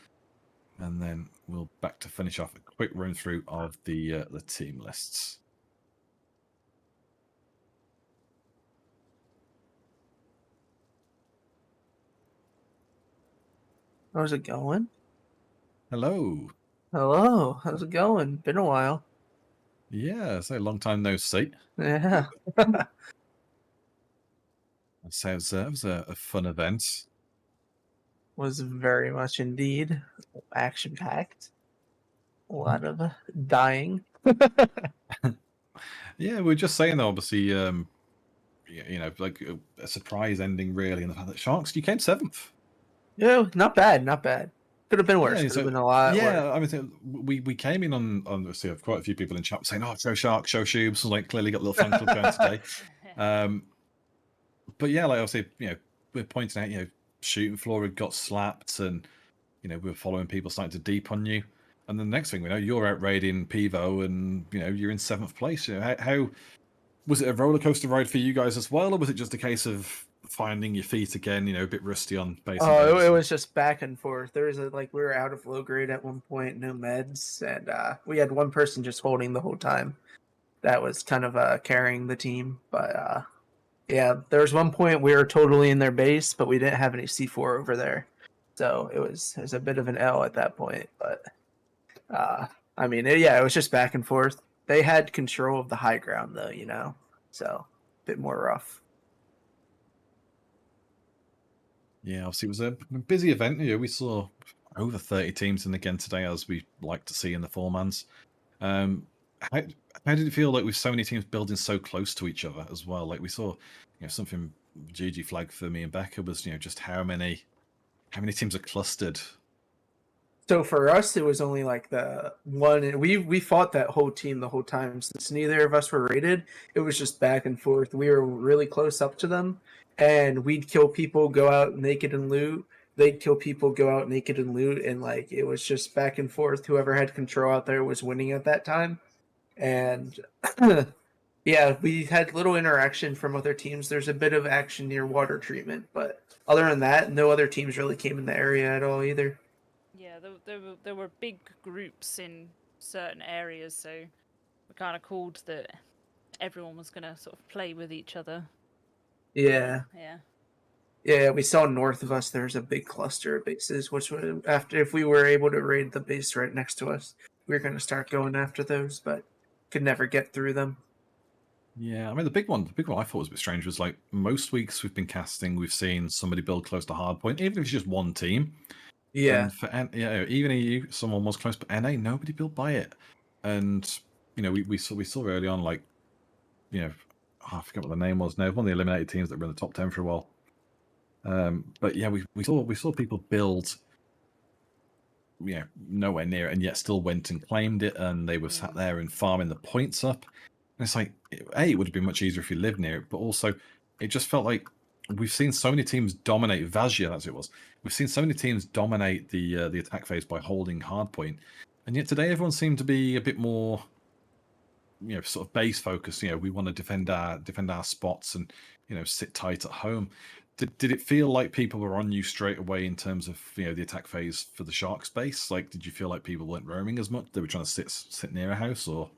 And then we'll back to finish off a quick run through of the team lists. How's it going? Hello. Hello. How's it going? Been a while. Yeah, so long time no see. Yeah. So it was a fun event. Was very much indeed action-packed. A lot of dying. Yeah, we were just saying though, obviously, you know, like a surprise ending really, and the fact that Sharks, you came 7th. Yeah, not bad, not bad. Could have been worse. Yeah, Could have been a lot worse. I mean, we came in on obviously quite a few people in chat saying, "Oh, show Sharks, show Nshoobs." So, like, clearly got a little fan club going today. But yeah, like obviously, you know, we're pointing out, you know, shooting floor had got slapped, and you know, we were following people starting to deep on you, and the next thing we know, you're out raiding Pivo, and you know, you're in 7th place. You know, how was it a roller coaster ride for you guys as well, or was it just a case of finding your feet again? You know, a bit rusty on base. Oh, it was just back and forth. There was we were out of low grade at one point, no meds, and we had one person just holding the whole time. That was kind of carrying the team, but yeah, there was one point we were totally in their base, but we didn't have any C4 over there, so it was a bit of an L at that point. But I mean, it was just back and forth. They had control of the high ground though, you know, so a bit more rough. Yeah, obviously it was a busy event. You know, we saw over 30 teams in again today, as we like to see in the four-mans. How, how did it feel like with so many teams building so close to each other as well? Like we saw, you know, something Gigi flagged for me and Becca was, you know, just how many teams are clustered. So for us, it was only like the one, and we fought that whole team the whole time. Since neither of us were rated, it was just back and forth. We were really close up to them, and we'd kill people, go out naked and loot. They'd kill people, go out naked and loot, and like it was just back and forth. Whoever had control out there was winning at that time, and yeah, we had little interaction from other teams. There's a bit of action near water treatment, but other than that, no other teams really came in the area at all either. Yeah, there were big groups in certain areas, so we kind of called that everyone was gonna sort of play with each other. Yeah. Yeah. Yeah, we saw north of us there's a big cluster of bases, which would, after if we were able to raid the base right next to us, we were going to start going after those, but could never get through them. Yeah, I mean the big one I thought was a bit strange was like most weeks we've been casting, we've seen somebody build close to hardpoint, even if it's just one team. Yeah. And for even EU, someone was close, but NA nobody built by it. And you know, we saw early on, like, you know, I forget what the name was now. One of the eliminated teams that were in the top 10 for a while. But yeah, we saw people build, you know, nowhere near it, and yet still went and claimed it, and they were sat there and farming the points up. And it's like, it would have been much easier if you lived near it, but also it just felt like we've seen so many teams dominate Vazia, as it was. We've seen so many teams dominate the attack phase by holding hardpoint, and yet today everyone seemed to be a bit more, you know, sort of base focused. You know, we want to defend our spots and, you know, sit tight at home. Did it feel like people were on you straight away in terms of, you know, the attack phase for the Sharks base? Like, did you feel like people weren't roaming as much? They were trying to sit near a house, or?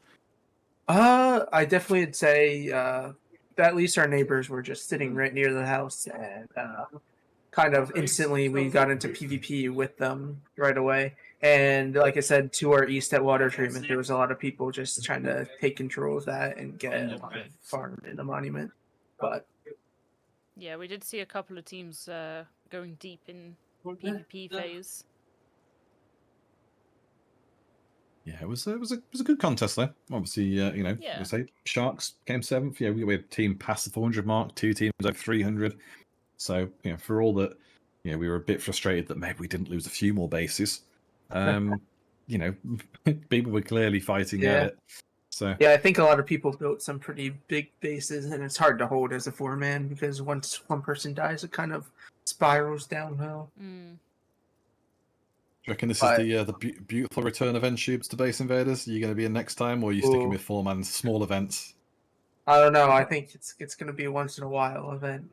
I definitely would say at least our neighbors were just sitting right near the house, and kind of instantly we got into PvP with them right away. And like I said, to our east at water treatment, there was a lot of people just trying to take control of that and get a lot of farm in the monument. But Yeah, we did see a couple of teams going deep in PvP phase. Yeah, it was a good contest there. Obviously, you know, Yeah. we say Sharks came seventh. Yeah, we had a team past the 400 mark, two teams over 300. So, you know, for all that, you know, we were a bit frustrated that maybe we didn't lose a few more bases. You know, people were clearly fighting at it. So yeah, I think a lot of people built some pretty big bases, and it's hard to hold as a four-man because once one person dies, it kind of spirals downhill. do you reckon this is the beautiful return of Nshoobs to Base Invaders? Are you going to be in next time, or are you sticking with four-man small events? I don't know. I think it's going to be a once in a while event.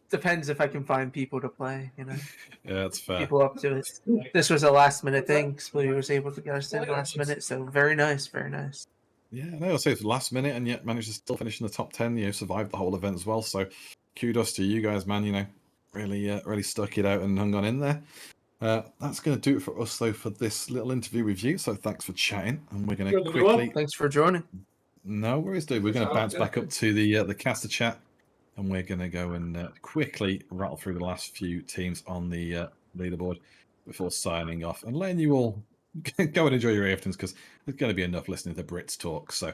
Depends if I can find people to play. You know. Yeah, that's fair. People up to it. This was a last minute thing. Split was able to get us in last minute, so very nice, very nice. Yeah, no, I'll say it's last minute, and yet managed to still finish in the top 10. You know, survived the whole event as well. So, kudos to you guys, man. You know, really stuck it out and hung on in there. That's going to do it for us, though, for this little interview with you. So, thanks for chatting, and we're going to quickly. Thanks for joining. No worries, dude. We're going to bounce back up to the caster chat, and we're going to go and quickly rattle through the last few teams on the leaderboard before signing off and letting you all go and enjoy your evenings, because there's going to be enough listening to Brits talk. So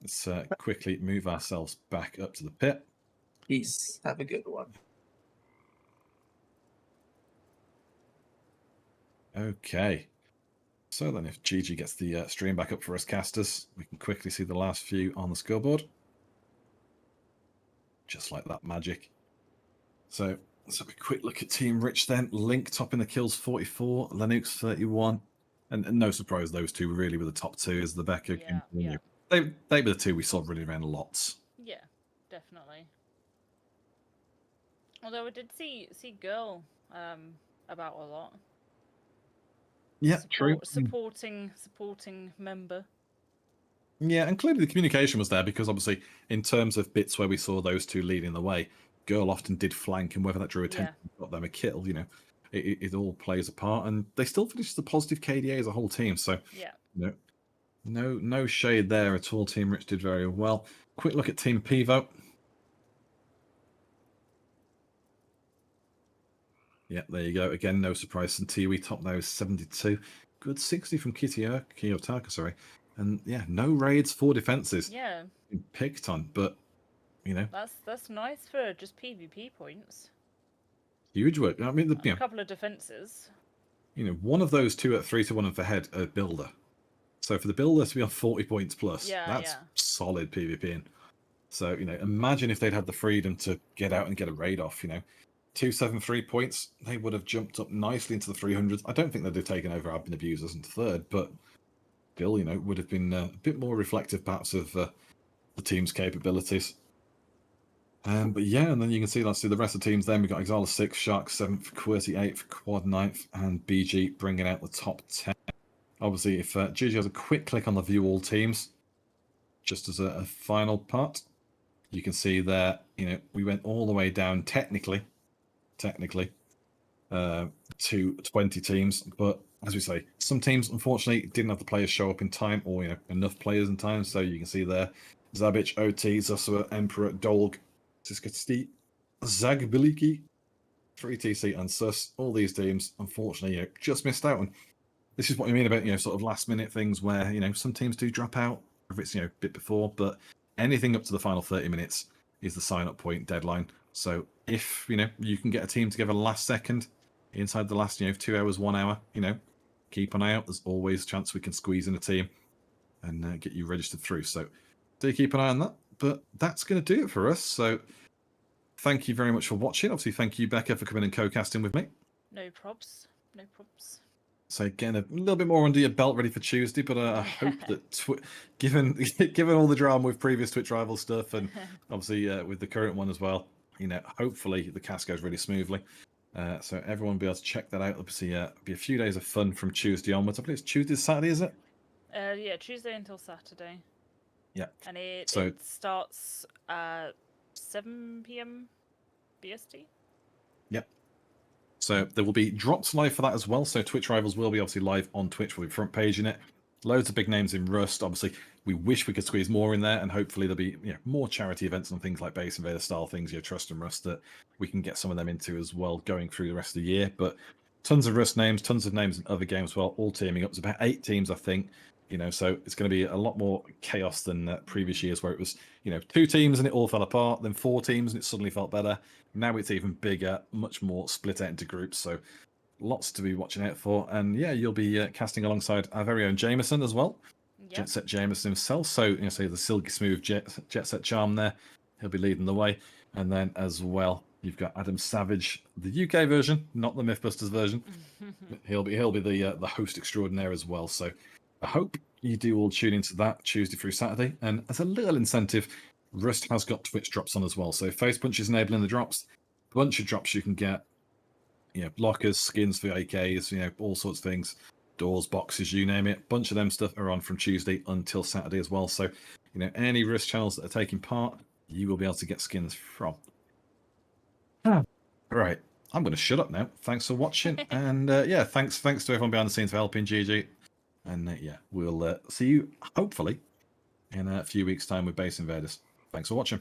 let's quickly move ourselves back up to the pit. Peace. Have a good one. Okay. So then if Gigi gets the stream back up for us casters, we can quickly see the last few on the scoreboard. Just like that magic. So let's have a quick look at Team Rich then. Link topping the kills 44, Lennox 31. And no surprise, those two really were the top two as the Becca. Yeah. They were the two we saw really around lots. Yeah, definitely. Although I did see Girl about a lot. Yeah, true. Supporting member. Yeah, and clearly the communication was there, because obviously in terms of bits where we saw those two leading the way, Girl often did flank, and whether that drew attention got them a kill, you know, it all plays a part, and they still finished the positive KDA as a whole team. So yeah, you know, No shade there at all. Team Rich did very well. Quick look at Team Pivo. Yeah, there you go. Again, no surprise. And Tiwi top there is 72. Good 60 from Kiyotaka, sorry. And yeah, no raids, 4 defenses. Yeah. Picked on, but you know, that's nice for just PvP points. huge work. I mean, A couple of defenses. You know, one of those 2 at 3-1 and for head a builder. So for the builder to be on 40 points plus, that's solid PvPing. So, you know, imagine if they'd had the freedom to get out and get a raid off, you know. 273 points, they would have jumped up nicely into the 300s. I don't think they'd have taken over admin abusers into third, but still, you know, would have been a bit more reflective perhaps of the team's capabilities. But yeah, and then you can see, let's see the rest of the teams then. We've got Exala 6, Shark 7th, QWERTY 8th, Quad 9th, and BG bringing out the top 10. Obviously, if Gigi has a quick click on the view all teams, just as a final part, you can see there, you know, we went all the way down technically, to 20 teams. But as we say, some teams, unfortunately, didn't have the players show up in time or, you know, enough players in time. So you can see there, Zabic, OT, Zusua, Emperor, Dolg, Siskasti, Zagbiliki, 3TC, and Sus. All these teams, unfortunately, you know, just missed out on. This is what I mean about, you know, sort of last minute things where, you know, some teams do drop out if it's, you know, a bit before, but anything up to the final 30 minutes is the sign up point deadline. So if, you know, you can get a team together last second inside the last, you know, 2 hours, 1 hour, you know, keep an eye out. There's always a chance we can squeeze in a team and get you registered through. So do keep an eye on that. But that's going to do it for us. So thank you very much for watching. Obviously, thank you, Becca, for coming and co-casting with me. No probs. No probs. So getting a little bit more under your belt ready for Tuesday, but I hope that given all the drama with previous Twitch rival stuff and obviously with the current one as well, you know, hopefully the cast goes really smoothly. So everyone will be able to check that out. Obviously, be a few days of fun from Tuesday onwards. I believe it's Tuesday to Saturday, is it? Yeah, Tuesday until Saturday. Yeah. And it starts at 7 p.m. BST. Yep. So there will be drops live for that as well. So Twitch Rivals will be obviously live on Twitch. We'll be front page in it. Loads of big names in Rust. Obviously, we wish we could squeeze more in there, and hopefully there'll be, you know, more charity events and things like Base Invader style things, you know, Trust and Rust, that we can get some of them into as well going through the rest of the year. But tons of Rust names, tons of names in other games as well, all teaming up. It's about 8 teams, I think. You know, so it's going to be a lot more chaos than previous years where it was, you know, 2 teams and it all fell apart, then 4 teams and it suddenly felt better. Now it's even bigger, much more split out into groups. So lots to be watching out for. And yeah, you'll be casting alongside our very own Jamerson as well. Yep. Jet Set Jamerson himself. So, you know, say the silky smooth jet set charm there. He'll be leading the way. And then as well, you've got Adam Savage, the UK version, not the Mythbusters version. he'll be the host extraordinaire as well. So I hope you do all tune into that Tuesday through Saturday. And as a little incentive, Rust has got Twitch drops on as well. So Face Punch is enabling the drops. A bunch of drops you can get. You know, blockers, skins for AKs, you know, all sorts of things. Doors, boxes, you name it. Bunch of them stuff are on from Tuesday until Saturday as well. So, you know, any Rust channels that are taking part, you will be able to get skins from. Right. I'm going to shut up now. Thanks for watching. And yeah, thanks to everyone behind the scenes for helping, Gigi. And yeah, we'll see you hopefully in a few weeks' time with Base Invaders. Thanks for watching.